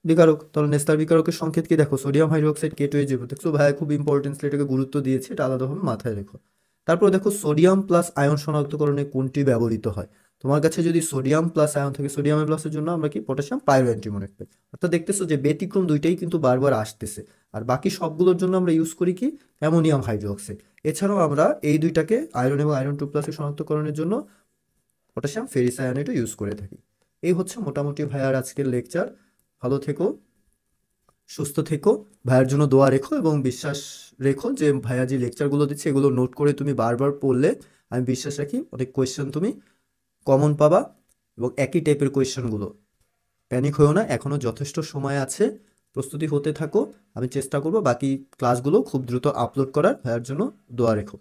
বিকারক। তাহলে নেসলার বিকারকের সংকেত কি, দেখো সোডিয়াম হাইড্রোক্সাইড K2H, দেখছো ভাই খুব ইম্পর্টেন্ট, এটাকে গুরুত্ব দিয়েছে, এটা আলাদাভাবে মাথায় রেখো। তারপর দেখো সোডিয়াম প্লাস আয়ন শনাক্তকরণে কোনটি ব্যবহৃত হয়, তোমার কাছে যদি সোডিয়াম প্লাস আয়ন থাকে, সোডিয়ামের প্লাসের জন্য আমরা কি পটাশিয়াম পাইরো অ্যান্টিমোনিক পাই। অর্থাৎ দেখতেছো যে ব্যতিক্রম দুইটাই কিন্তু বারবার আসতেছে। আর বাকি সবগুলোর জন্য আমরা ইউজ করি কি অ্যামোনিয়াম হাইড্রোক্সাইড। এছাড়াও আমরা এই দুইটাকে আয়রন এবং আয়রন 2+ শনাক্তকরণের জন্য পটাশিয়াম ফেরিসায়ানেটও ইউজ করে থাকি। এই হচ্ছে মোটামুটি ভাইয়ার আজকের লেকচার। ভালো থেকো, সুস্থ থেকো, ভাইয়ার জন্য দোয়া রেখো এবং বিশ্বাস রেখো যে ভাইয়া যে লেকচারগুলো দিচ্ছে এগুলো নোট করে তুমি বারবার পড়লে আমি বিশ্বাস রাখি অনেক কোয়েশ্চেন তুমি কমন পাবা এবং একই টাইপের কোয়েশ্চেনগুলো। প্যানিক হয়েও না, এখনও যথেষ্ট সময় আছে, প্রস্তুতি হতে থাকো। আমি চেষ্টা করব বাকি ক্লাসগুলো খুব দ্রুত আপলোড করার। ভাইয়ার জন্য দোয়া রেখো।